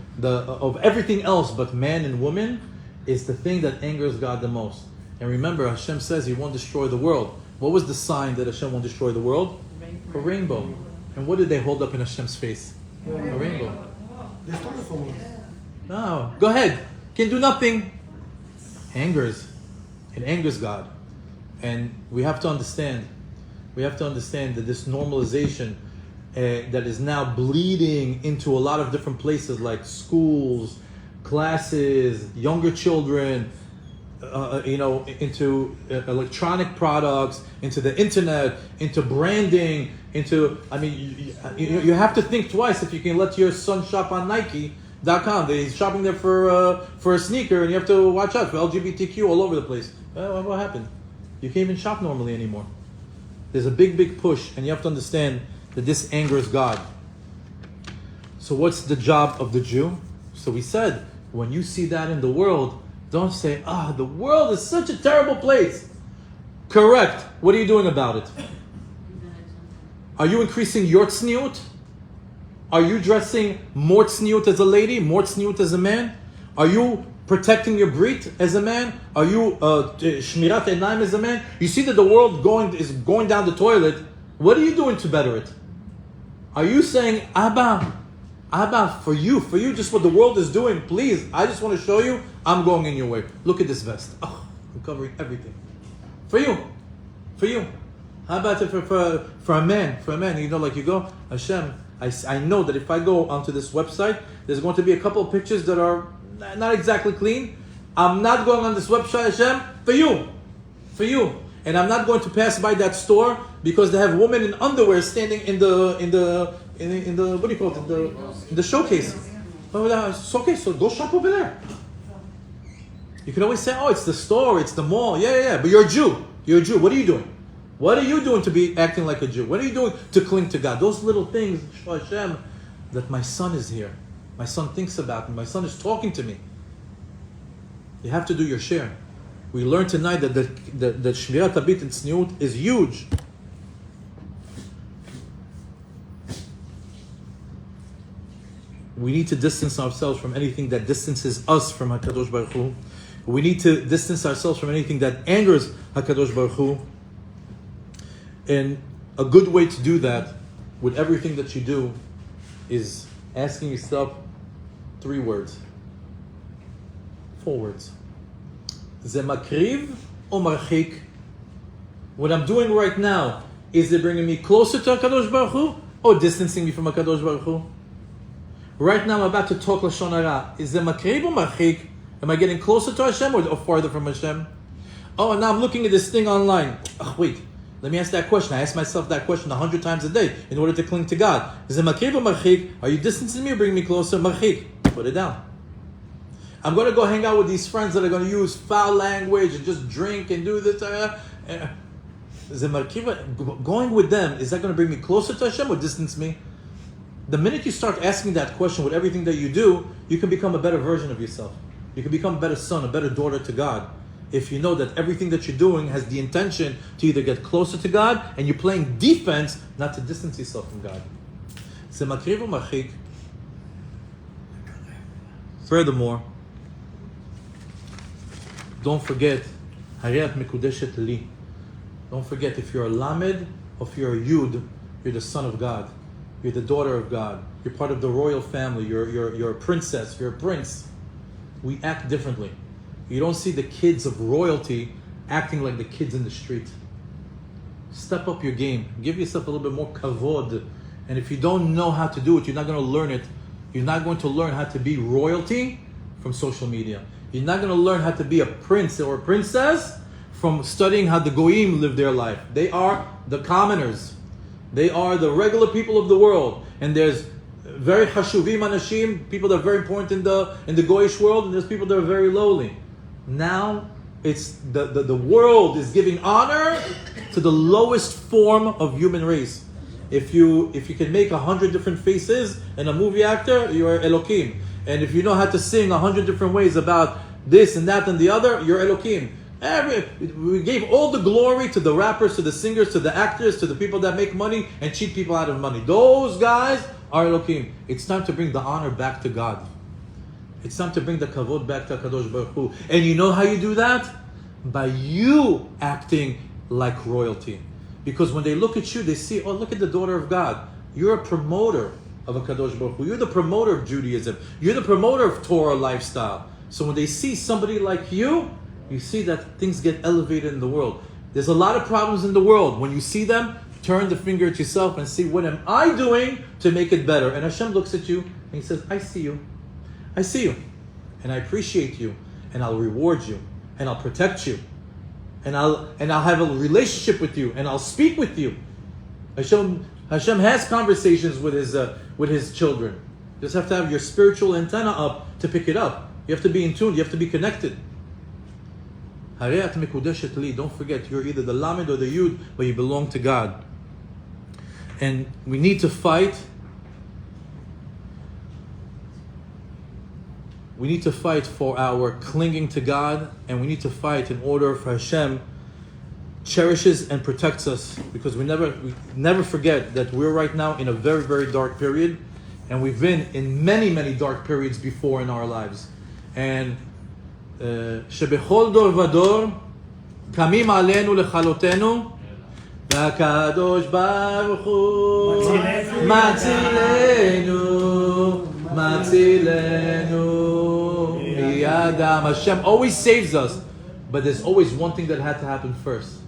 everything else but man and woman is the thing that angers God the most. And remember, Hashem says He won't destroy the world. What was the sign that Hashem won't destroy the world? A rainbow. And what did they hold up in Hashem's face? A rainbow. No, go ahead. Can do nothing. It angers God. And we have to understand We have to understand that this normalization that is now bleeding into a lot of different places like schools, classes, younger children, into electronic products, into the internet, into branding, you have to think twice if you can let your son shop on Nike.com. He's shopping there for a sneaker, and you have to watch out for LGBTQ all over the place. What happened? You can't even shop normally anymore. There's a big push, and you have to understand that this angers God. So what's the job of the Jew? So we said, when you see that in the world, don't say, the world is such a terrible place. Correct. What are you doing about it? Are you increasing your tzniut? Are you dressing more tzniut as a lady, more tzniut as a man? Are you protecting your brit as a man? Are you shmirat einayim as a man? You see that the world is going down the toilet. What are you doing to better it? Are you saying, Abba, for you, just what the world is doing, please, I just want to show you, I'm going in your way. Look at this vest. I'm covering everything. For you. How about it for a man? Like you go, Hashem, I know that if I go onto this website, there's going to be a couple of pictures that are not exactly clean. I'm not going on this website, Hashem, for you. And I'm not going to pass by that store because they have women in underwear standing in the what do you call it? In the showcase. Okay, so go shop over there. You can always say, it's the store, it's the mall. Yeah. But you're a Jew. What are you doing? What are you doing to be acting like a Jew? What are you doing to cling to God? Those little things, Hashem, that my son is here. My son thinks about me. My son is talking to me. You have to do your share. We learned tonight that the Shmirat Habit and Tzniut is huge. We need to distance ourselves from anything that distances us from HaKadosh Baruch Hu. We need to distance ourselves from anything that angers HaKadosh Baruch Hu. And a good way to do that with everything that you do is asking yourself 3 words. 4 words. Ze makriv or marchik? What I'm doing right now, is it bringing me closer to HaKadosh Baruch Hu or distancing me from HaKadosh Baruch Hu? Right now I'm about to talk Lashon Hara. Is it makriv or marchik? Am I getting closer to Hashem or farther from Hashem? And now I'm looking at this thing online. Wait, let me ask that question. I ask myself that question 100 times a day in order to cling to God. Is it makriv or marchik? Are you distancing me or bringing me closer? Marchik. Put it down. I'm going to go hang out with these friends that are going to use foul language and just drink and do this. Is it markiv? Going with them, is that going to bring me closer to Hashem or distance me? The minute you start asking that question with everything that you do, you can become a better version of yourself. You can become a better son, a better daughter to God. If you know that everything that you're doing has the intention to either get closer to God and you're playing defense, not to distance yourself from God. Is it makriv or marchik? Furthermore, don't forget, Hariyat Mekudeshet Li. Don't forget, if you're a Lamed or if you're a Yud, you're the son of God. You're the daughter of God. You're part of the royal family. You're a princess. You're a prince. We act differently. You don't see the kids of royalty acting like the kids in the street. Step up your game. Give yourself a little bit more kavod. And if you don't know how to do it, you're not going to learn it. You're not going to learn how to be royalty from social media. You're not going to learn how to be a prince or a princess from studying how the goyim live their life. They are the commoners. They are the regular people of the world. And there's very chashuvim anashim, people that are very important in the goyish world, and there's people that are very lowly. Now, it's the world is giving honor to the lowest form of human race. If you can make 100 different faces in a movie actor, you're Elokim. And if you know how to sing 100 different ways about this and that and the other, you're Elokim. We gave all the glory to the rappers, to the singers, to the actors, to the people that make money and cheat people out of money. Those guys are Elokim. It's time to bring the honor back to God. It's time to bring the kavod back to HaKadosh Baruch Hu. And you know how you do that? By you acting like royalty. Because when they look at you, they see, look at the daughter of God. You're a promoter of HaKadosh Baruch Hu. You're the promoter of Judaism. You're the promoter of Torah lifestyle. So when they see somebody like you, you see that things get elevated in the world. There's a lot of problems in the world. When you see them, turn the finger at yourself and see what am I doing to make it better. And Hashem looks at you and He says, I see you. I see you. And I appreciate you. And I'll reward you. And I'll protect you. And I'll have a relationship with you. And I'll speak with you. Hashem has conversations with His children. You just have to have your spiritual antenna up to pick it up. You have to be in tune. You have to be connected. Don't forget, you're either the Lamed or the Yud, but you belong to God. And we need to fight. We need to fight for our clinging to God, and we need to fight in order for Hashem cherishes and protects us, because we never forget that we're right now in a very, very dark period, and we've been in many, many dark periods before in our lives. And שבכל דור ודור קמים עלינו לכלותנו והקדוש ברוך הוא מצילנו מידם. Hashem always saves us, but there's always one thing that had to happen first.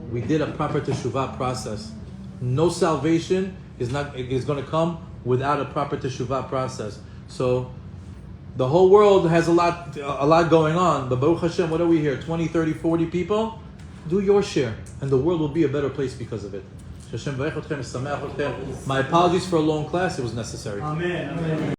We did a proper teshuvah process. No salvation is going to come without a proper teshuvah process. So the whole world has a lot going on, but Baruch Hashem, what are we here? 20, 30, 40 people? Do your share, and the world will be a better place because of it. My apologies for a long class, it was necessary. Amen.